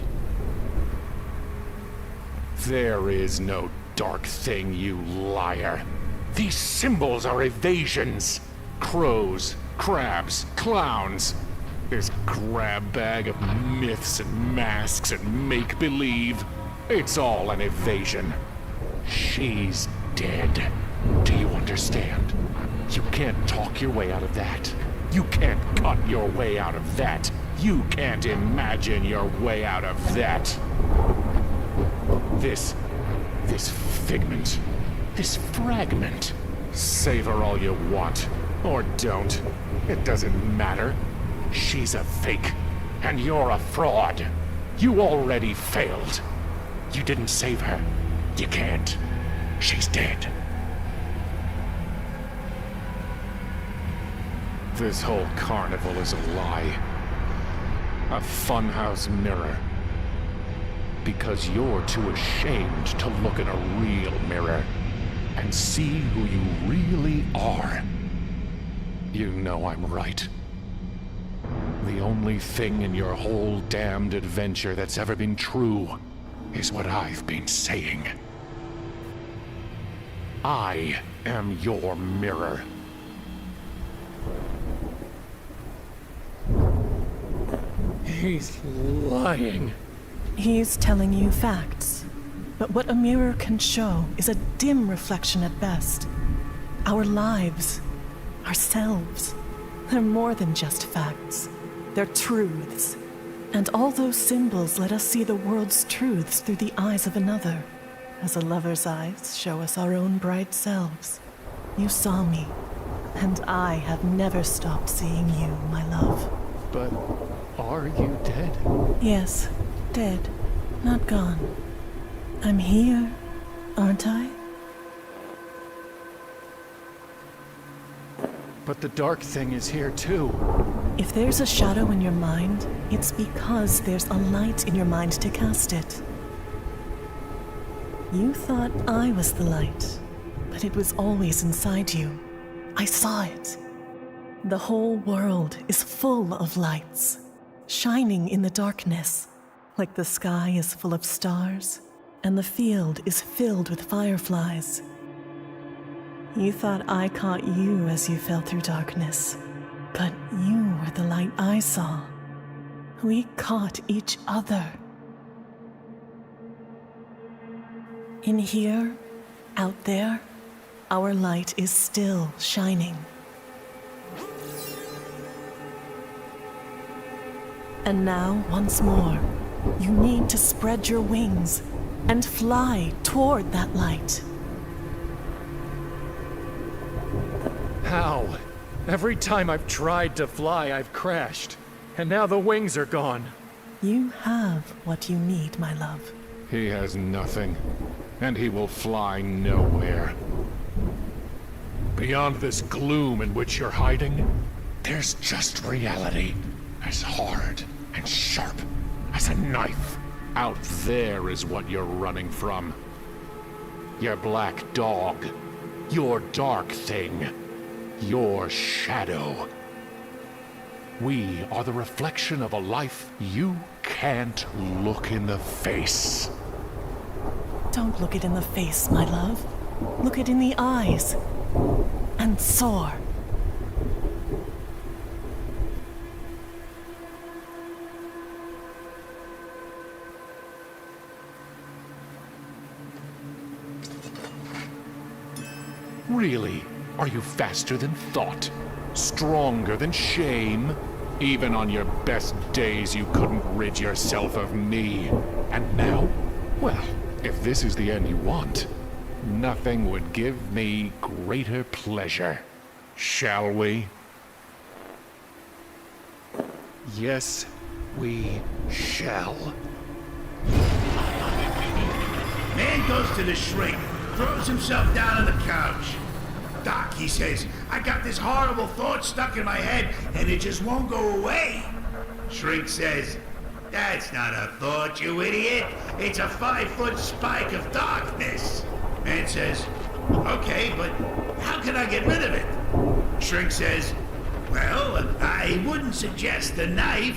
There is no dark thing, you liar. These symbols are evasions. Crows, crabs, clowns. This grab bag of myths and masks and make-believe. It's all an evasion. She's dead. Do you understand? You can't talk your way out of that. You can't cut your way out of that. You can't imagine your way out of that. This figment, this fragment. Savor all you want, or don't. It doesn't matter. She's a fake, and you're a fraud. You already failed. You didn't save her. You can't. She's dead. This whole carnival is a lie. A funhouse mirror. Because you're too ashamed to look in a real mirror and see who you really are. You know I'm right. The only thing in your whole damned adventure that's ever been true is what I've been saying. I am your mirror. He's lying. He's telling you facts. But what a mirror can show is a dim reflection at best. Our lives, ourselves, they're more than just facts. They're truths. And all those symbols let us see the world's truths through the eyes of another, as a lover's eyes show us our own bright selves. You saw me, and I have never stopped seeing you, my love. But are you dead? Yes, dead, not gone. I'm here, aren't I? But the dark thing is here too. If there's a shadow in your mind, it's because there's a light in your mind to cast it. You thought I was the light, but it was always inside you. I saw it. The whole world is full of lights, shining in the darkness, like the sky is full of stars, and the field is filled with fireflies. You thought I caught you as you fell through darkness, but you were the light I saw. We caught each other. In here, out there, our light is still shining. And now, once more, you need to spread your wings and fly toward that light. How? Every time I've tried to fly, I've crashed. And now the wings are gone. You have what you need, my love. He has nothing, and he will fly nowhere. Beyond this gloom in which you're hiding, there's just reality, as hard and sharp as a knife. Out there is what you're running from. Your black dog, your dark thing, your shadow. We are the reflection of a life you can't look in the face. Don't look it in the face, my love. Look it in the eyes. And soar. Really? Are you faster than thought? Stronger than shame? Even on your best days, you couldn't rid yourself of me. And now? Well, if this is the end you want, nothing would give me greater pleasure. Shall we? Yes, we shall. Man goes to the shrink, throws himself down on the couch. Doc, he says, I got this horrible thought stuck in my head, and it just won't go away. Shrink says, that's not a thought, you idiot. It's a 5-foot spike of darkness. Man says, okay, but how can I get rid of it? Shrink says, well, I wouldn't suggest a knife.